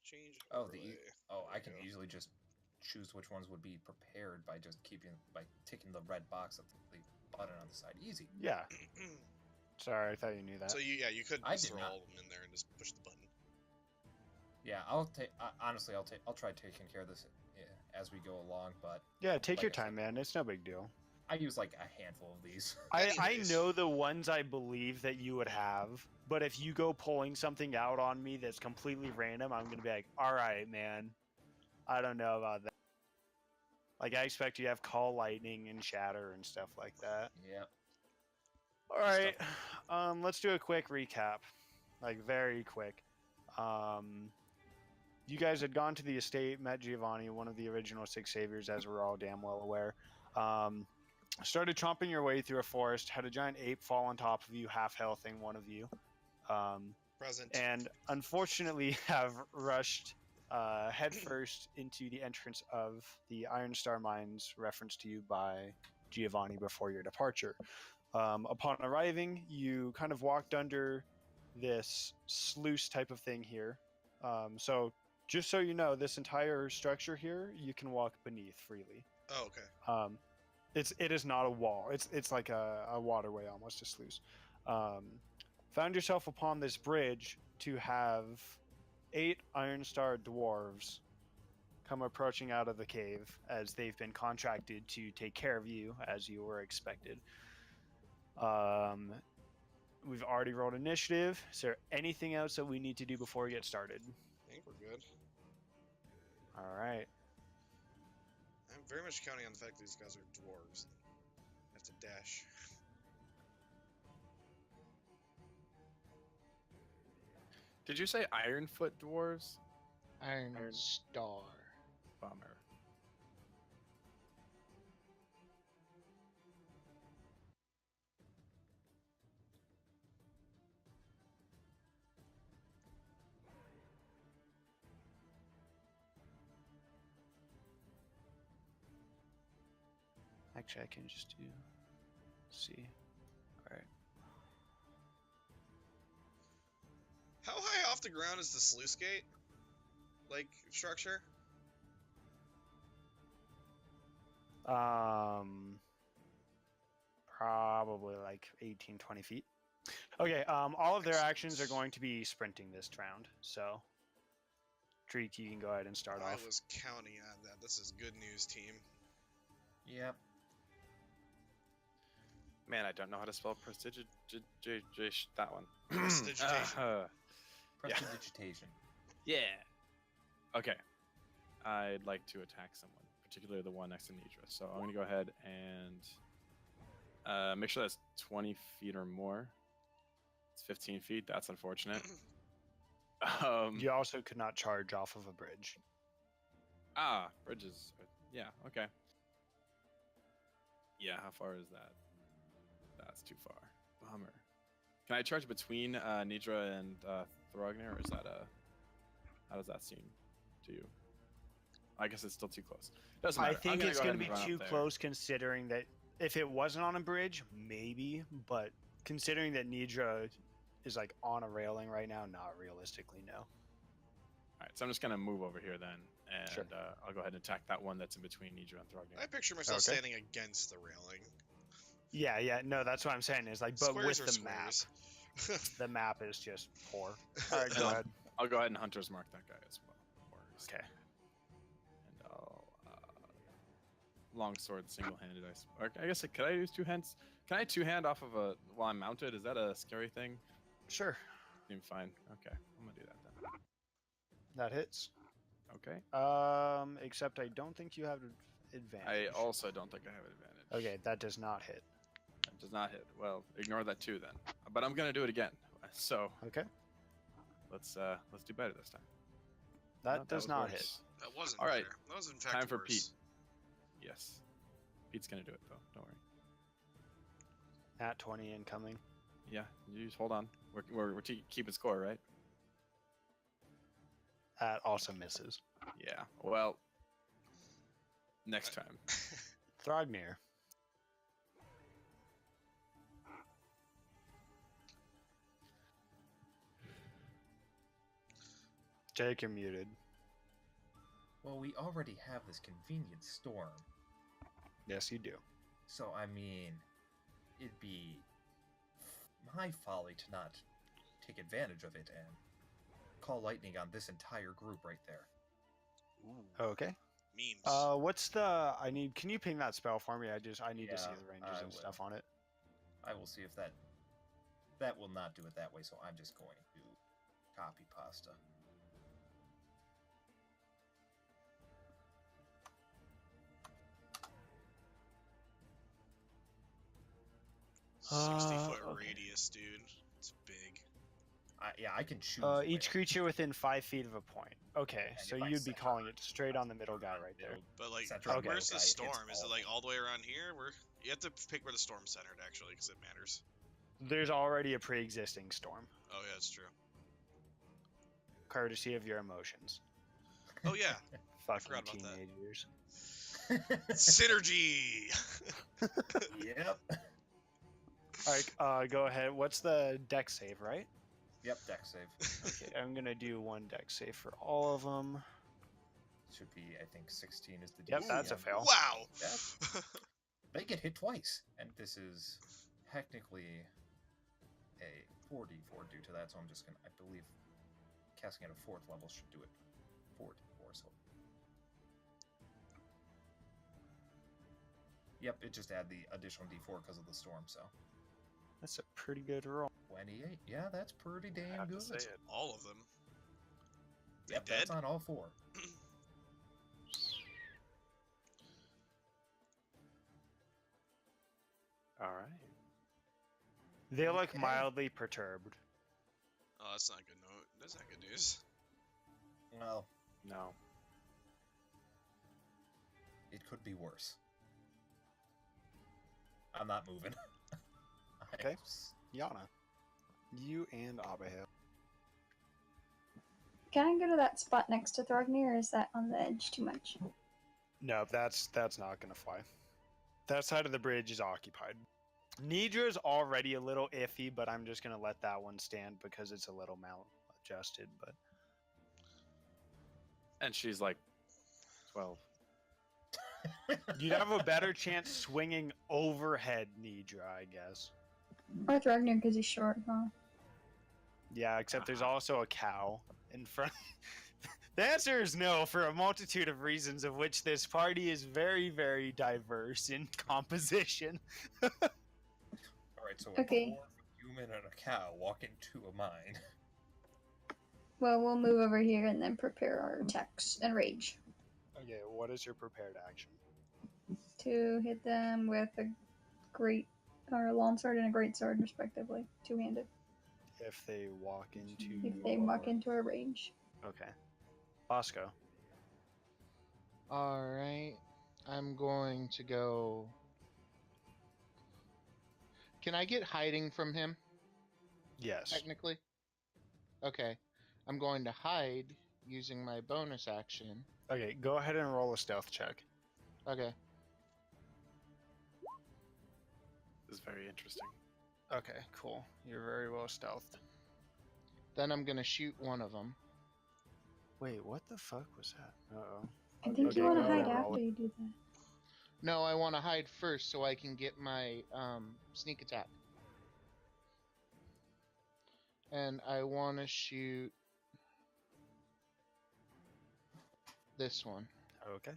Change Oh, overlay. I can easily just choose which ones would be prepared by just ticking the red box of the button on the side. Easy. Yeah. Sorry, I thought you knew that. So you could I just did throw not. all of them in there and just push the button. Yeah, honestly, I'll try taking care of this as we go along. But yeah, take like your I said, time, man. It's no big deal. I use like a handful of these. I Anyways. know the ones I believe that you would have, but if you go pulling something out on me that's completely random, I'm gonna be like, all right, man, I don't know about that. Like I expect you to have Call Lightning and Shatter and stuff like that. Yeah. All right, let's do a quick recap, like very quick. You guys had gone to the estate, met Giovanni, one of the original Six Saviors, as we're all damn well aware. Started chomping your way through a forest, had a giant ape fall on top of you, half healthing one of you. Present. And unfortunately have rushed headfirst into the entrance of the Iron Star Mines referenced to you by Giovanni before your departure. Upon arriving, you kind of walked under this sluice type of thing here. So just so you know, this entire structure here, you can walk beneath freely. Oh, okay. It is not a wall. It's like a waterway, almost a sluice. Found yourself upon this bridge to have 8 Iron Star dwarves come approaching out of the cave as they've been contracted to take care of you as you were expected. We've already rolled initiative. Is there anything else that we need to do before we get started? I think we're good. All right. I'm very much counting on the fact that these guys are dwarves. I have to dash. Did you say Ironfoot dwarves? Iron Star. Bummer. Actually, I can just do see. All right. How high off the ground is the sluice gate? Like, structure? Probably like 18, 20 feet. Okay, all of their actions are going to be sprinting this round, so Treek, you can go ahead and start I off. was counting on that. This is good news, team. Yep. Man, I don't know how to spell that one. Prestidigitation. Prestidigitation. Yeah. Okay. I'd like to attack someone, particularly the one next to Nidra. So I'm going to go ahead and make sure that's 20 feet or more. It's 15 feet. That's unfortunate. You also could not charge off of a bridge. Bridges. Yeah, okay. Yeah, how far is that? That's too far. Bummer. Can I charge between Nidra and Thrognir, or is that how does that seem to you? I guess it's still too close. Doesn't matter. I think it's going to be too there. close, considering that if it wasn't on a bridge, maybe, but considering that Nidra is like on a railing right now, not realistically, no. All right, so I'm just going to move over here then, and Sure. I'll go ahead and attack that one that's in between Nidra and Thrognir. I picture myself Okay. standing against the railing. Yeah, no, that's what I'm saying is like, but Squares with are the map, squares. the map is just poor. All right, go No. ahead. I'll go ahead and Hunter's Mark that guy as well. Okay. And I'll longsword single-handed. I guess could I use two hands? Can I two-hand off of a while I'm mounted? Is that a scary thing? Sure. Seems fine. Okay, I'm gonna do that then. That hits. Okay. Except I don't think you have advantage. I also don't think I have an advantage. Okay, that does not hit. It does not hit. Well, ignore that too then. But I'm gonna do it again. So Okay. let's do better this time. That does was not worse. hit. That wasn't All right. fair. That was in fact Time for worse. Pete. Yes. Pete's gonna do it though. Don't worry. Nat 20 incoming. Yeah. You just hold on. We're keeping score, right? That also misses. Yeah. Well. Next time. Thrognir. Jake, you're muted. Well, we already have this convenient storm. Yes, you do. So, I mean, it'd be my folly to not take advantage of it and call lightning on this entire group right there. Ooh, Okay. memes. What's the? I need. Can you ping that spell for me? I need to see Yeah, the ranges I and stuff will. on it. I will see if that will not do it that way, so I'm just going to copy pasta. Uh, 60-foot okay. radius, dude. It's big. Yeah, I can choose. Each where. creature within 5 feet of a point. Okay, And so if I you'd be center calling on- it straight on the middle guy right there. But like, Center on the where's middle the guy, it hits storm? Is it all like of all the way around here? Where you have to pick where the storm's centered actually, because it matters. There's already a pre-existing storm, Oh yeah, it's true. courtesy of your emotions. Oh yeah, Fucking forgot about that. teenagers. Synergy. Yep. All right, go ahead. What's the deck save, right? Yep, deck save. Okay, I'm gonna do one deck save for all of them. Should be, I think, 16 is the DC. Yep, that's a on- fail. Wow. Yep. They get hit twice, and this is technically a 4d4 due to that, so I'm just gonna, I believe, casting at a 4th level should do it 4d4, so. Yep, it just add the additional d4 because of the storm, so. That's a pretty good roll. 28, yeah, that's pretty I damn have good. to say it. All of them. They Yep, dead? that's on all 4. All right. They look Okay. mildly perturbed. Oh, that's not good. No, that's not good news. Well, No. it could be worse. I'm not moving. Okay. Yana, you and Abihail. Can I go to that spot next to Throgner, or is that on the edge too much? No, that's not gonna fly. That side of the bridge is occupied. Nidra's already a little iffy, but I'm just gonna let that one stand because it's a little maladjusted. But And she's like 12. you'd have a better chance swinging overhead, Nidra, I guess. Or Throgner because he's short, huh? Yeah, except there's also a cow in front. The answer is no for a multitude of reasons, of which this party is very, very diverse in composition. Alright, so Okay. a dwarf, a human, and a cow walk into a mine. Well, we'll move over here and then prepare our attacks and rage Okay, what is your prepared action? to hit them with a great or a long sword and a great sword, respectively, two-handed. If they walk into. If they walk into a range. Okay. Bosco. Alright. I'm going to go. Can I get hiding from him, Yes. technically? Okay. I'm going to hide using my bonus action. Okay, go ahead and roll a stealth check. Okay. This is very interesting. Okay, cool. You're very well stealthed. Then I'm going to shoot one of them. Wait, what the fuck was that? Uh-oh. I think Okay, you want go to ahead hide and roll after it. you do that. No, I want to hide first so I can get my sneak attack. And I want to shoot this one. Okay.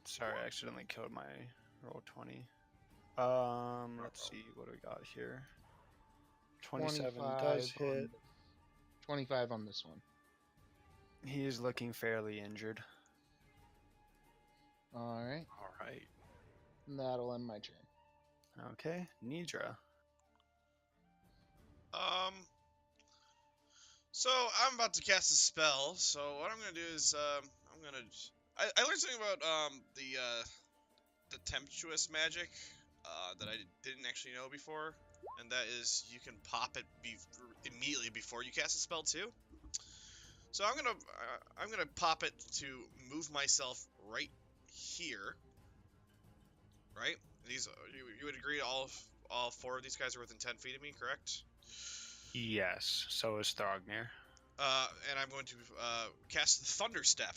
Sorry, I accidentally killed my roll 20. Let's see what we got here. 27 does 25 on hit. 25 on this one. He is looking fairly injured. Alright. All right. That'll end my turn. Okay, Nidra. So I'm about to cast a spell. So what I'm gonna do is I learned something about the tempestuous magic that I didn't actually know before, and that is you can pop it immediately before you cast a spell too. So I'm gonna pop it to move myself right here. Right? These you would agree all all 4 of these guys are within 10 feet of me, correct? Yes, so is Thrognir. And I'm going to cast the Thunder Step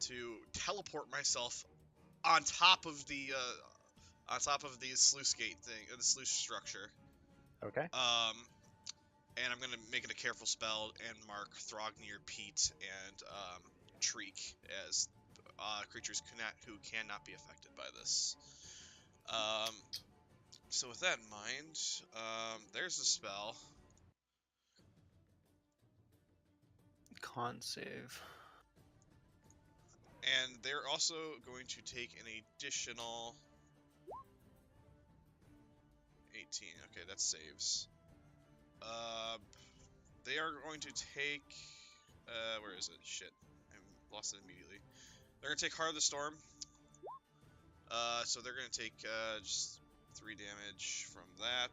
to teleport myself on top of the sluice gate thing, the sluice structure. Okay. And I'm gonna make it a careful spell and mark Thrognir, Pete, and Treek as creatures who cannot be affected by this. So with that in mind, there's the spell. Con save. And they're also going to take an additional 18. Okay, that saves. They are going to take... where is it? Shit. I lost it immediately. They're going to take Heart of the Storm. So they're going to take just 3 damage from that.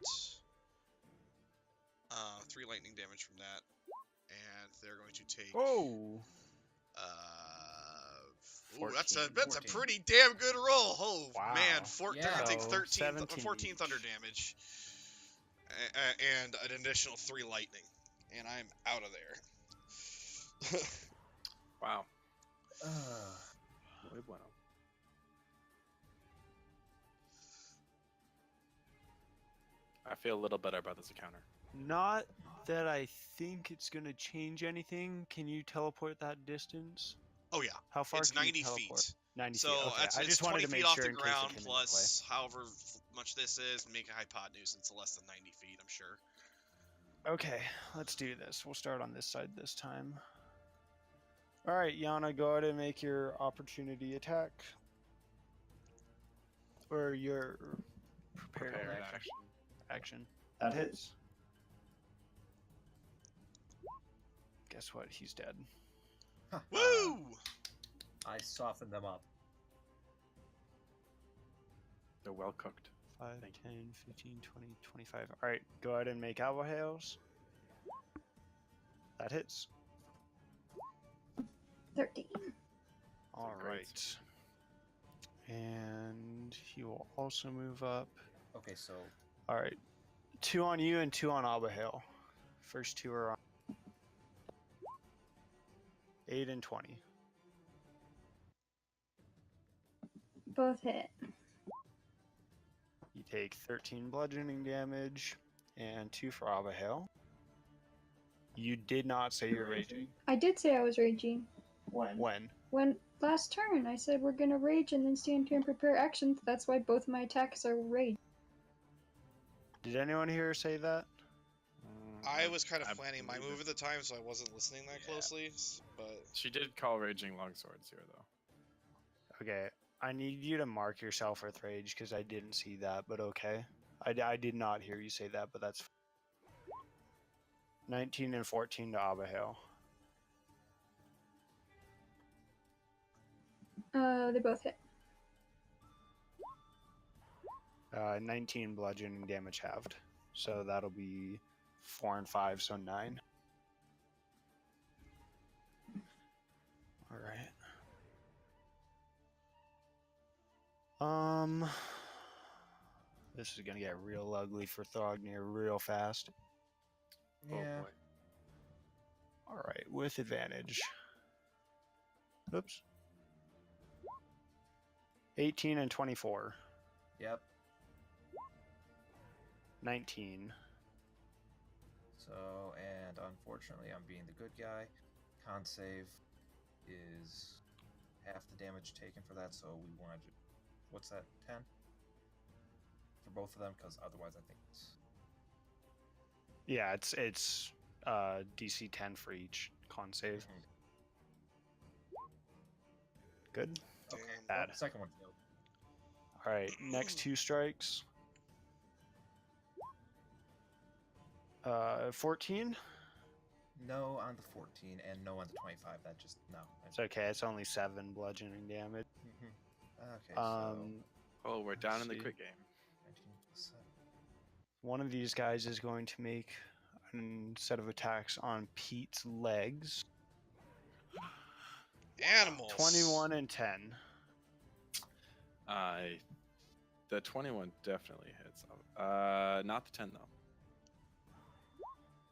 3 lightning damage from that. And they're going to take... Oh! Ooh, that's a 14. pretty damn good roll. Oh Wow. man, they're Yeah. gonna take So 14 each. thunder damage, and an additional 3 lightning, and I'm out of there. Wow. Uh, Muy bueno. I feel a little better about this encounter. Not that I think it's gonna change anything. Can you teleport that distance? Oh yeah, How far it's can 90 you teleport? feet. 90 So feet. Okay. that's I it's just 20 wanted to feet make off sure the in case ground it came into plus however much this is. Make a hypotenuse. It's less than 90 feet, I'm sure. play. Okay, let's do this. We'll start on this side this time. All right, Yana, go ahead and make your opportunity attack. Or your prepared Prepared action. That hits. Guess what? He's dead. Woo! I softened them up. They're well cooked. 5, Thank 10, 15, 20, 25. All right, go ahead and make Alba Hails. That hits. 13. All great. right. And he will also move up. Okay, so All right. 2 on you and 2 on Abihail. First 2 are on 8 and 20. Both hit. You take 13 bludgeoning damage and 2 for Abihail. You did not say you're raging. I did say I was raging. When? When last turn, I said we're gonna rage and then stand here and prepare actions. That's why both my attacks are rage. Did anyone here say that? I was kind of I planning my believe move it. at the time, so I wasn't listening that Yeah. closely. But She did call raging longswords here, though. Okay. I need you to mark yourself with rage because I didn't see that, but okay. I did not hear you say that, but that's 19 and 14 to Abihail. They both hit. 19 bludgeoning damage halved. So that'll be 4 and 5, so 9. Alright. This is gonna get real ugly for Thrognir real fast. yeah. Oh boy. Alright, with advantage. Oops. 18 and 24. Yep. 19. So, and unfortunately, I'm being the good guy. Con save is half the damage taken for that, so we want to. What's that? 10 for both of them, because otherwise, I think it's. Yeah, it's DC 10 for each con save. Good. Okay. damn. Bad. The second one failed. All right, next 2 strikes. 14. No on the 14 and no on the 25. That just no. It's okay. It's only 7 bludgeoning damage. Okay. Oh, we're down in the see. quick game. 19 plus 7. One of these guys is going to make a set of attacks on Pete's legs. Animals. 21 and 10. The 21 definitely hits. Not the 10 though.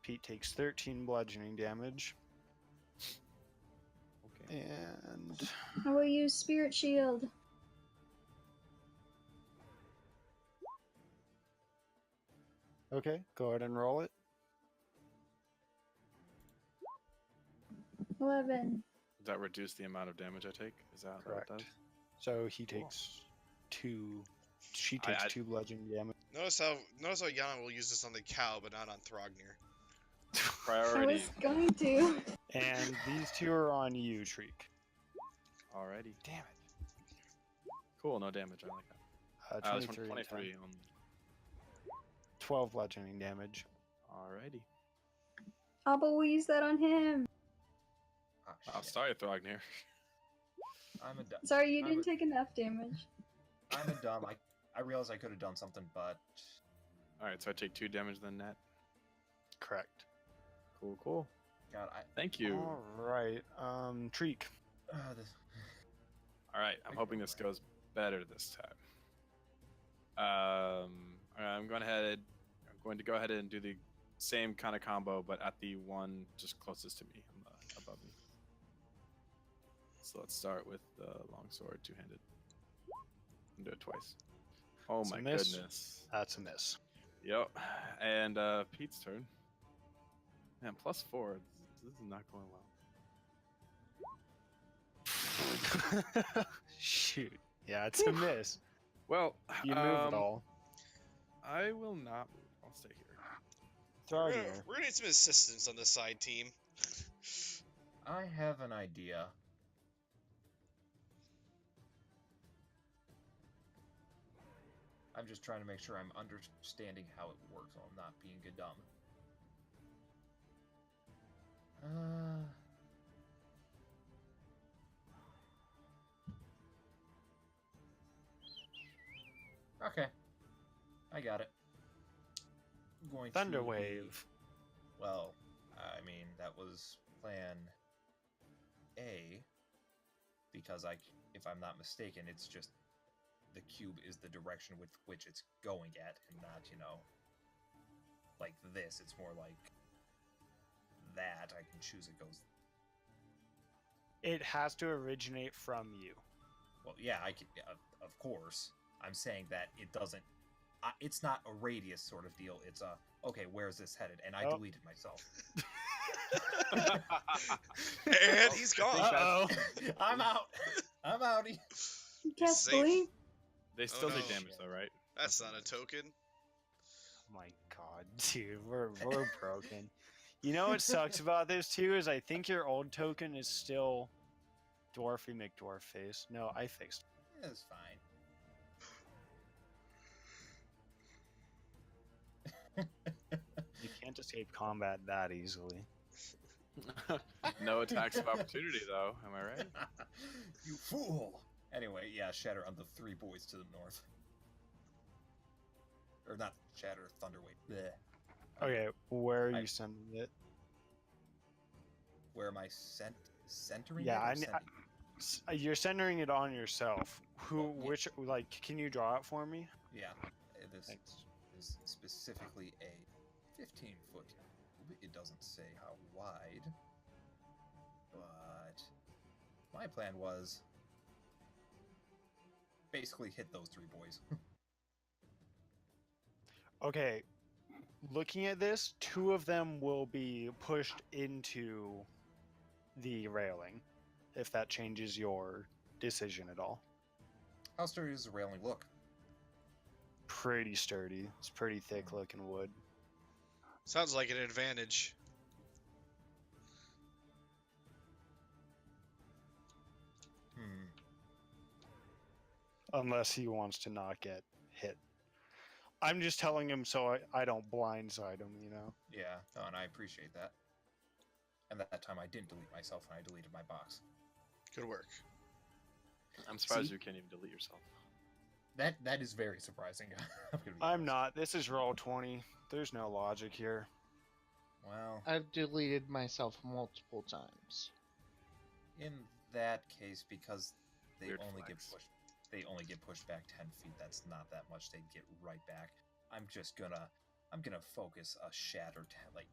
Pete takes 13 bludgeoning damage, Okay. and I will use Spirit Shield. okay, go ahead and roll it. 11. Does that reduce the amount of damage I take? Is that what Correct. it does? So he Cool. takes 2. She takes I- 2 bludgeoning damage. Notice how Yana will use this on the cow, but not on Thrognir. I Priority. was going to. And these 2 are on you, Shriek. Alrighty. Damn it. Cool. No damage. I like that. 23 and 10. 23 on. 12 bludgeoning damage. Alrighty. Abba will use that on him. Ah, Oh, shit. sorry, Thrognir. I'm a dumb. Sorry, you I'm didn't a- take enough damage. I'm a dumb. I realized I could have done something, but Alright, so I take 2 damage then net. Correct. Cool. God, Thank you. All right. Treek. this, Alright, I'm hoping this goes better this time. I'm going to go ahead and do the same kind of combo, but at the one just closest to me, above me. So let's start with the longsword, two-handed. And do it twice. Oh It's a my miss. goodness. That's a miss. Yep. And Pete's turn. Man, +4. This is not going well. Shoot. Yeah, it's a miss. Well, You move it all. I will not move. I'll stay here. Thrognir. We're gonna need some assistance on this side team. I have an idea. I'm just trying to make sure I'm understanding how it works while I'm not being a dumb. Okay. I got it. I'm going to Thunderwave. Well, I mean, that was plan A, because if I'm not mistaken, it's just the cube is the direction with which it's going at, and not, like this. It's more like that. I can choose it goes. It has to originate from you. Well, yeah, I can. Of course, I'm saying that it doesn't. It's not a radius sort of deal. It's okay. Where's this headed? And I Oh. deleted myself. And he's gone. Uh-oh. I'm out. I'm outie. Cast safe. Believe. They still take no. damage though, right? That's not a token. Oh my god, dude, we're broken. You know what sucks about this too is I think your old token is still Dwarfy McDwarf face. No, I fixed It's fine. it. You can't escape combat that easily. No attacks of opportunity though, am I right? You fool! Anyway, yeah, Shatter on the 3 boys to the north. Or not Shatter, Thunderwave. Bleh. Okay, where are I- you sending it? Where am I centering Yeah, it? Or sending? You're centering it on yourself. Well, yeah. Which, like, can you draw it for me? Yeah, this Thanks. is specifically a 15-foot cube. It doesn't say how wide. But my plan was basically hit those 3 boys. Okay, looking at this, 2 of them will be pushed into the railing, if that changes your decision at all. How sturdy does the railing look? Pretty sturdy. It's pretty thick looking wood. Sounds like an advantage. Hmm. Unless he wants to not get hit. I'm just telling him so I don't blindside him, you know? Yeah, no, and I appreciate that. And that time I didn't delete myself and I deleted my box. Good work. I'm surprised See? you can't even delete yourself. That is very surprising. I'm gonna be I'm honest. not. This is roll 20. There's no logic here. Well, I've deleted myself multiple times. in that case, because they Weird only get flex. pushed they only get pushed back 10 feet. That's not that much. They get right back. I'm gonna focus a shatter like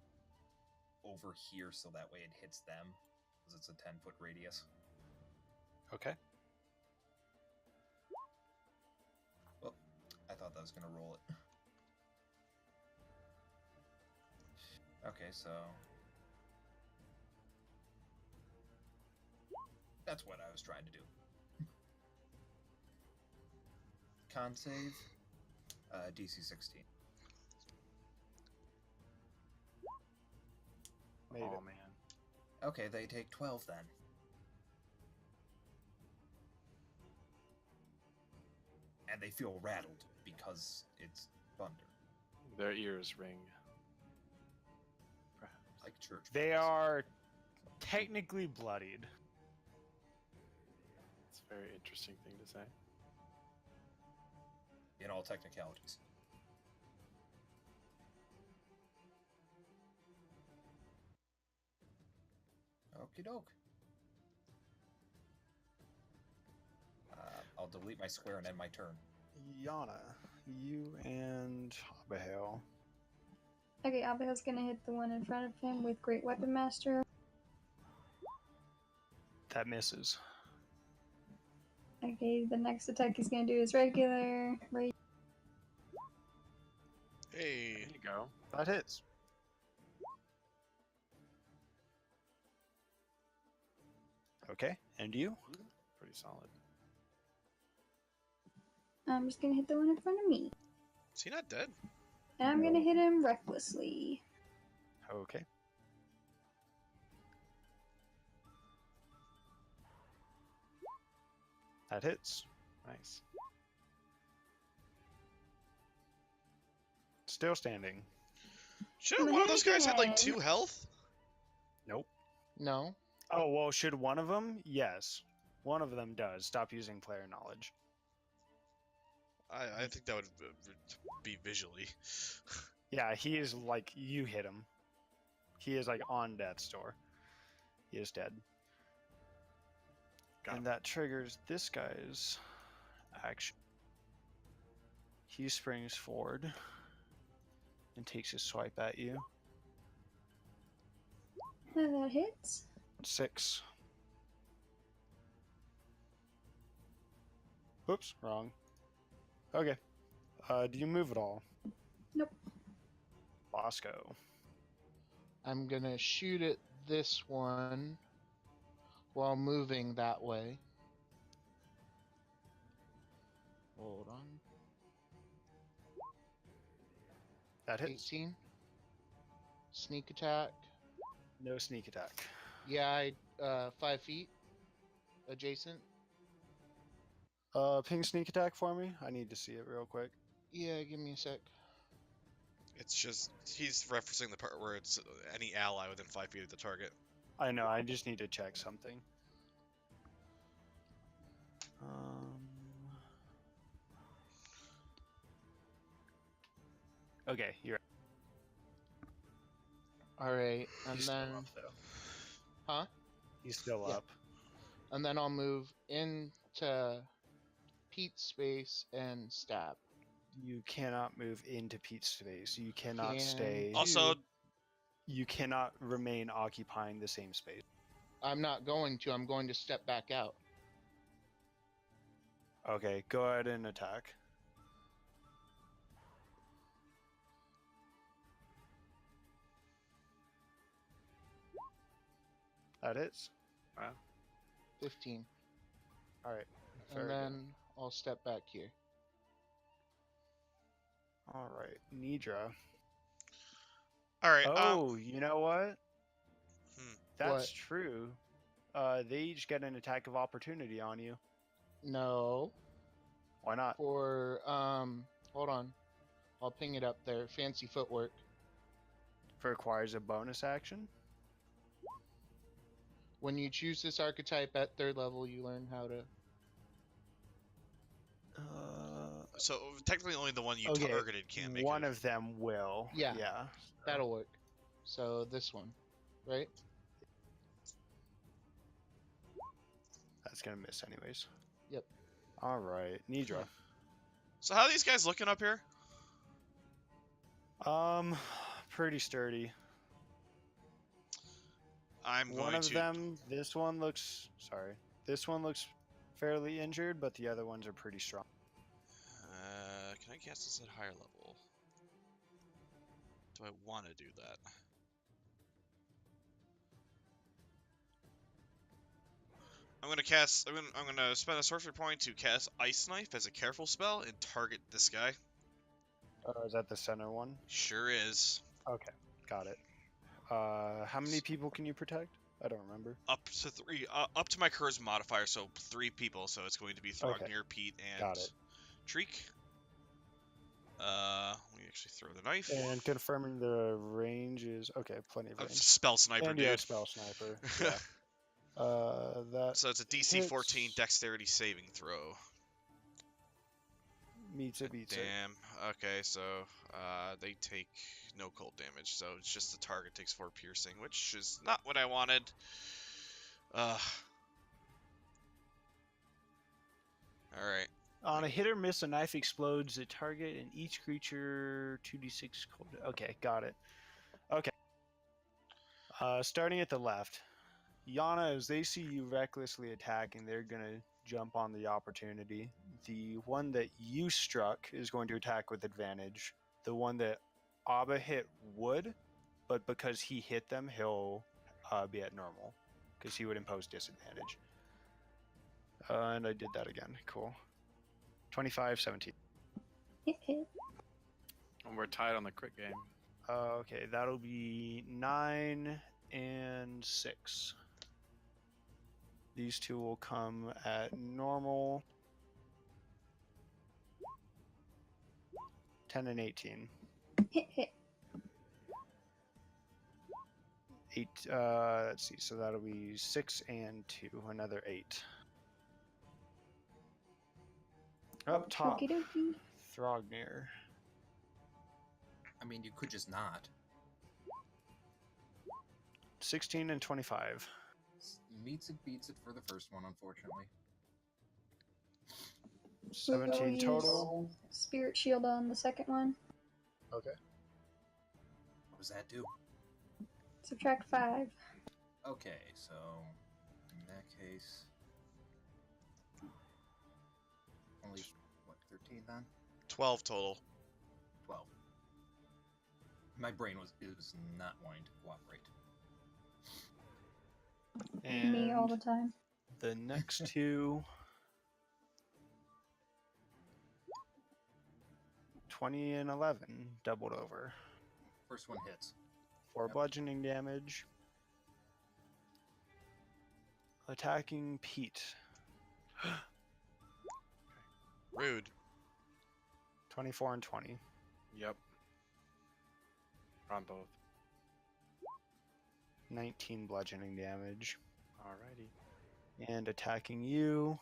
over here so that way it hits them, because it's a 10-foot radius. Okay. Oh, I thought that was gonna roll it. Okay, so that's what I was trying to do. Con save, DC 16. Made Oh it. man. Okay, they take 12 then. And they feel rattled because it's thunder, Their ears ring. Perhaps. like church They bells. are technically bloodied. It's a very interesting thing to say. In all technicalities. Okie doke. I'll delete my square and end my turn. Yana, you and Abihail. Okay, Abigail's gonna hit the one in front of him with Great Weapon Master. That misses. Okay, the next attack he's gonna do is regular. Right. Hey. There you go. That hits. Okay, and you? Pretty solid. I'm just gonna hit the one in front of me. Is he not dead? And I'm gonna hit him recklessly. Okay. That hits. Nice. Still standing. Shouldn't I'm one of those guys had like ahead. 2 health? Nope. No. Oh, well, should one of them? Yes. One of them does. Stop using player knowledge. I think that would be visually. Yeah, he is like, you hit him. He is like on death's door. He is dead. Got And him. that triggers this guy's action. He springs forward and takes a swipe at you. That hits. 6. Whoops, wrong. Okay. Do you move at all? Nope. Bosco. I'm gonna shoot at this one while moving that way. Hold on. That hits. 18. Sneak attack. No sneak attack. Yeah, 5 feet adjacent. Ping sneak attack for me. I need to see it real quick. Yeah, give me a sec. It's just, he's referencing the part where it's any ally within 5 feet of the target. I know, I just need to check something. Okay, you're All right, and He's then still up, though. huh? He's still Yeah. up. And then I'll move into Pete's space and stab. You cannot move into Pete's space. You cannot Can stay. do. Also, You cannot remain occupying the same space. I'm not going to. I'm going to step back out. Okay, go ahead and attack. That hits. 15. All right. And then I'll step back here. All right, Nidra. alright, Oh, you know what? Hmm. That's What? true. They each get an attack of opportunity on you. No. Why not? For, hold on. I'll ping it up there. Fancy footwork. Requires a bonus action. When you choose this archetype at 3rd level, you learn how to. so technically only the one you Okay, targeted can make one it. of them will. Yeah. Yeah. That'll work. So this one, right? That's gonna miss anyways. Yep. All right, Nidra. So how are these guys looking up here? Pretty sturdy. I'm One going of to. them, this one looks fairly injured, but the other ones are pretty strong. Can I cast this at higher level? Do I want to do that? I'm gonna spend a sorcery point to cast Ice Knife as a careful spell and target this guy. Is that the center one? Sure is. Okay, got it. How many people can you protect? I don't remember. Up to 3. Up to my charisma modifier, so 3 people. So it's going to be Thrognir, Pete, and Got it. Treek. Let me actually throw the knife. And confirming the range is okay. Plenty of range. Spell sniper, And dude. yeah, spell sniper. Yeah. That So it's a DC hits. 14 dexterity saving throw. Beats it. Damn. Okay, so they take no cold damage, so it's just the target takes 4 piercing, which is not what I wanted. All right. On a hit or miss, a knife explodes at target, and each creature 2d6 cold. Okay, got it. Okay. Starting at the left, Yana, as they see you recklessly attacking, they're gonna jump on the opportunity. The one that you struck is going to attack with advantage. The one that Abba hit would, but because he hit them, he'll be at normal, because he would impose disadvantage. And I did that again. Cool. 25, 17. And we're tied on the crit game. Okay, that'll be 9 and 6. These two will come at normal. 10 and 18. 8, let's see, so that'll be 6 and 2, another 8. Up top, Okie dokie. Thrognir. I mean, you could just not. 16 and 25. Meets it, beats it for the first one, unfortunately. 17 use total. Spirit Shield on the second one. Okay. What does that do? Subtract 5. Okay, so in that case, only what, 13 then? 12 total. 12. My brain was not wanting to cooperate. Me all And the time. the next two. 20 and 11, doubled over. First one hits. 4 Yep. bludgeoning damage. Attacking Pete. Rude. 24 and 20. Yep. On both. 19 bludgeoning damage. Alrighty. And attacking you.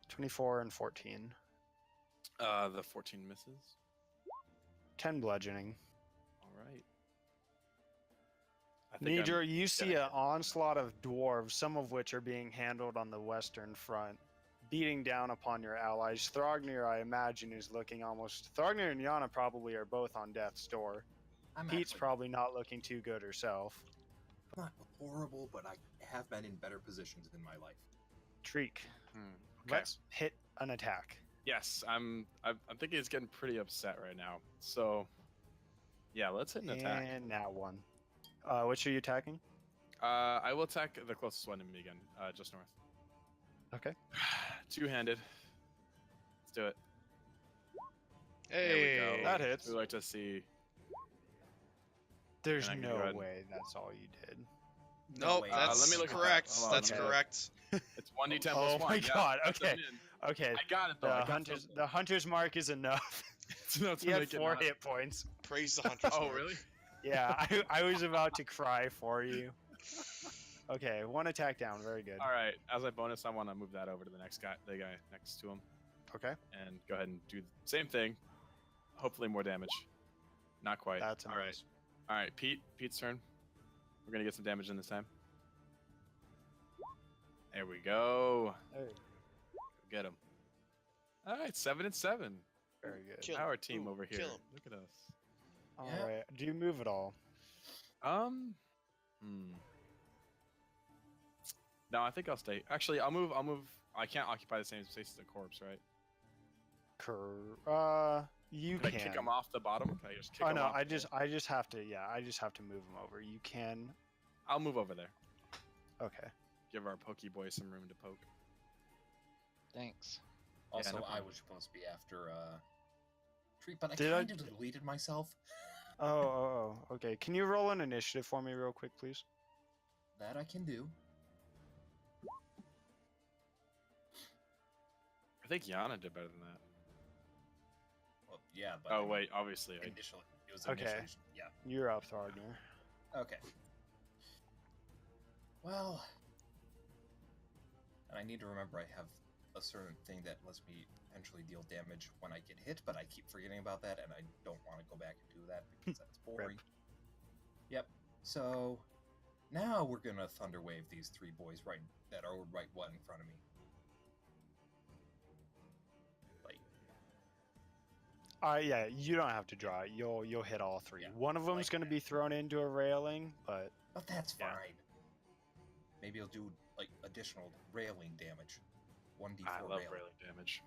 24 and 14. The 14 misses. 10 bludgeoning. Alright. I think Nidra, I'm you see gonna an hit. onslaught of dwarves, some of which are being handled on the western front, beating down upon your allies. Thrognir, I imagine, is looking almost... Thrognir and Yana probably are both on death's door. I'm Pete's actually probably not looking too good herself. not horrible, but I have been in better positions in my life. Treek, Okay. let's hit an attack. Yes, I'm thinking it's getting pretty upset right now. So, yeah, let's hit an attack. And now one. Which are you attacking? I will attack the closest one to me again, just north. Okay. Two-handed. Let's do it. Hey. There we go. That hits. We like to see. There's And I can no go ahead. way that's all you did. Nope, wait, that's let me look at that. correct. Hold on, That's okay. correct. It's 1d10 Oh plus 1. my Yeah, God, that's a okay. min. Okay, I got it though. I got something. the hunter's mark is enough. It's enough to He had make it 4 not- hit points. Praise the hunter's Oh, mark. really? Yeah, I was about to cry for you. Okay, 1 attack down. Very good. All right. As a bonus, I want to move that over to the next guy, the guy next to him, Okay, and go ahead and do the same thing. Hopefully more damage. Not quite. that's a all right. miss. All right, Pete's turn. We're gonna get some damage in this time. There we go. Hey, Get him. All right, 7 and 7. very good. Kill Our him. team Ooh, over here. kill him. Look at us. All Yeah. right. Do you move at all? Hmm. No, I think I'll stay. Actually, I'll move. I can't occupy the same space as a corpse, right? You Can can. I kick him off the bottom? Can I just kick Oh him no, off? I just have to. Yeah, I just have to move him over. You can. I'll move over there. Okay. Give our pokey boy some room to poke. Thanks. Also, no I problem. was supposed to be after Treat, but I Did I- kind of deleted myself. Oh, okay. Can you roll an initiative for me real quick, please? That I can do. I think Yana did better than that. Well, yeah, but Oh wait, obviously. initially it was Okay. initially yeah. You're up, Thargner. Okay. Well, and I need to remember I have a certain thing that lets me potentially deal damage when I get hit, but I keep forgetting about that, and I don't want to go back and do that because that's boring. Yep. So now we're gonna thunder wave these three boys that are right one in front of me. Like, Yeah, you don't have to draw it. You'll hit all three. Yeah, One of them's like going to that. be thrown into a railing, but but that's Yeah. fine. Maybe I'll do like additional railing damage. 1d4 I love railing. railing damage.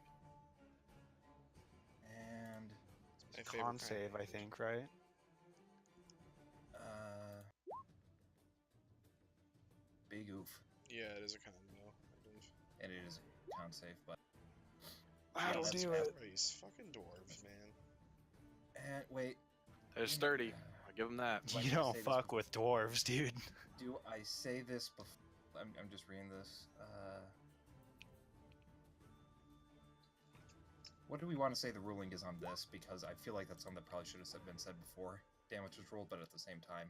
And My favorite con kind of save, I damage. think, right? big oof. Yeah, it is a kind of no. I believe. And it is a con save, but That'll that's do bad. it. These fucking dwarves, man. and wait, There's 30. I'll give him that. Like You I don't say this fuck with dwarves, dude. do I say this before? I'm just reading this. What do we want to say the ruling is on this? Because I feel like that's something that probably should have been said before damage was rolled, but at the same time.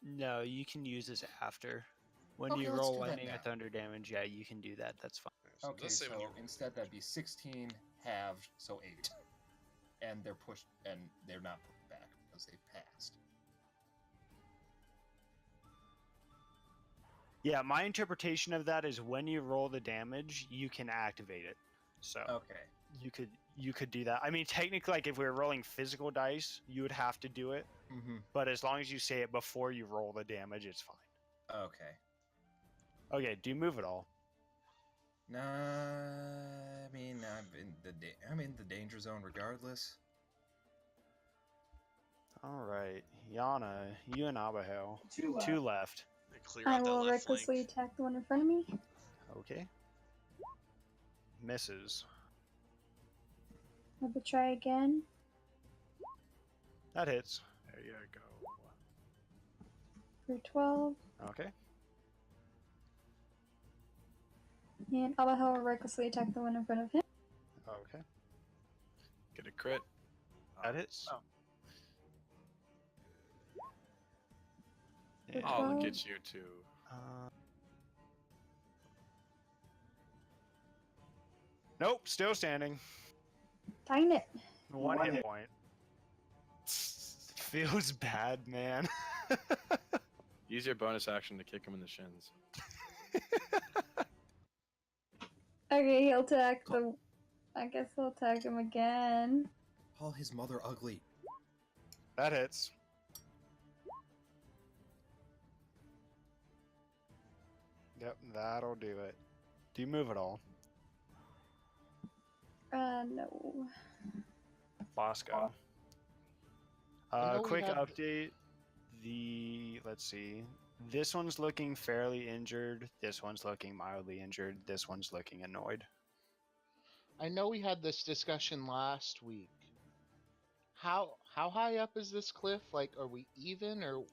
No, you can use this after. When Okay, you let's roll do that lightning now. or thunder damage, yeah, you can do that. That's fine. So it Okay, does say so when you roll instead that'd damage. be 16 halved, so 8. And they're pushed, and they're not put back because they passed. Yeah, my interpretation of that is when you roll the damage, you can activate it. So Okay. you could do that. I mean, technically, like if we were rolling physical dice, you would have to do it. Mm-hmm. But as long as you say it before you roll the damage, it's fine. Okay. Okay, do you move at all? Nah, I mean, I'm in the danger zone regardless. All right, Yana, you and Abahel. Two left. Two left. They clear I out that will left recklessly flank. attack the one in front of me. Okay. Misses. I will try again. That hits. There you go. For 12. Okay. And Abahel will recklessly attack the one in front of him. Okay. Get a crit. That hits. Oh. Yeah. Oh, look 12. at you two. Nope, still standing. Dang it. One hit point. Feels bad, man. Use your bonus action to kick him in the shins. Okay, he'll attack the. I guess he'll attack him again. Call his mother ugly. That hits. Yep, that'll do it. Do you move at all? No. Bosco. I know we Quick had- update. Let's see. This one's looking fairly injured. This one's looking mildly injured. This one's looking annoyed. I know we had this discussion last week. How high up is this cliff? Like, are we even or?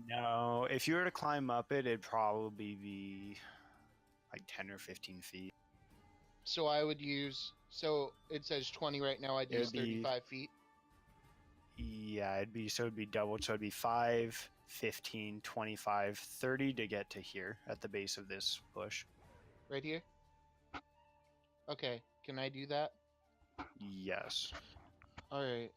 No, if you were to climb up it, it'd probably be like 10 or 15 feet. So I would use. So it says 20 right now. I'd It use would be- 35 feet. Yeah, it'd be doubled. So it'd be 5, 15, 25, 30 to get to here at the base of this bush. Right here. Okay, can I do that? Yes. All right,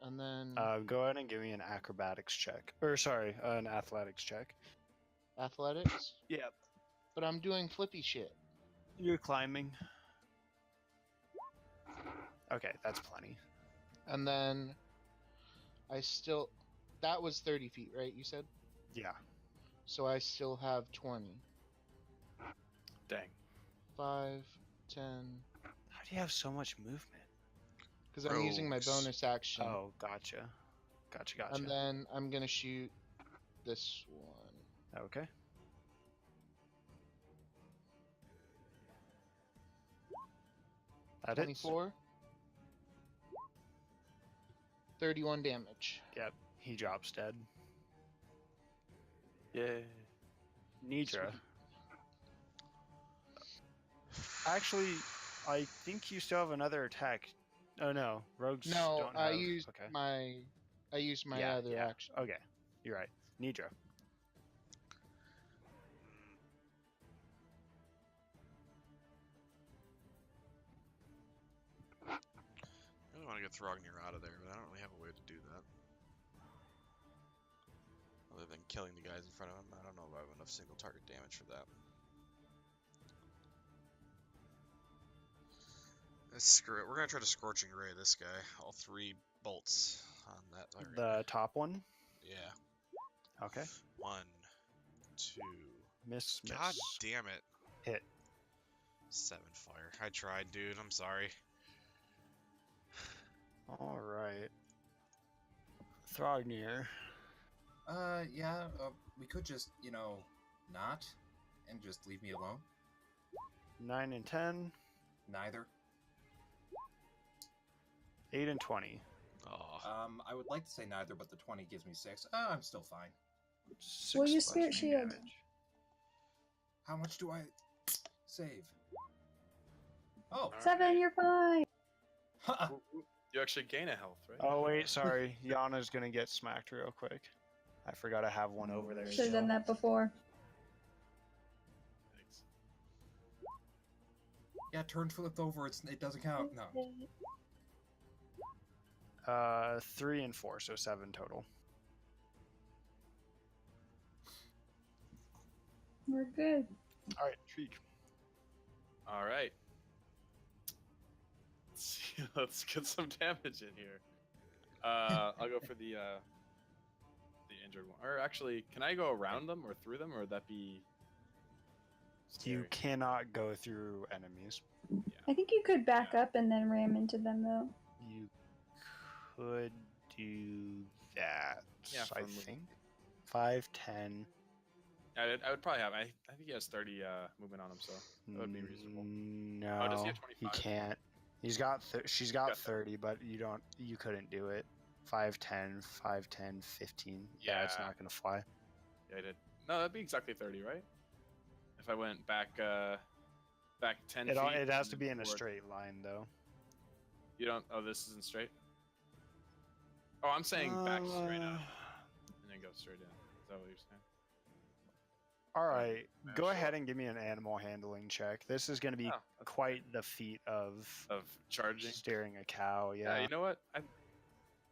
and then Go ahead and give me an acrobatics check. Or sorry, an athletics check. athletics. Yep. But I'm doing flippy shit. You're climbing. Okay, that's plenty. And then I still. That was 30 feet, right? You said? Yeah. So I still have 20. Dang. 5, 10. How do you have so much movement? Because I'm using my Rogues. bonus action. Oh, gotcha. Gotcha. And then I'm going to shoot this one. Okay. That hits. 24. 31 damage. Yep, he drops dead. Yay. Nidra. Actually, I think you still have another attack. Oh no, rogues No, don't I have... used okay. I used my Yeah, other yeah. action. Okay, you're right. Nidra. I really want to get Thrognir out of there, but I don't really have a way to do that. Other than killing the guys in front of him, I don't know if I have enough single target damage for that. Screw it. We're gonna try to Scorching Ray this guy. All 3 bolts on that target. The top one. Yeah. Okay. 1, 2. Miss. God damn it. Hit. 7 fire. I tried, dude. I'm sorry. All right. Thrognir. Yeah, we could just, not, and just leave me alone. 9 and 10. Neither. 8 and 20. Oh. I would like to say neither, but the 20 gives me 6. I'm still fine. 6 Will you slashing Spirit Shield? damage. How much do I save? Oh, 7, you're fine. You actually gain a health, right? Oh wait, sorry. Yana's gonna get smacked real quick. I forgot I have one over there. Should have done that before. Thanks. yeah, turn flipped over. It doesn't count. No. 3 and 4, so 7 total. We're good. All right, Shriek. All right. Let's see. Let's get some damage in here. I'll go for the injured one. Or actually, can I go around them or through them, or would that be? You scary? cannot go through enemies. I think you could back up and then ram into them, though. You could do that. Yeah, I for movement. think 5, 10. I would probably have. I think he has 30 movement on him, so that would be reasonable. No, Oh, does he have he 25? can't. He's got. She's got Got 30, but you don't. You couldn't do it. 5, 10, 5, 10, 15. Yeah, it's Yeah. not gonna fly. Yeah, I did. No, that'd be exactly 30, right? If I went back 10 It feet. it has to and be in a forward. straight line though. You don't. Oh, this isn't straight. Oh, I'm saying back straight up and then go straight in. Is that what you're saying? All right, Yeah, go sure. ahead and give me an animal handling check. This is going to be Oh, that's quite the feat of of charging. steering a cow. Yeah, Yeah. you know what? I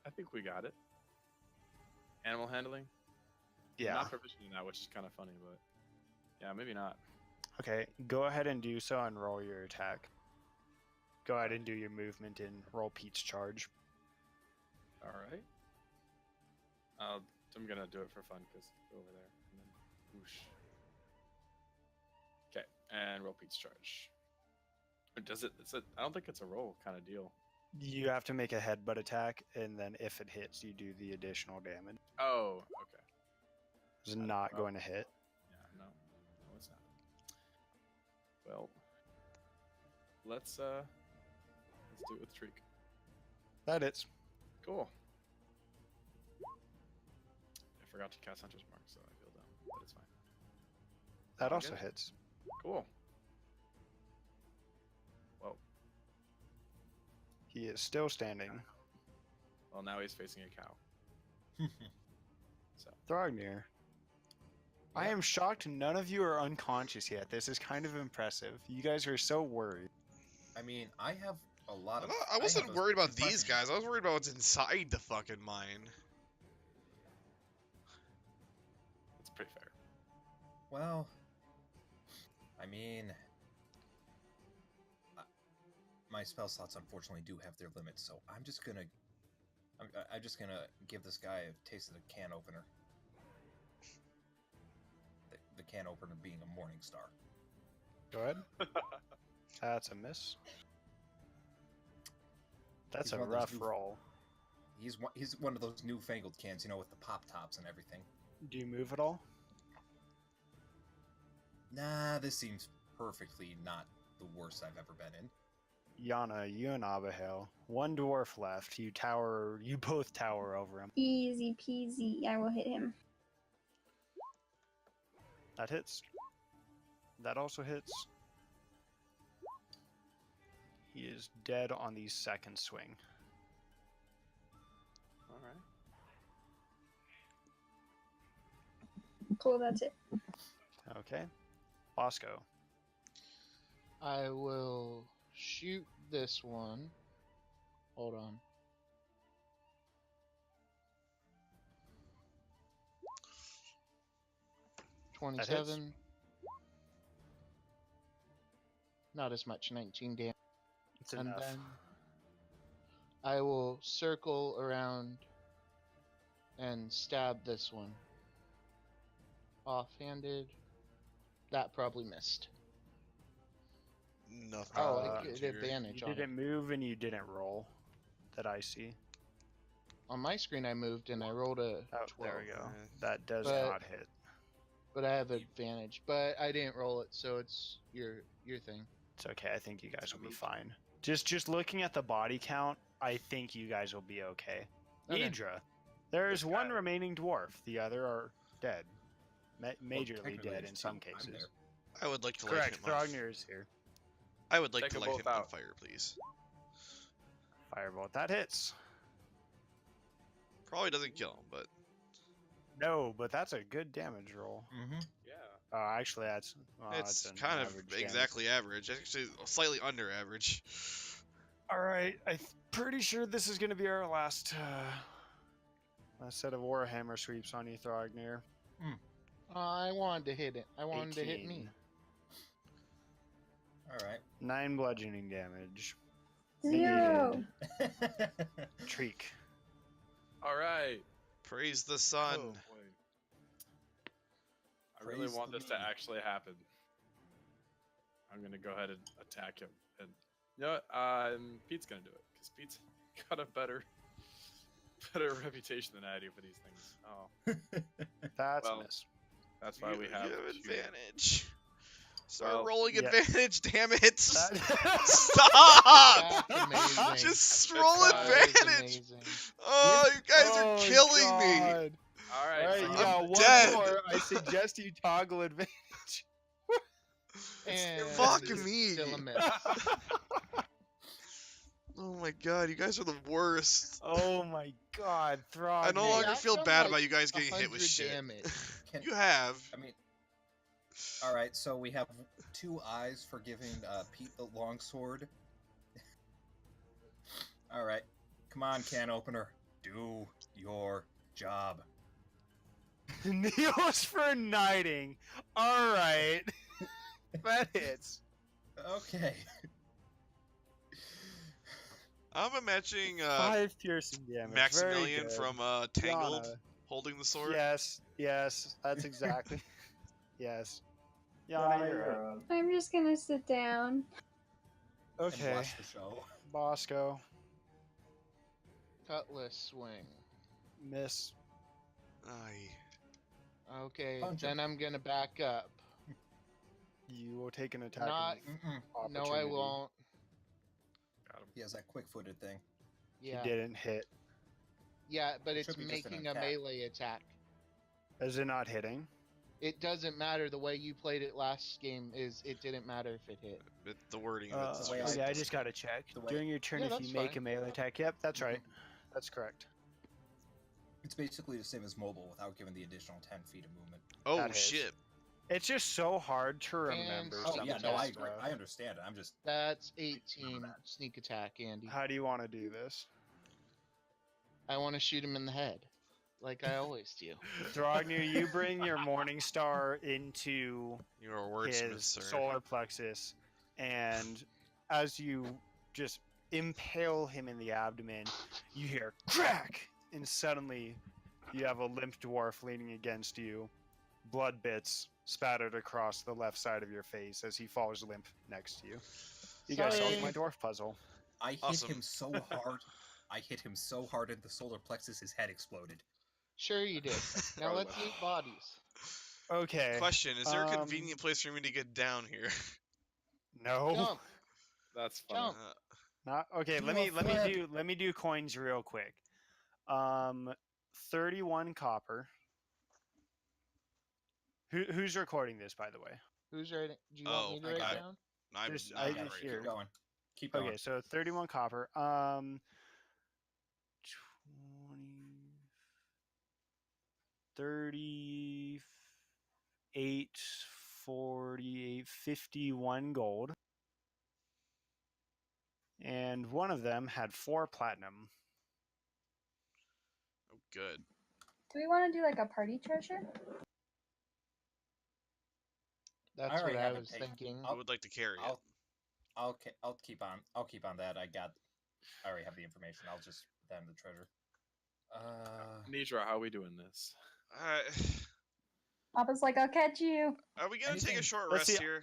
think we got it. Animal handling. I'm Yeah. not proficient in that, which is kind of funny, but yeah, maybe not. Okay, go ahead and do so and roll your attack. Go ahead and do your movement and roll Pete's charge. All right. I'm gonna do it for fun because over there. And then whoosh. Okay, and roll Pete's charge. Or does it? I don't think it's a roll kind of deal. You have to make a headbutt attack, and then if it hits, you do the additional damage. Oh, okay. It's not going to hit. Yeah, no, it's not. Well, let's do it with Shriek. That hits. Cool. I forgot to cast Hunter's Mark, so I feel dumb, but it's fine. That Oh, also good. hits. Cool. Whoa. He is still standing. Well, now he's facing a cow. So Thrognir. I am shocked none of you are unconscious yet. This is kind of impressive. You guys are so worried. I mean, I have a lot of. I wasn't have a worried about these depression. guys. I was worried about what's inside the fucking mine. it's pretty fair. Well, I mean, my spell slots unfortunately do have their limits, so I'm just gonna give this guy a taste of the can opener. The can opener being a morning star. Go ahead. That's a miss. That's He's a one of those rough new- roll. He's one of those newfangled cans, with the pop tops and everything. Do you move at all? Nah, this seems perfectly not the worst I've ever been in. Yana, you and Abihail. One dwarf left. You both tower over him. Easy peasy. I will hit him. That hits. That also hits. He is dead on the second swing. All right. Cool, that's it. Okay. Bosco. I will shoot this one. Hold on. That hits. 27. Not as much, 19 damage. It's And enough. then I will circle around and stab this one. Offhanded. That probably missed. Nothing. Oh, Uh, I get here. advantage You on it. didn't move and you didn't roll. That I see. On my screen, I moved and I rolled a Oh, 12. there we go. That does But- not hit. But I have advantage. But I didn't roll it, so it's your thing. It's okay. I think you guys will be fine. Just looking at the body count, I think you guys will be okay. Okay. Nidra, there is This one guy- remaining dwarf. The other are dead. Majorly technically dead there's in some two. I'm cases. I would like to Correct. light him on. Thrognir is here. I would like Take to them light both him on out. fire, please. Firebolt. That hits. Probably doesn't kill him, but No, but that's a good damage roll. Mm-hmm. Yeah. Actually, that's it's an kind of average damage. exactly average. Actually, slightly under average. All right, I'm pretty sure this is going to be our last set of Warhammer sweeps on you, Thrognir. I wanted to hit it. I wanted to hit me. 18. All right. 9 bludgeoning damage. 0. Treek. All right. Praise the sun. Oh, boy. I really Praise want the this to mead. actually happen. I'm gonna go ahead and attack him. And you know what? Pete's gonna do it because Pete's got a better reputation than I do for these things. Oh, That's Well, a miss. that's why we have you have two. advantage. Start Well, rolling yeah. advantage, damn it! That- Stop! That's amazing. Just That roll is advantage. amazing. Oh, you guys Oh, are killing me. God. All right. All right, you I'm got one dead. more. I suggest you toggle advantage. And Fuck it's me. Still a miss. Oh my god, you guys are the worst. Oh my God, Throg. I no longer I've feel done bad like about you guys getting hit with 100 shit. damage. You have. I mean, all right. So we have 2 eyes for giving Pete the longsword. All right, come on, can opener, do your job. Neos for knighting. All right, that hits. Okay. I'm imagining 5 piercing damage. Maximilian Very good. from Tangled Yana. holding the sword. Yes, that's exactly. Yes. Yana, you're up. I'm just gonna sit down. And Okay, watch the show. Bosco, Cutlass swing. miss. Aye. Okay, Punch then I'm gonna back up. You will take an attack. Not- of No, I opportunity. won't. Got him. He has that quick-footed thing. Yeah. He didn't hit. Yeah, but it's Should be just an making a attack. melee attack. Is it not hitting? It doesn't matter. The way you played it last game is it didn't matter if it hit. But the wording of it's the way just- Okay, I just gotta check. the way- During your turn, Yeah, if that's you make fine. a melee attack, yep, that's right. That's correct. It's basically the same as mobile without giving the additional 10 feet of movement. Oh That is. shit. It's just so hard to And remember. Oh some yeah, of no, that I agree. stuff. I understand it. I'm just That's 18 sneak attack, Andy. How do you want to do this? I want to shoot him in the head. like I always do. Throgner, you bring your Morning Star into You're a wordsmith, his sir. solar plexus, and as you just impale him in the abdomen, you hear crack, and suddenly you have a limp dwarf leaning against you, blood bits spattered across the left side of your face as he falls limp next to you. You guys solved Sorry. my dwarf puzzle. I hit Awesome. him so hard. I hit him so hard in the solar plexus, his head exploded. Sure you did. Now Probably let's what- meet bodies. Okay. Question: is there a um, convenient place for me to get down here? No. Jump. That's funny. Jump. Not okay. Do Let a me do coins real quick. 31 copper. Who's recording this, by the way? Who's writing? Do you want me to I write got it. down? I'm Just- not I gonna just write hear- it. Keep going. Keep going. Okay, so 31 copper. 20, 38, 48, 51 gold. And one of them had 4 platinum. Oh, good. Do we want to do like a party treasure? That's already what I have it was taken. thinking. I would like to carry it. I'll keep on that. I already have the information. I'll just put that in the treasure. Nidra, how are we doing this? Papa's like, I'll catch you. Are we gonna take a Anything- short Let's rest see. here?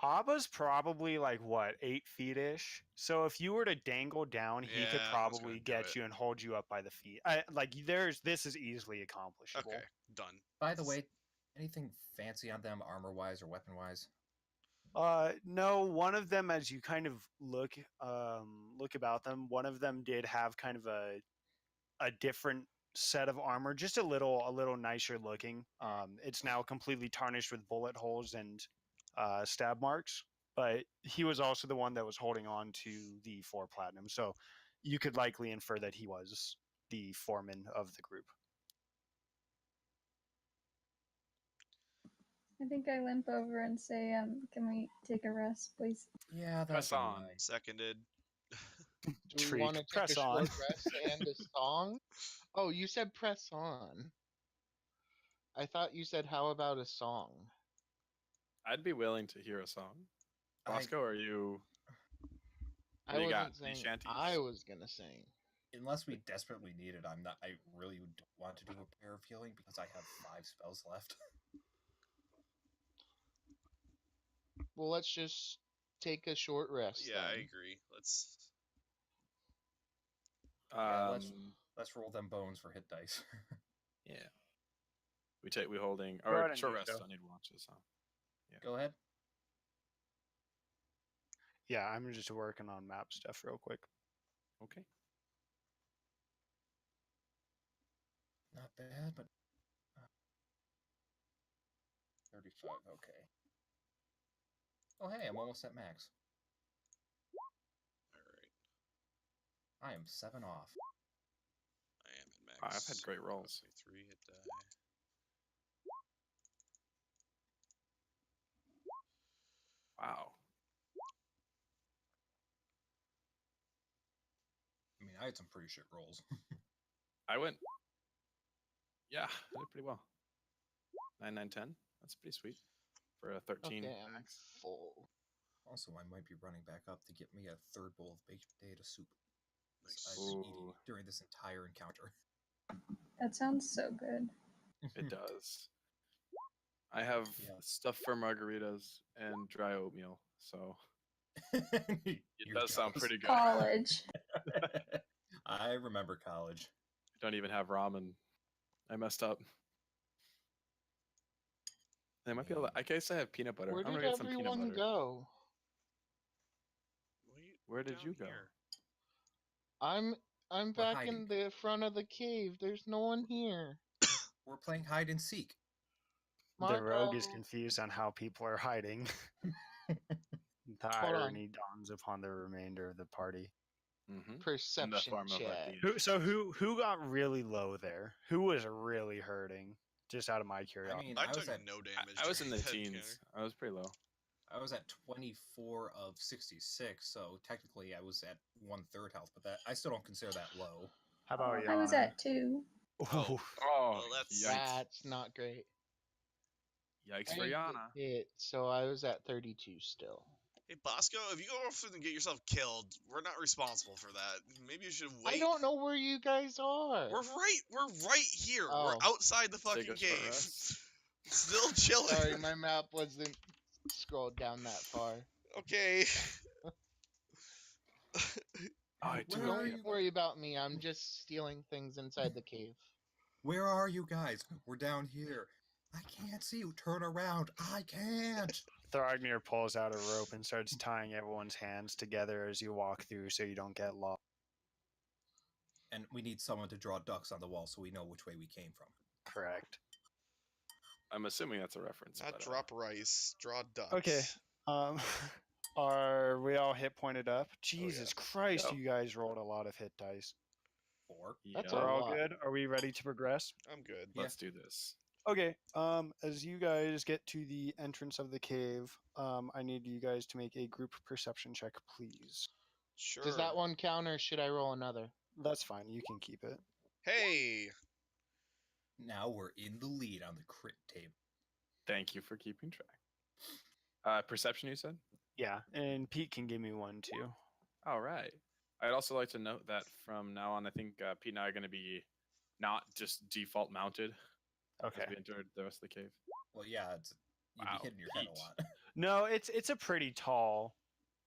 Abba's probably like what, 8 feet-ish. So if you were to dangle down, he Yeah, could I was probably gonna do get it. you and hold you up by the feet. This is easily accomplishable. Okay, done. By the way, anything fancy on them, armor-wise or weapon-wise? No, one of them, as you kind of look about them, one of them did have kind of a different set of armor, just a little nicer looking. It's now completely tarnished with bullet holes and stab marks, but he was also the one that was holding on to the 4 platinum, so you could likely infer that he was the foreman of the group. I think I limp over and say, can we take a rest, please? Yeah, Press that's on. fine. Seconded. Do we Treat. want to take Press a on. short rest and a song? Oh, you said press on. I thought you said how about a song? I'd be willing to hear a song. Bosco, are you? I What do you got? wasn't saying Shanties? I was gonna sing. Unless we desperately need it, I really don't want to do a prayer of healing because I have 5 spells left. Well, let's just take a short rest. Yeah, I then. agree. Let's. Yeah, Um, let's roll them bones for hit dice. yeah. We holding Go or ahead and short do rest. so. I need to watch this. Huh? Go ahead. Yeah, I'm just working on map stuff real quick. Okay. Not bad, but 35. Okay. Oh hey, I'm almost at max. All right. I am 7 off. I am at Wow, max. I've had great rolls. 3 hit die. Wow. I mean, I had some pretty shit rolls. I went. Yeah, I did pretty well. 9, 9, 10. That's pretty sweet for a 13 Okay, I'm max. full. Also, I might be running back up to get me a 3rd bowl of baked potato soup. Nice. I've been eating Ooh. during this entire encounter. That sounds so good. It does. I have Yeah. stuff for margaritas and dry oatmeal, so it You're does sound jealous. pretty good. College. I remember college. I don't even have ramen. I messed up. I might be able to, I guess I have peanut butter. Where I'm gonna did get some peanut everyone butter. go? Where did down you go? here? I'm We're back in hiding. the front of the cave. There's no one here. We're playing hide and seek. The rogue is Marco. confused on how people are hiding. The Hold on. irony dawns upon the remainder of the party. Mm-hmm. In the Perception form of a check. DM. Who got really low there? Who was really hurting? Just out of my I curiosity. mean, I I was took at no damage. I was in the during that teens. encounter. I was pretty low. I was at 24 of 66, so technically I was at 1/3 health, but that I still don't consider that low. How about you? I was at 2. Oh. Ooh. Oh, Well, that's- yikes. That's not great. Yikes I for didn't get Yana. hit, so I was at 32 still. Hey, Bosco, if you go off and get yourself killed, we're not responsible for that. Maybe you should wait. I don't know where you guys are. We're right here. Oh. We're outside the Take fucking a short cave. rest. Still chilling. Sorry, my map wasn't scrolled down that far. Okay. I do Where are Don't you? worry about me. I'm just stealing things inside the cave. Where are you guys? We're down here. I can't see you. Turn around. I can't. Thrognir pulls out a rope and starts tying everyone's hands together as you walk through so you don't get lost. And we need someone to draw ducks on the wall so we know which way we came from. Correct. I'm assuming that's a reference. Not but, drop rice, draw ducks. Okay. Are we all hit pointed up? Jesus Christ, Yep. you guys rolled a lot of hit dice. 4. That's We're a all lot. good? Are we ready to progress? I'm good. Let's do this. Okay. As you guys get to the entrance of the cave, I need you guys to make a group perception check, please. Sure. Does that one count, or should I roll another? That's fine. You can keep it. Hey. Now we're in the lead on the crit table. Thank you for keeping track. Perception, you said? Yeah, and Pete can give me one too. All right. I'd also like to note that from now on, I think Pete and I are going to be not just default mounted Okay. as we enter the rest of the cave. Well, yeah, you'd Wow, be hitting your head a Pete. lot. No, it's a pretty tall.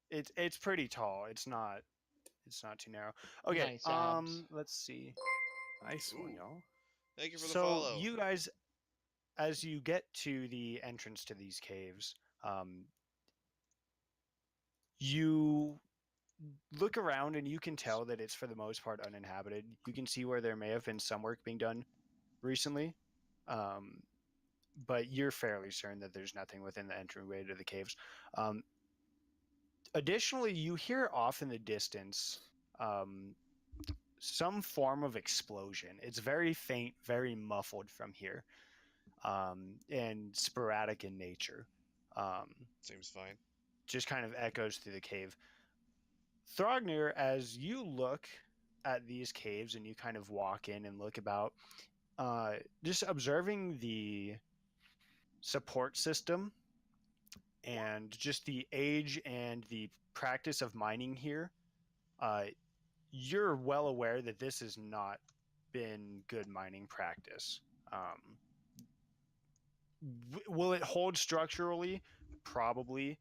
It's pretty tall. It's not too narrow. Okay. Nice abs. Let's see. Nice one, Ooh. y'all. Thank you for the So follow. you guys, as you get to the entrance to these caves, you look around and you can tell that it's for the most part uninhabited. You can see where there may have been some work being done recently, but you're fairly certain that there's nothing within the entryway to the caves. Additionally, you hear off in the distance some form of explosion. It's very faint, very muffled from here, and sporadic in nature. Seems fine. Just kind of echoes through the cave. Thrognir, as you look at these caves and you kind of walk in and look about, just observing the support system and just the age and the practice of mining here, you're well aware that this has not been good mining practice. Will it hold structurally? Probably.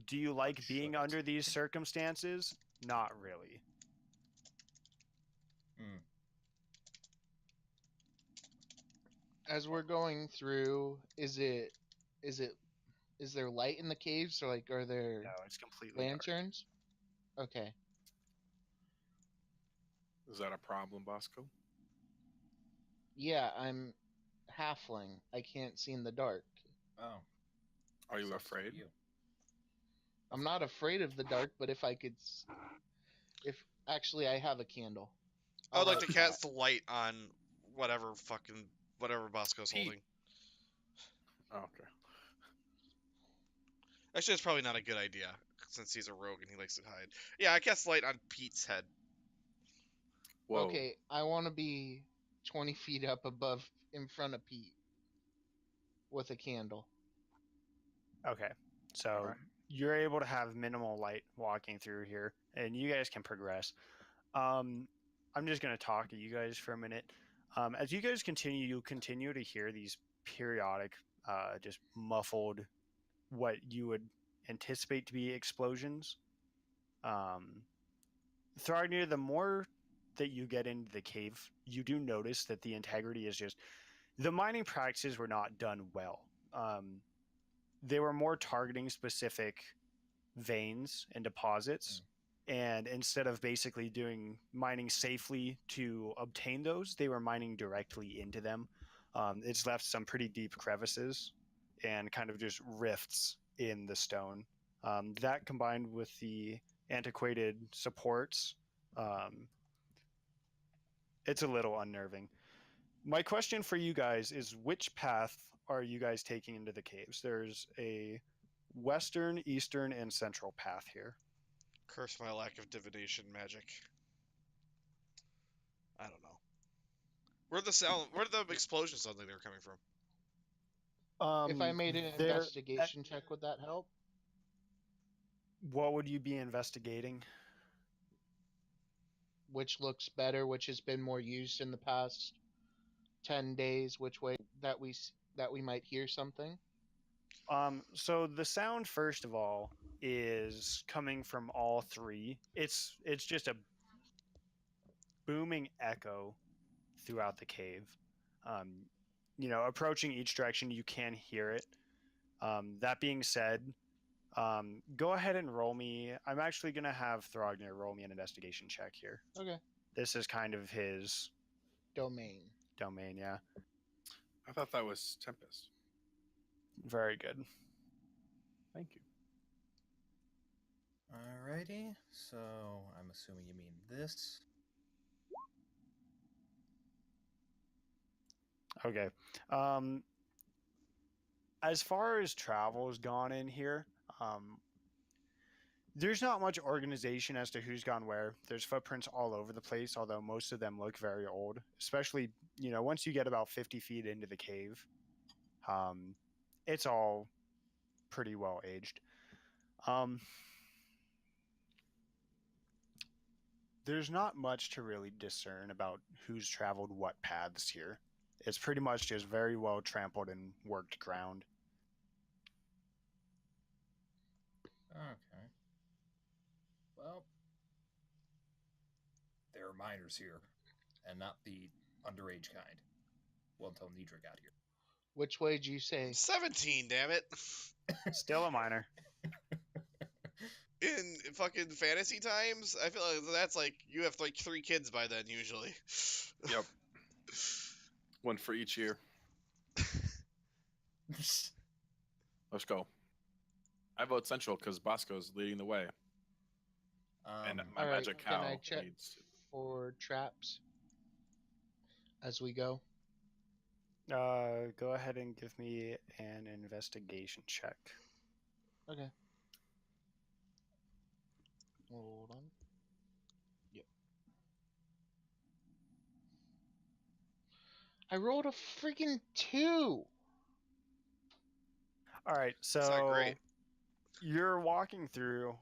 Do you like being under these circumstances? Not really. As we're going through, is there light in the caves, or like are there No, it's completely dark. lanterns? Okay. Is that a problem, Bosco? Yeah, I'm halfling. I can't see in the dark. Oh. Are you sucks for afraid? you. I'm not afraid of the dark, but if I could, if actually I have a candle. I would I'll like to light cast that. the light on whatever Bosco's Pete. holding. Oh, okay. Actually, it's probably not a good idea since he's a rogue and he likes to hide. Yeah, I cast light on Pete's head. Whoa. Okay, I want to be 20 feet up above, in front of Pete, with a candle. Okay, so Alright. you're able to have minimal light walking through here, and you guys can progress. I'm just going to talk to you guys for a minute. As you guys continue, you'll continue to hear these periodic, just muffled, what you would anticipate to be explosions. Thrognir, the more that you get into the cave, you do notice that the integrity is just... The mining practices were not done well. They were more targeting specific veins and deposits. And instead of basically doing mining safely to obtain those, they were mining directly into them. It's left some pretty deep crevices and kind of just rifts in the stone. That combined with the antiquated supports, it's a little unnerving. My question for you guys is, which path are you guys taking into the caves? There's a western, eastern, and central path here. Curse my lack of divination magic. I don't know. Where the explosions sound like they were coming from? If I made an There. investigation check, would that help? What would you be investigating? Which looks better? Which has been more used in the past 10 days? Which way that we might hear something? So the sound, first of all, is coming from all three. It's just a booming echo throughout the cave. Approaching each direction, you can hear it. That being said, go ahead and roll me. I'm actually going to have Throgner roll me an investigation check here. Okay. This is kind of his Domain. domain, yeah. I thought that was Tempest. Very good. Thank you. Alrighty, so I'm assuming you mean this. Okay. As far as travel has gone in here, there's not much organization as to who's gone where. There's footprints all over the place, although most of them look very old, especially, once you get about 50 feet into the cave. It's all pretty well aged. There's not much to really discern about who's traveled what paths here. It's pretty much just very well trampled and worked ground. Okay. Well, there are minors here, and not the underage kind. Well, until Nidra got here. Which way did you say? 17, damn it. Still a minor. In fucking fantasy times, I feel like that's like you have like 3 kids by then usually. Yep. One for each year. Let's go. I vote Central because Bosco's leading the way. And my Alright, magic can cow I check leads. for traps as we go? Go ahead and give me an investigation check. Okay. Hold on. Yep. I rolled a freaking 2. All right, so It's not great. you're walking through.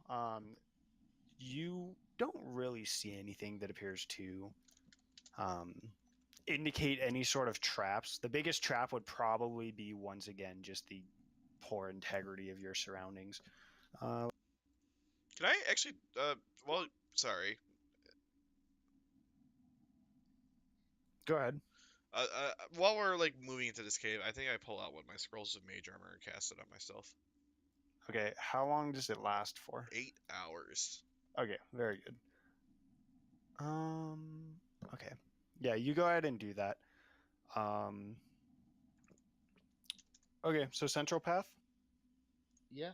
You don't really see anything that appears to indicate any sort of traps. The biggest trap would probably be, once again, just the poor integrity of your surroundings. Can I actually well, sorry. Go ahead. While we're like moving into this cave, I think I pull out one of my scrolls of mage armor and cast it on myself. Okay, how long does it last for? 8 hours. Okay, very good. Okay. Yeah, you go ahead and do that. Okay, so central path? Yeah.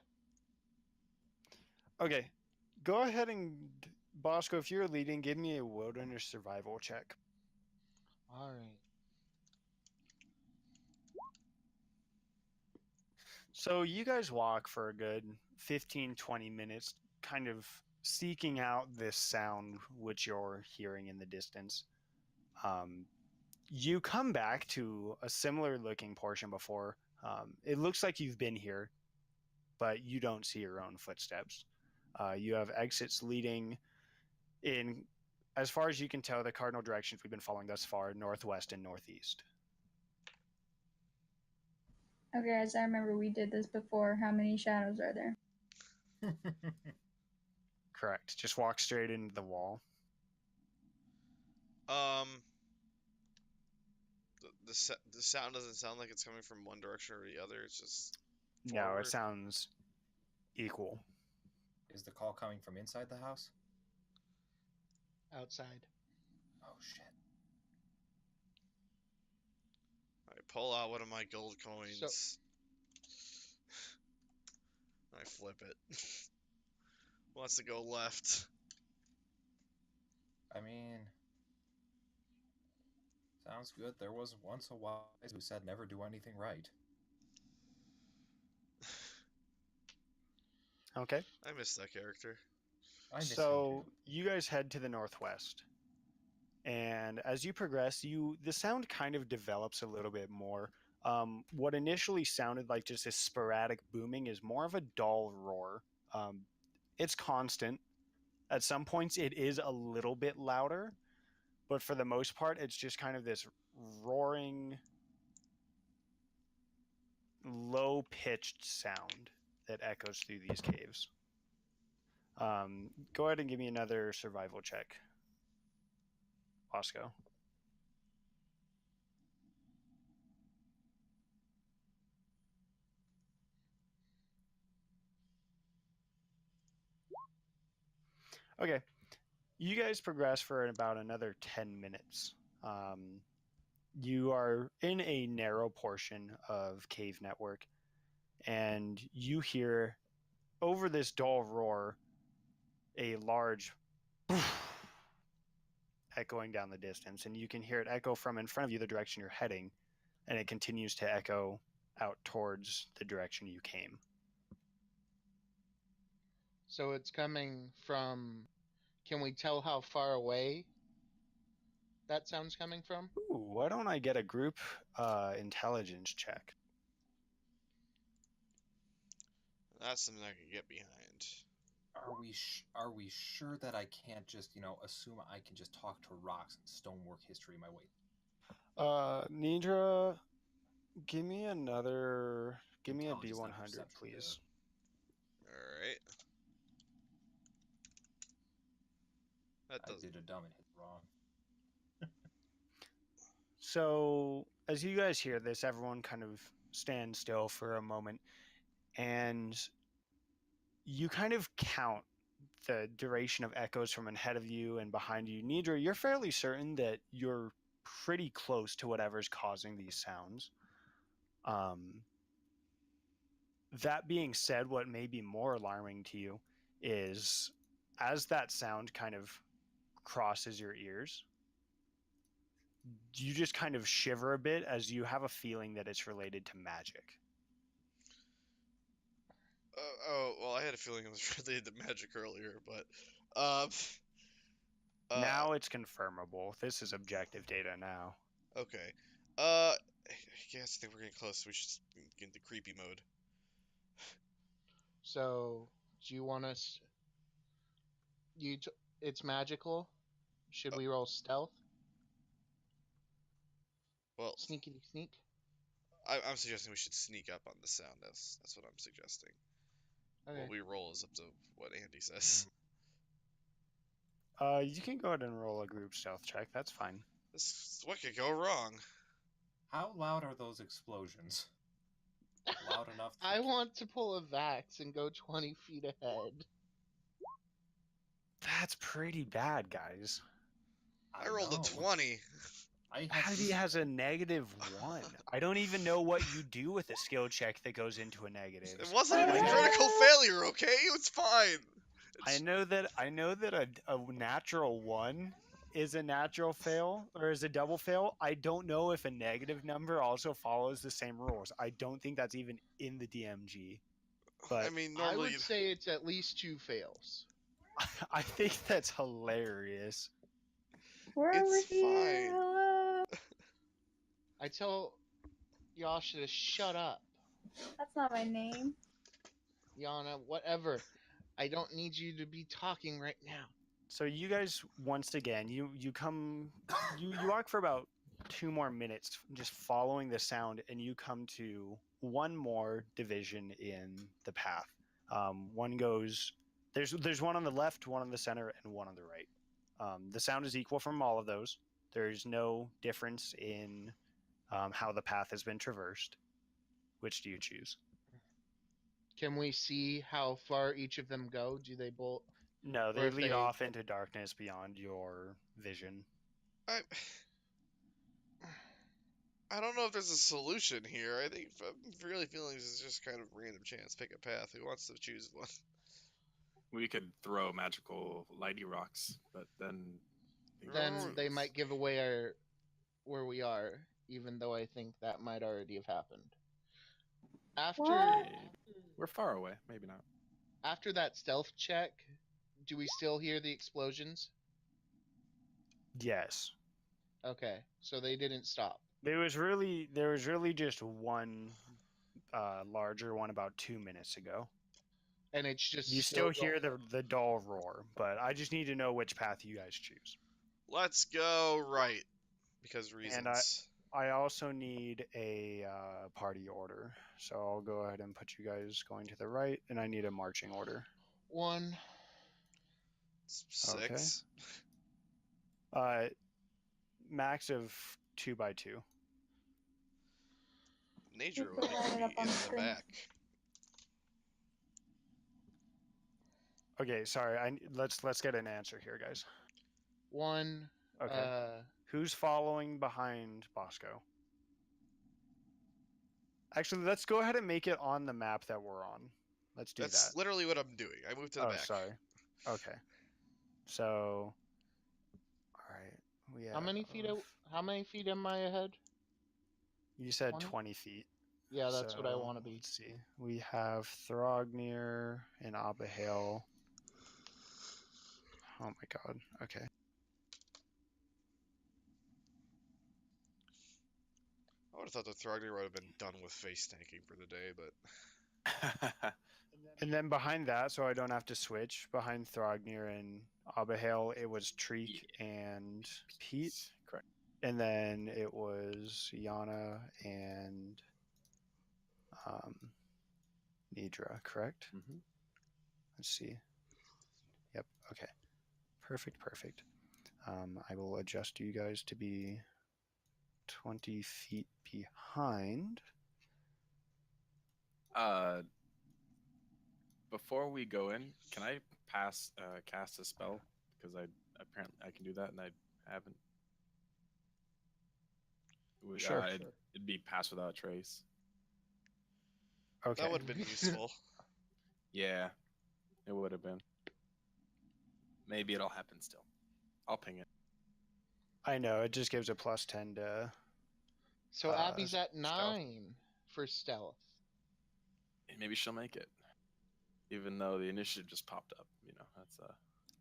Okay. Go ahead and, Bosco, if you're leading, give me a wilderness survival check. Alright. So you guys walk for a good 15, 20 minutes, kind of seeking out this sound which you're hearing in the distance. You come back to a similar looking portion before. It looks like you've been here, but you don't see your own footsteps. You have exits leading in, as far as you can tell, the cardinal directions we've been following thus far, northwest and northeast. Okay, as I remember, we did this before. How many shadows are there? Correct. Just walk straight into the wall. The sound doesn't sound like it's coming from one direction or the other. It's just No, forward. it sounds equal. Is the call coming from inside the house? Outside. Oh, shit. I pull out one of my gold coins. I flip it. Wants to go left. I mean, sounds good. There was once a wise who said never do anything right. Okay. I missed that character. I miss him So too. you guys head to the northwest, And as you progress, the sound kind of develops a little bit more. What initially sounded like just a sporadic booming is more of a dull roar. It's constant. At some points, it is a little bit louder, but for the most part, it's just kind of this roaring, low-pitched sound that echoes through these caves. Go ahead and give me another survival check, Bosco. Okay. You guys progress for about another 10 minutes. You are in a narrow portion of cave network, and you hear over this dull roar a large echoing down the distance, and you can hear it echo from in front of you the direction you're heading, and it continues to echo out towards the direction you came. So it's coming from. Can we tell how far away that sound's coming from? Ooh, why don't I get a group intelligence check? That's something I can get behind. Are we sure that I can't just, assume I can just talk to rocks and stonework history my way? Nidra, give me a Intelligence, not D100, perception, please. Alright. That I doesn't. did a dumb and hit wrong. So, as you guys hear this, everyone kind of stands still for a moment, and you kind of count the duration of echoes from ahead of you and behind you. Nidra, you're fairly certain that you're pretty close to whatever's causing these sounds. That being said, what may be more alarming to you is as that sound kind of crosses your ears, you just kind of shiver a bit as you have a feeling that it's related to magic. Well, I had a feeling it was related to magic earlier, but Now it's confirmable. This is objective data now. okay. I guess I think we're getting close. We should get into creepy mode. So, do you want us? It's magical. Should we roll stealth? Well, Sneaky sneak. I'm suggesting we should sneak up on the sound. That's what I'm suggesting. Okay. What we roll is up to what Andy says. You can go ahead and roll a group stealth check. That's fine. What could go wrong? How loud are those explosions? Loud enough to... I want to pull a Vax and go 20 feet ahead. That's pretty bad, guys. I rolled know. a 20. Patty has a -1. I don't even know what you do with a skill check that goes into a negative. It wasn't even a critical failure, okay? It's fine. I know that a natural 1 is a natural fail or is a double fail. I don't know if a negative number also follows the same rules. I don't think that's even in the DMG. But I mean, I normally would say it's at least 2 fails. I think that's hilarious. We're It's over here. fine. Hello. I tell Yasha to shut up. That's not my name. Yana, whatever. I don't need you to be talking right now. So you guys, once again, you walk for about 2 more minutes just following the sound, and you come to one more division in the path. One goes, there's one on the left, one on the center, and one on the right. The sound is equal from all of those. There's no difference in how the path has been traversed. Which do you choose? Can we see how far each of them go? Do they both? No, Or they if lead they- off into darkness beyond your vision. I don't know if there's a solution here. I think really feelings is just kind of random chance. Pick a path. Who wants to choose one? We could throw magical lighty rocks, but then Then Oh, they might give away where we are, even though I think that might already have happened. After What? we're far away. Maybe not. after that stealth check, do we still hear the explosions? Yes. Okay, so they didn't stop. There was really just one larger one about 2 minutes ago. And it's just You still hear going. the dull roar, but I just need to know which path you guys choose. Let's go right, because And reasons. I also need a party order, so I'll go ahead and put you guys going to the right, and I need a marching order. 1. Okay. 6. Max of 2x2. Nature You would like to provide it be up on in the the screen. back. Okay, sorry. Let's get an answer here, guys. 1. Okay. Who's following behind Bosco? Actually, let's go ahead and make it on the map that we're on. Let's do That's that. literally what I'm doing. I moved to the Oh, back. sorry. Okay. So, all right. We have. How many feet am I ahead? You said 20? 20 feet. Yeah, that's what I So, want to be. let's see. We have Thrognir and Abihail. Oh my god. Okay. I would have thought the Throgner would have been done with face tanking for the day, but And then behind that, so I don't have to switch, behind Thrognir and Abihail, it was Treek and Pete. Correct. And then it was Yana and Nidra, correct? Mm-hmm. Let's see. Yep, okay. Perfect. I will adjust you guys to be 20 feet behind. Before we go in, can I cast a spell? Because apparently I can do that, and I haven't. Sure. It'd be pass without trace. Okay. that would have been useful. Yeah, it would have been. Maybe it'll happen still. I'll ping it. I know, it just gives a +10 to. So Abby's at stealth. 9 for stealth. Maybe she'll make it, even though the initiative just popped up. You know, that's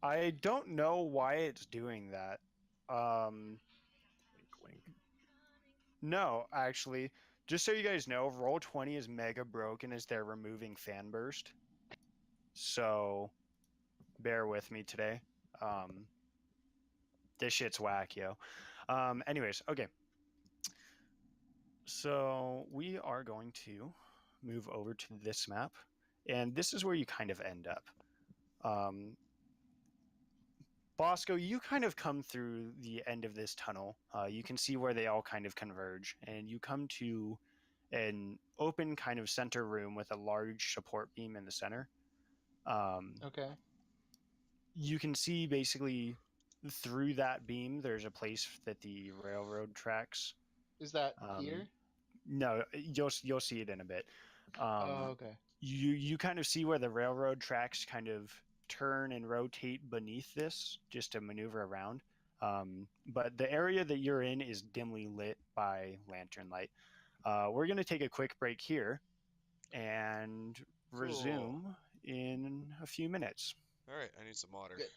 I don't know why it's doing that. wink, wink. No, actually, just so you guys know, Roll20 is mega broken as they're removing Fan Burst. So, bear with me today. This shit's whack, yo. Anyways, okay. So, we are going to move over to this map, and this is where you kind of end up. Bosco, you kind of come through the end of this tunnel. You can see where they all kind of converge, and you come to an open kind of center room with a large support beam in the center. Okay. You can see basically through that beam, there's a place that the railroad tracks. Is that here? No, you'll see it in a bit. Okay. You kind of see where the railroad tracks kind of turn and rotate beneath this just to maneuver around. But the area that you're in is dimly lit by lantern light. We're going to take a quick break here and resume in a few minutes. All right, I need some water. Good.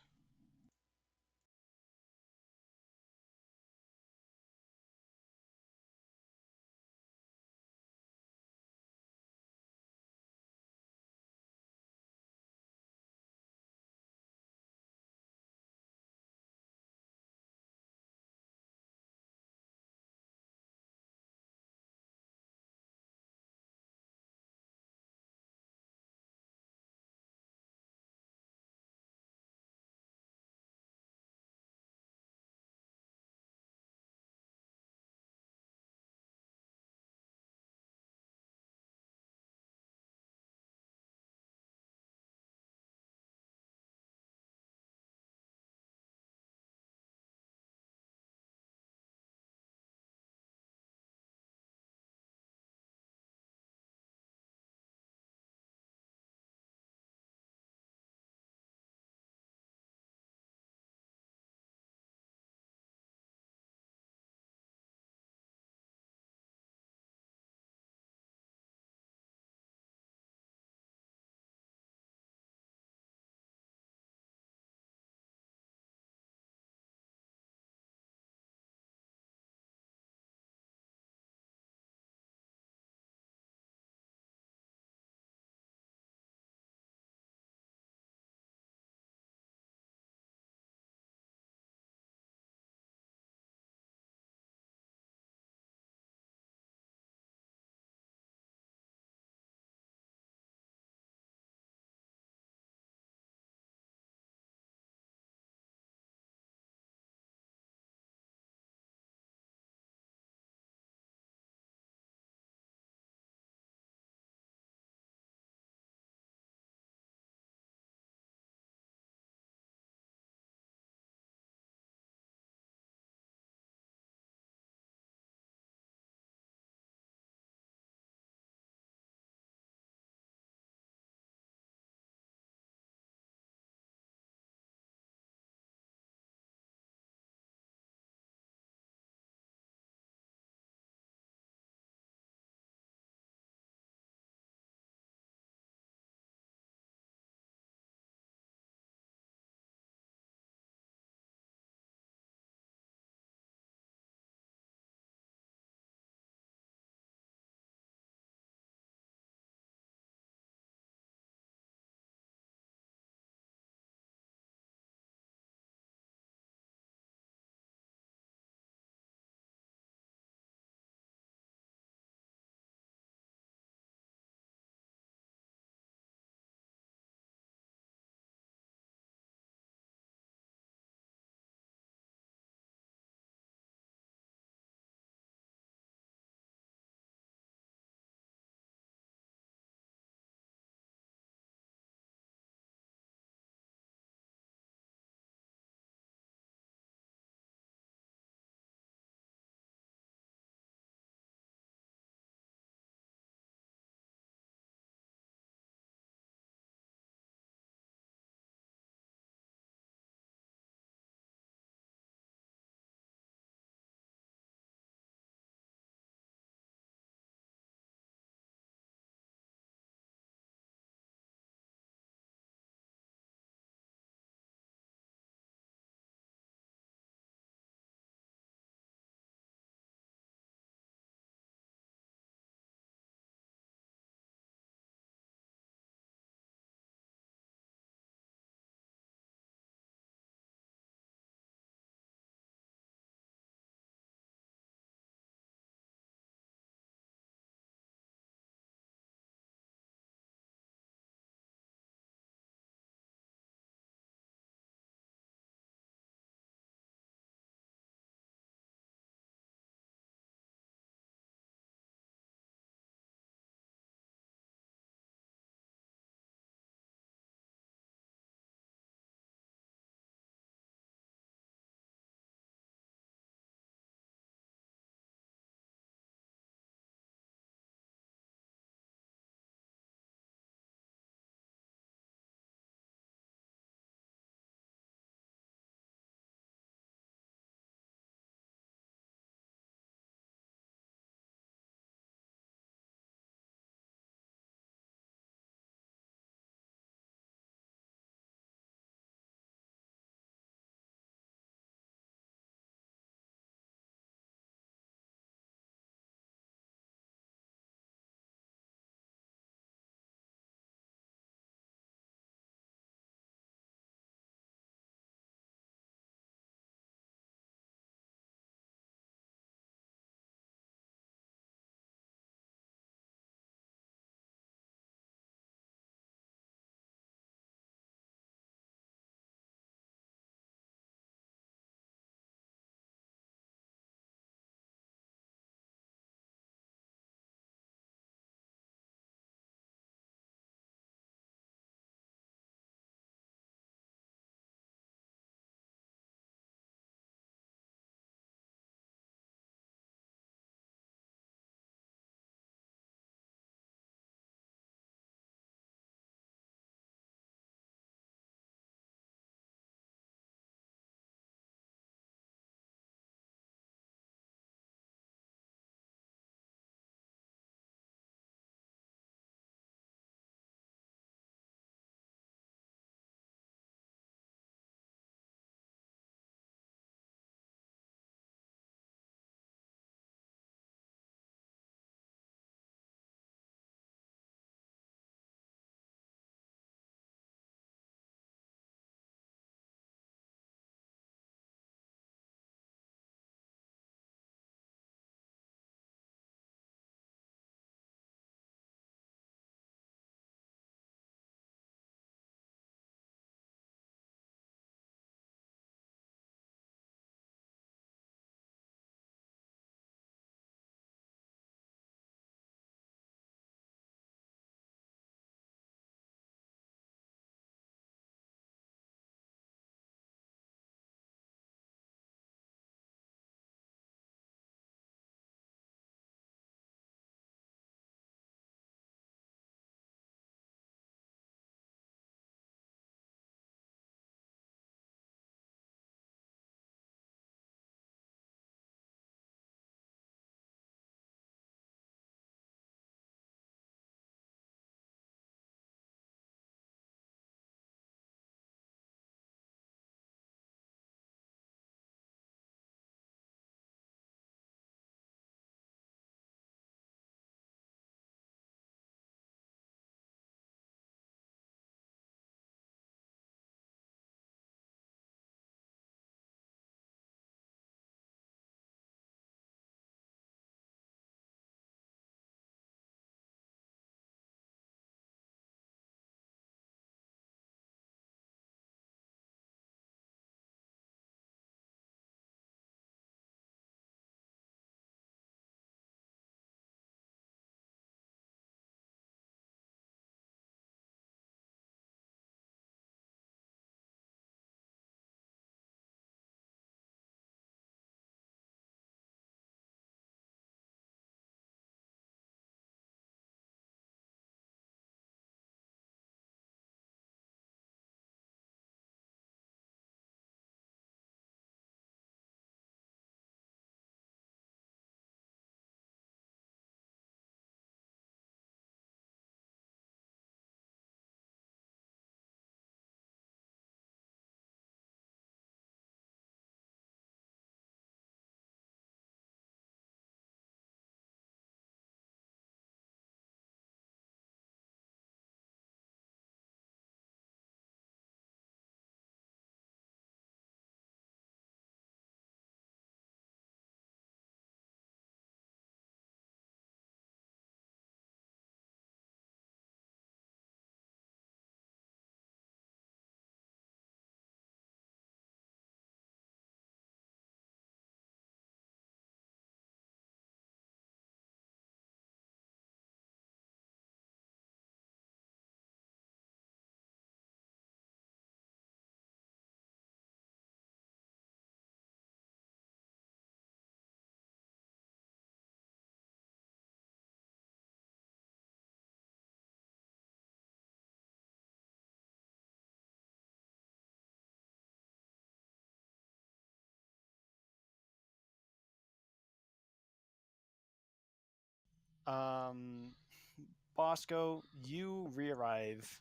Bosco, you re-arrive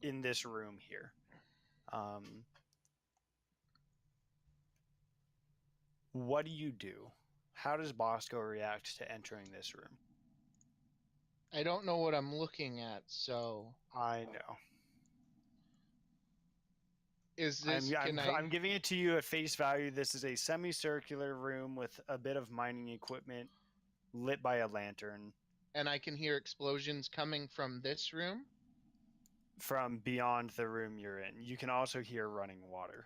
in this room here. What do you do? How does Bosco react to entering this room? I don't know what I'm looking at, so I know. is this I'm giving it to you at face value. This is a semicircular room with a bit of mining equipment lit by a lantern and I can hear explosions coming from this room? from beyond the room you're in. You can also hear running water.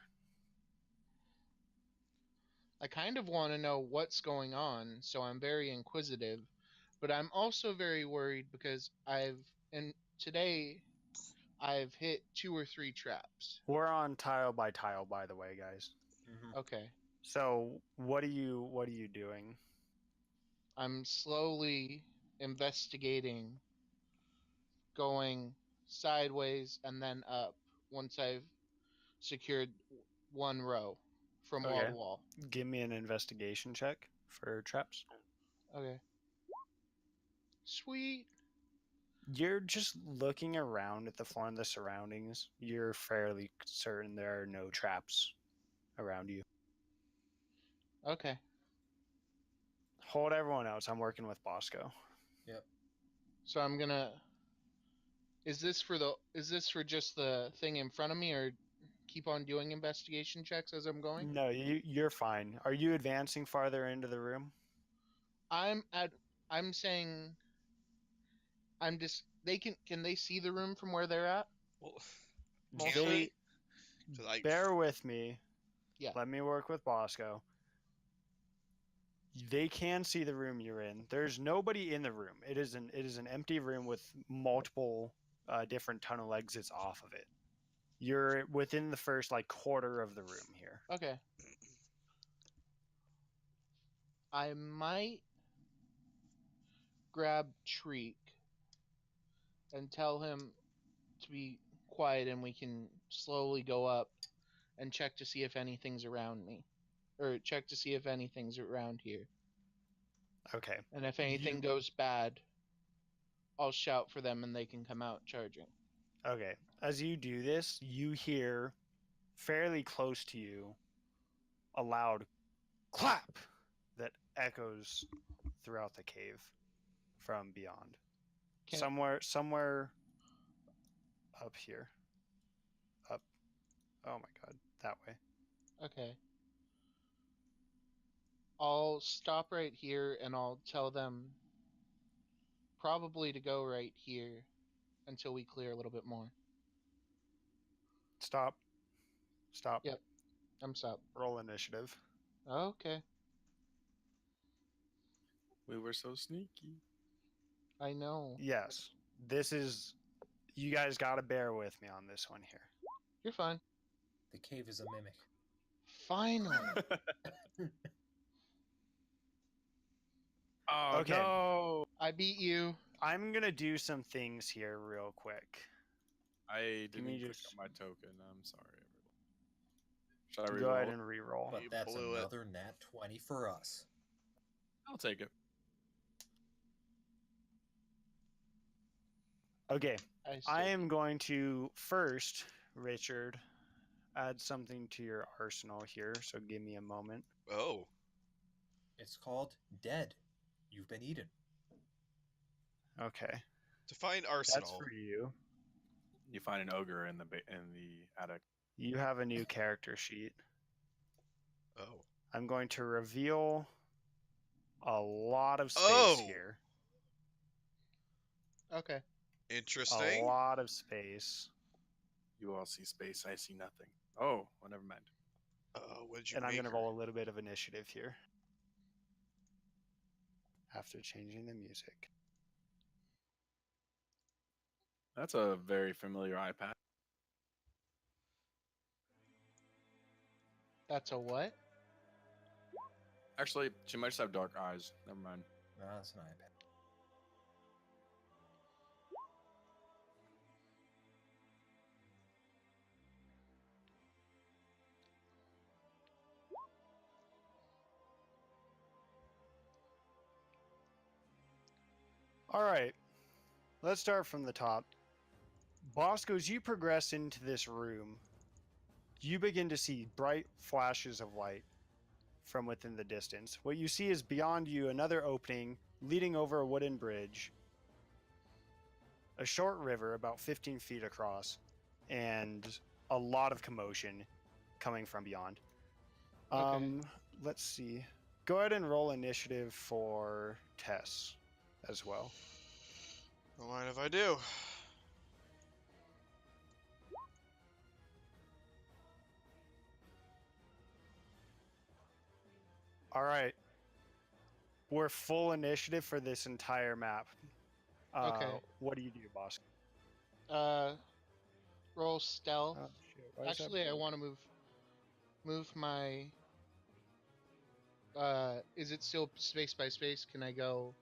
I kind of want to know what's going on, so I'm very inquisitive, but I'm also very worried because today I've hit 2 or 3 traps. We're on tile by tile, by the way, guys. Okay. So what are you doing? I'm slowly investigating, going sideways and then up once I've secured one row from wall Okay. to wall. Give me an investigation check for traps. Okay. Sweet. You're just looking around at the floor and the surroundings. You're fairly certain there are no traps around you. Okay. Hold everyone else. I'm working with Bosco. Yep. So I'm gonna. Is this for just the thing in front of me, or keep on doing investigation checks as I'm going? No, you're fine. Are you advancing farther into the room? I'm saying. I'm just. Can they see the room from where they're at? Well, Mostly? can we? 'Cause Bear with me. Yeah. Let me work with Bosco. They can see the room you're in. There's nobody in the room. It is an empty room with multiple different tunnel exits off of it. You're within the first quarter of the room here. Okay. I might grab Treek and tell him to be quiet, and we can slowly go up and check to see if anything's around me, or check to see if anything's around here. Okay. And if anything goes bad, I'll shout for them and they can come out charging. Okay. As you do this, you hear fairly close to you a loud clap that echoes throughout the cave from beyond. Somewhere up here. Up. Oh my god. That way. Okay. I'll stop right here and I'll tell them probably to go right here until we clear a little bit more. Stop. Stop. Yep. I'm stopped. Roll initiative. Okay. We were so sneaky. I know. Yes. This is. You guys gotta bear with me on this one here. You're fine. The cave is a mimic. Finally. Oh Okay. no! I beat you. I'm gonna do some things here real quick. I Give me didn't click just- on my token. I'm sorry, everyone. Should I Go ahead reroll? and re-roll. But You that's blew it. another nat 20 for us. I'll take it. Okay. I I am going to first, Richard, add something to your arsenal here, so give me a moment. Oh. It's called Dead. You've been eaten. Okay. Define That's arsenal. for you. You find an ogre in the attic. You have a new character sheet. Oh. I'm going to reveal a lot of space Oh! here. Okay. A Interesting. lot of space. You all see space. I see nothing. Oh, well, never mind. What did you And I'm make going to her? roll a little bit of initiative here. After changing the music. That's a very familiar iPad. That's a what? Actually, she might just have dark eyes. Never mind. Nah, it's an iPad. All right, let's start from the top. Bosco, as you progress into this room, you begin to see bright flashes of light from within the distance. What you see is beyond you another opening leading over a wooden bridge, a short river about 15 feet across, and a lot of commotion coming from beyond. Okay. Let's see. Go ahead and roll initiative for Tess as well. Don't mind if I do. All right. We're full initiative for this entire map. Okay. What do you do, boss? Roll stealth. Oh, shit. Why is that Actually, I blue? want to move my. Is it still space by space? Can I go?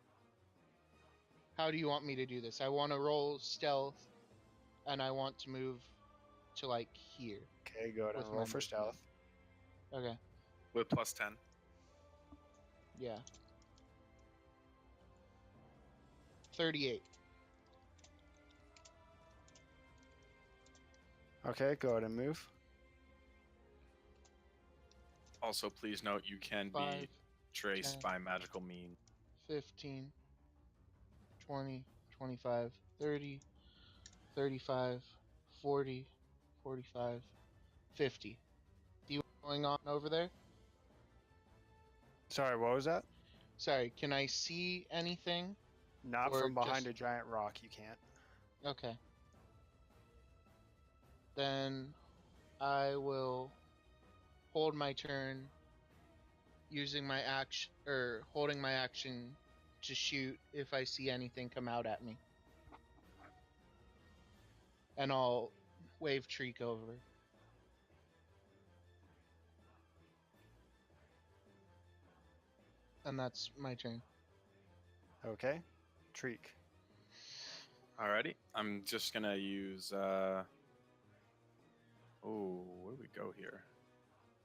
How do you want me to do this? I want to roll stealth, and I want to move to like here. Okay, go ahead and with roll my for movement. stealth. Okay. With plus 10. Yeah. 38. Okay, go ahead and move. Also, please note you can 5, be traced 10. by magical means. 15, 20, 25, 30, 35, 40, 45, 50. Do you want going on over there? Sorry, what was that? Sorry, can I see anything? Not Or from behind just- a giant rock, you can't. Okay. Then I will hold my turn using my action or holding my action to shoot if I see anything come out at me. And I'll wave Treek over. And that's my turn. Okay. Treek. Alrighty. I'm just gonna use oh, where do we go here?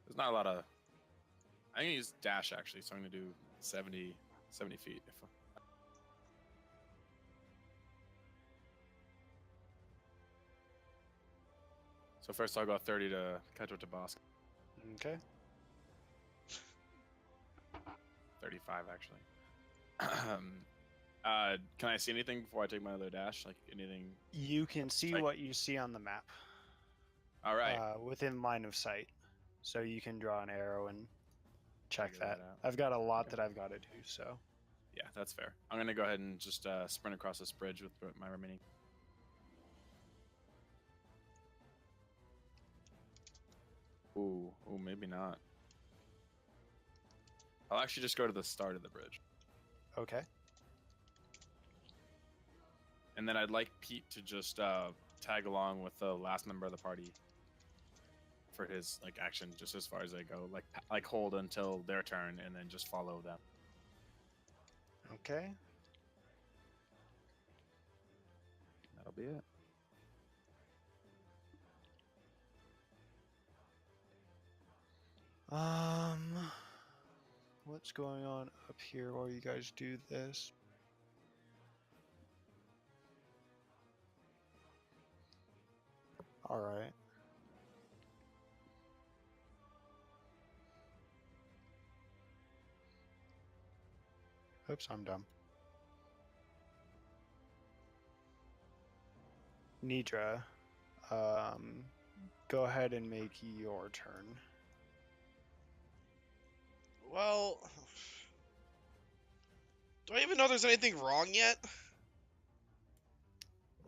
There's not a lot of. I'm gonna use dash actually, so I'm gonna do 70 feet. So first I'll go 30 to catch up to Bosk. Okay. 35 actually. Can I see anything before I take my other dash? Like anything? You can see Like- what you see on the map. All right. Within line of sight. So you can draw an arrow and check Figure that. that out. I've got a lot Okay. that I've got to do, so. Yeah, that's fair. I'm gonna go ahead and just sprint across this bridge with my remaining. Ooh, maybe not. I'll actually just go to the start of the bridge, Okay. and then I'd like Pete to just tag along with the last member of the party for his like action, just as far as they go. Like hold until their turn, and then just follow them. Okay. That'll be it. What's going on up here while you guys do this? All right. Oops, I'm dumb. Nidra, go ahead and make your turn. Well, do I even know there's anything wrong yet?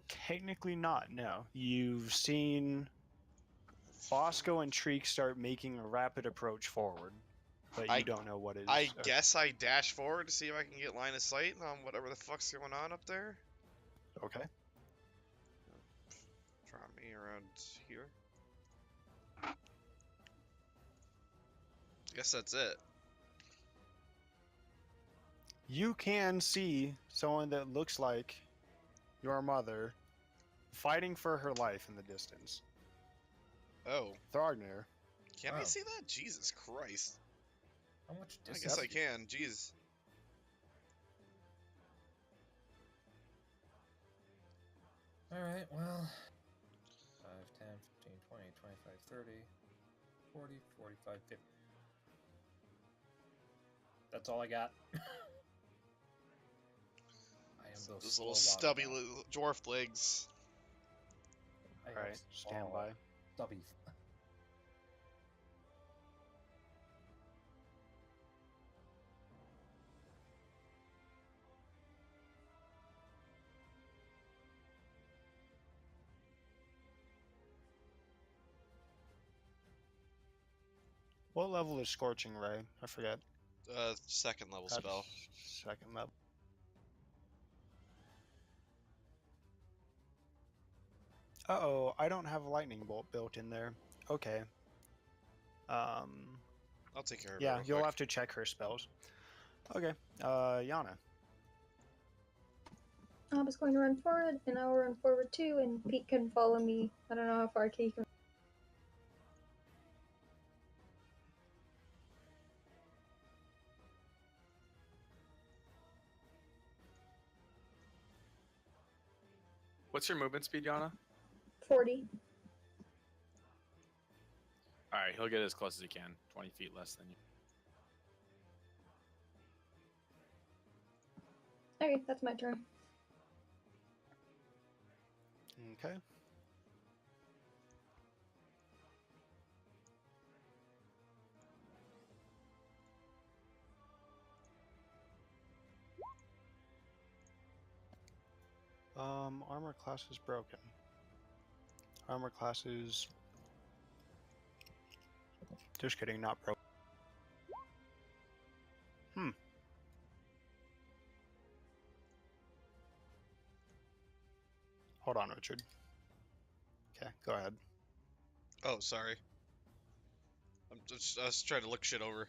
Technically not, no. You've seen Bosco and Treek start making a rapid approach forward, but you don't know what is. I guess I dash forward to see if I can get line of sight on whatever the fuck's going on up there. Okay. Try me around here. Guess that's it. You can see someone that looks like your mother fighting for her life in the distance. Oh, Throgner. can I Oh. see that? Jesus Christ. How much I distance? guess I can. Jeez. Alright, well. 5, 10, 15, 20, 25, 30, 40, 45, 50. That's all I got. I am those Those little slow stubby water dwarf legs. I am Alright, stand small, by. Stubby. What level is Scorching Ray? I forget. Second level That's spell. second level. Uh-oh, I don't have a lightning bolt built in there. Okay. I'll take care of it Yeah, real you'll quick. have to check her spells. Okay, Yana. I was going to run forward, and I will run forward too, and Pete can follow me. I don't know how far he can. What's your movement speed, Yana? 40. All right, he'll get as close as he can. 20 feet less than you. Okay, that's my turn. Okay. Armor class is broken. Armor class is... Just kidding, not broken. Hold on, Richard. Okay, go ahead. Oh, sorry. I was trying to look shit over.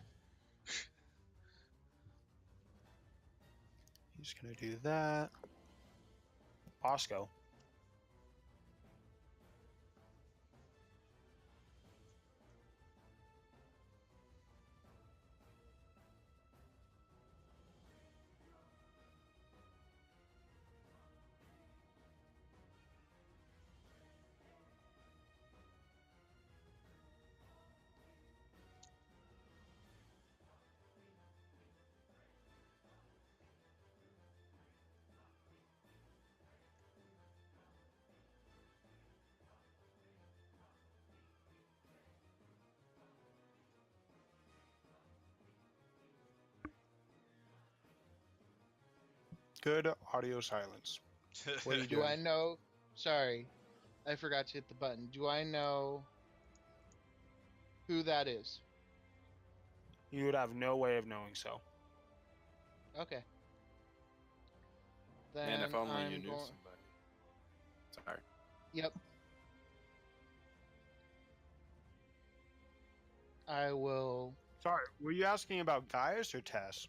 He's gonna do that. Bosco. Good audio silence. What are you Do doing? I know? Sorry, I forgot to hit the button. Do I know who that is? You would have no way of knowing so. Okay. Then Man, if only you I'm knew going. somebody. Sorry. Yep. I will. Sorry, were you asking about Gaius or Tess?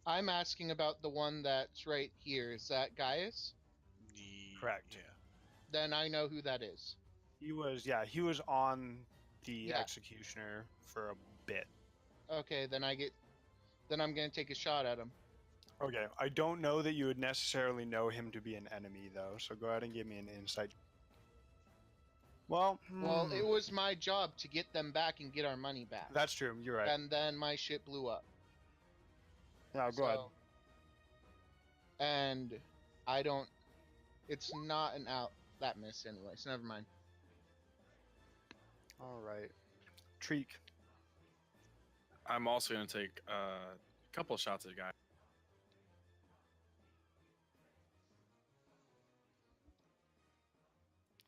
I'm asking about the one that's right here. Is that Gaius? Correct. Yeah. Then I know who that is. He was on the Yeah. executioner for a bit. Okay, then I'm gonna take a shot at him. Okay, I don't know that you would necessarily know him to be an enemy though, so go ahead and give me an insight. Well, Well, it was my job to get them back and get our money back. that's true. You're right. And then my shit blew up. No, go ahead. And I don't. It's not an out that miss anyway. So never mind. All right, Treek. I'm also going to take a couple shots at a guy.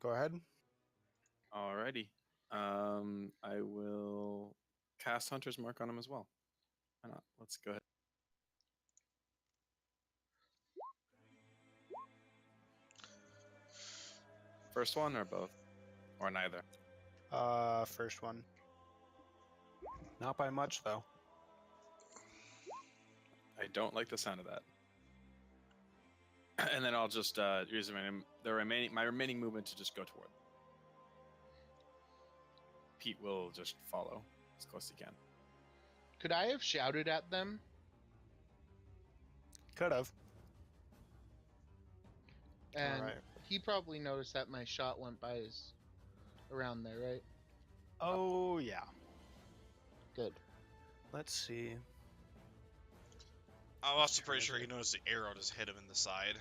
Go ahead. Alrighty. I will cast Hunter's Mark on him as well. Why not? Let's go ahead. First one or both? Or neither? First one. Not by much though. I don't like the sound of that. And then I'll just use my remaining movement to just go toward. Pete will just follow as close as he can. Could I have shouted at them? Could have. And All right. He probably noticed that my shot went by his around there, right? Oh yeah. Good. Let's see. I'm also pretty sure he noticed the arrow just hit him in the side.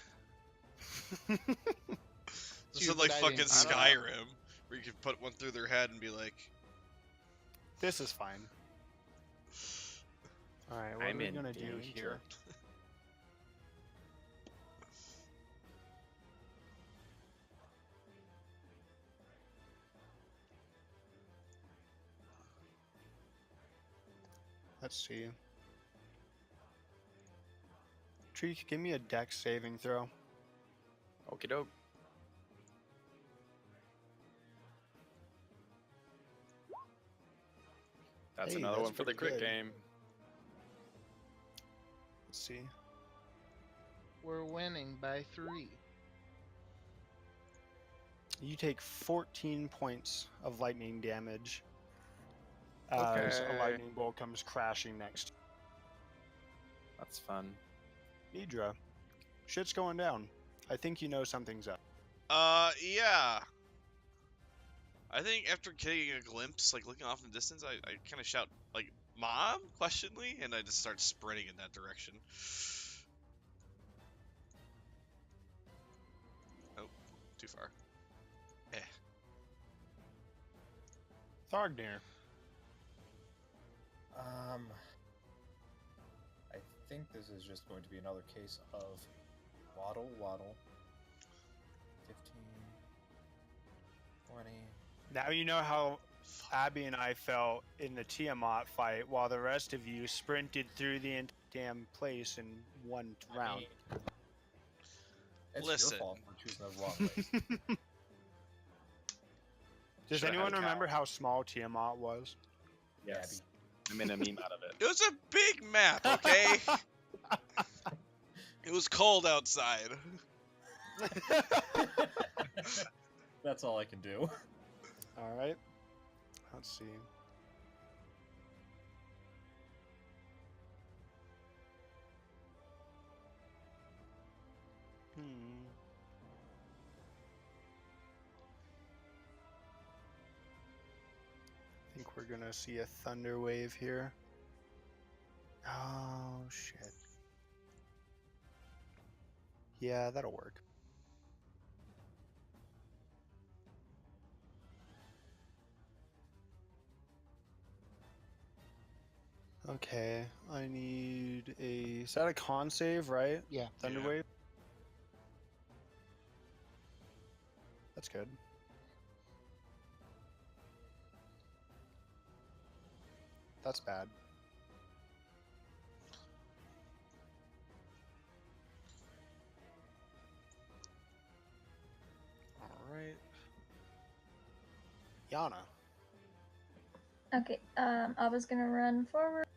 This is Dude, like but I fucking didn't do that. Skyrim, where you can put one through their head and be like, This is fine. All right, what I'm are we in gonna do danger. here? Let's see. Tree, give me a dex saving throw. Okie doke. That's Hey, another that's one for the pretty crit good. game. Let's see. We're winning by 3. You take 14 points of lightning damage as a Okay. lightning bolt comes crashing next. That's fun. Nidra, shit's going down. I think you know something's up. yeah. I think after getting a glimpse, like looking off in the distance, I kind of shout, like, Mom? Questioningly, and I just start sprinting in that direction. Oh, too far. Thargnir. I think this is just going to be another case of waddle, waddle. 15, 20. Now you know how Abby and I felt in the Tiamat fight while the rest of you sprinted through the damn place in one round. It's Listen. your fault for choosing the wrong ways. Does Should've had anyone a cow. remember how small Tiamat was? Yes. I made a meme out of it. It was a big map, okay? It was cold outside. That's all I can do. All right. Let's see. I think we're gonna see a thunder wave here. Oh shit. Yeah, that'll work. Okay, I need a. Is that a con save, right? Yeah. Thunder Yeah. wave. That's good. That's bad. All right. Yana. Okay, I was gonna run forward.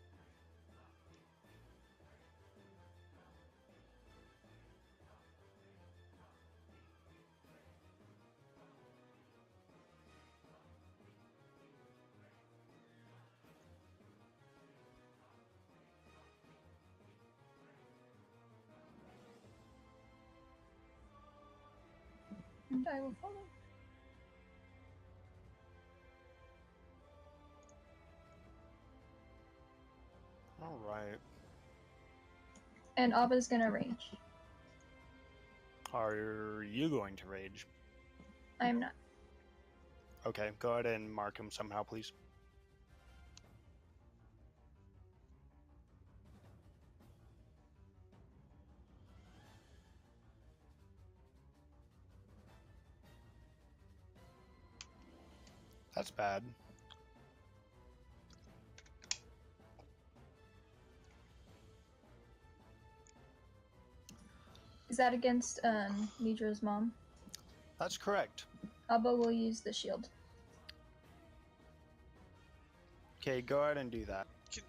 And I will follow. All right. And Abba's gonna rage. Are you going to rage? I am not. Okay, go ahead and mark him somehow, please. That's bad. Is that against Nidra's mom? That's correct. Abba will use the shield. Okay, go ahead and do that. Can...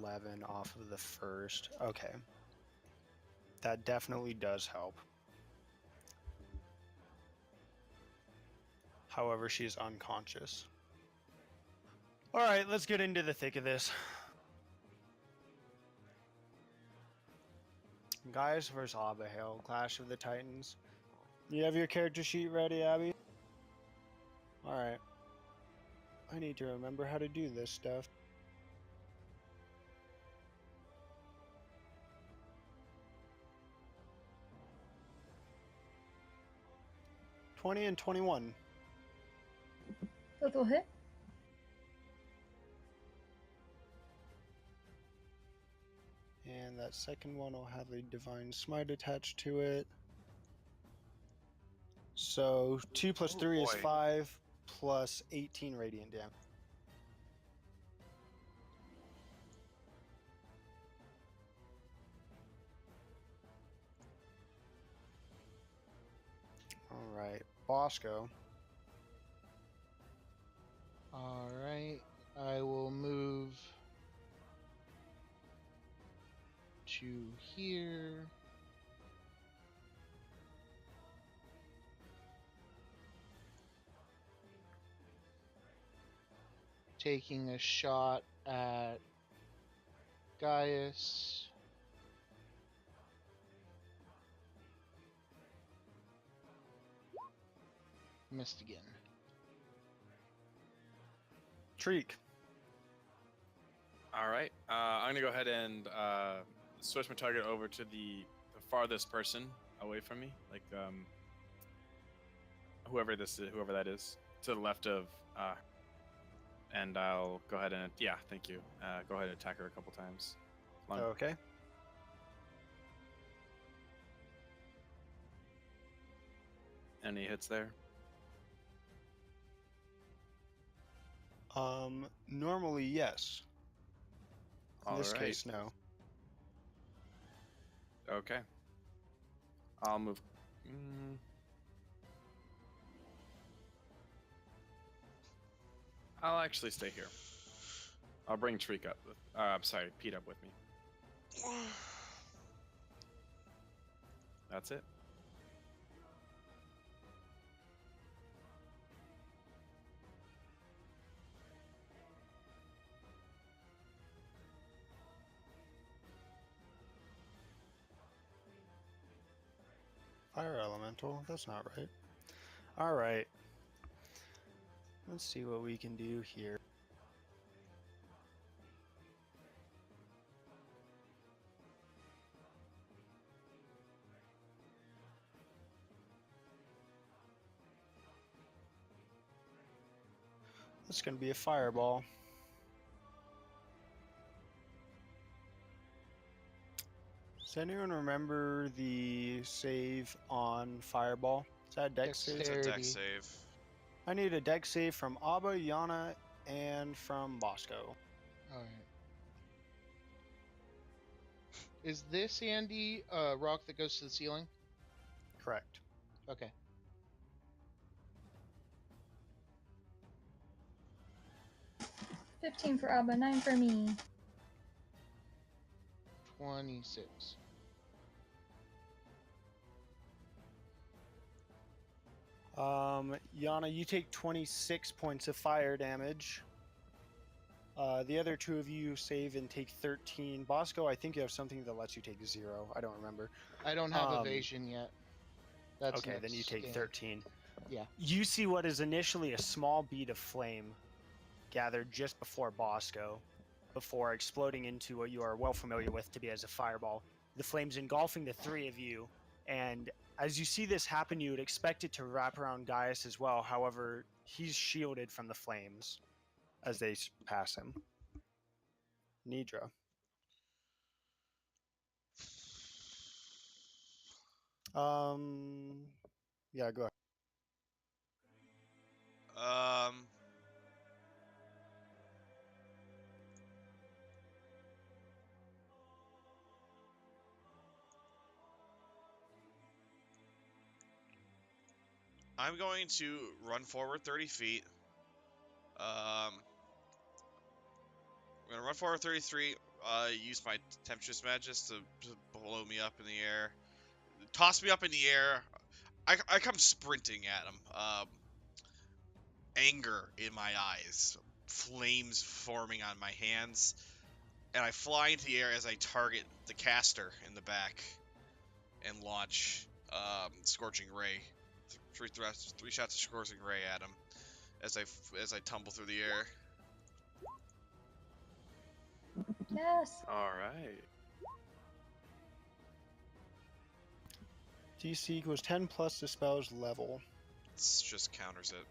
11 off of the first. Okay. That definitely does help. However, she is unconscious. Alright, let's get into the thick of this. Gaius vs. Abihail, Clash of the Titans. You have your character sheet ready, Abby? Alright. I need to remember how to do this stuff. $20 and $21. Both will hit. And that second one will have a Divine Smite attached to it. So 2 plus 3 is boy. 5 plus 18 radiant damage. Alright, Bosco. Alright, I will move to here. Taking a shot at Gaius. Missed again. Treek. All right. I'm gonna go ahead and switch my target over to the farthest person away from me, like whoever that is, to the left of. And I'll go ahead and thank you. Go ahead and attack her a couple times. Okay. Any hits there? Normally yes. In All this right. case, no. Okay. I'll move. I'll actually stay here. I'll bring Treek up. I'm sorry, Pete up with me. That's it. Fire elemental. That's not right. Alright. Let's see what we can do here. It's going to be a fireball. Does anyone remember the save on fireball? Is that a dex save? It's a Dexterity. deck save. I need a dex save from Abba, Yana, and from Bosco. Alright. Is this, Andy, a rock that goes to the ceiling? Correct. Okay. $15 for Abba, 9 for me. 26. Yana, you take 26 points of fire damage. The other two of you save and take 13. Bosco, I think you have something that lets you take 0. I don't remember. I don't have Um, evasion yet. That's Okay, then you next take game. 13. Yeah. You see what is initially a small bead of flame gathered just before Bosco, before exploding into what you are well familiar with to be as a fireball. The flames engulfing the three of you, and as you see this happen, you would expect it to wrap around Gaius as well. However, he's shielded from the flames as they pass him. Nidra. Yeah, go ahead. I'm going to run forward 30 feet. I'm going to run forward 33, use my Tempestuous Magus to blow me up in the air. Toss me up in the air. I come sprinting at him. Anger in my eyes. Flames forming on my hands. And I fly into the air as I target the caster in the back. and launch Scorching Ray. Three shots of Scorching Ray at him as I tumble through the air. Yes. All right. DC equals 10 plus the spell's level. It's just counters it.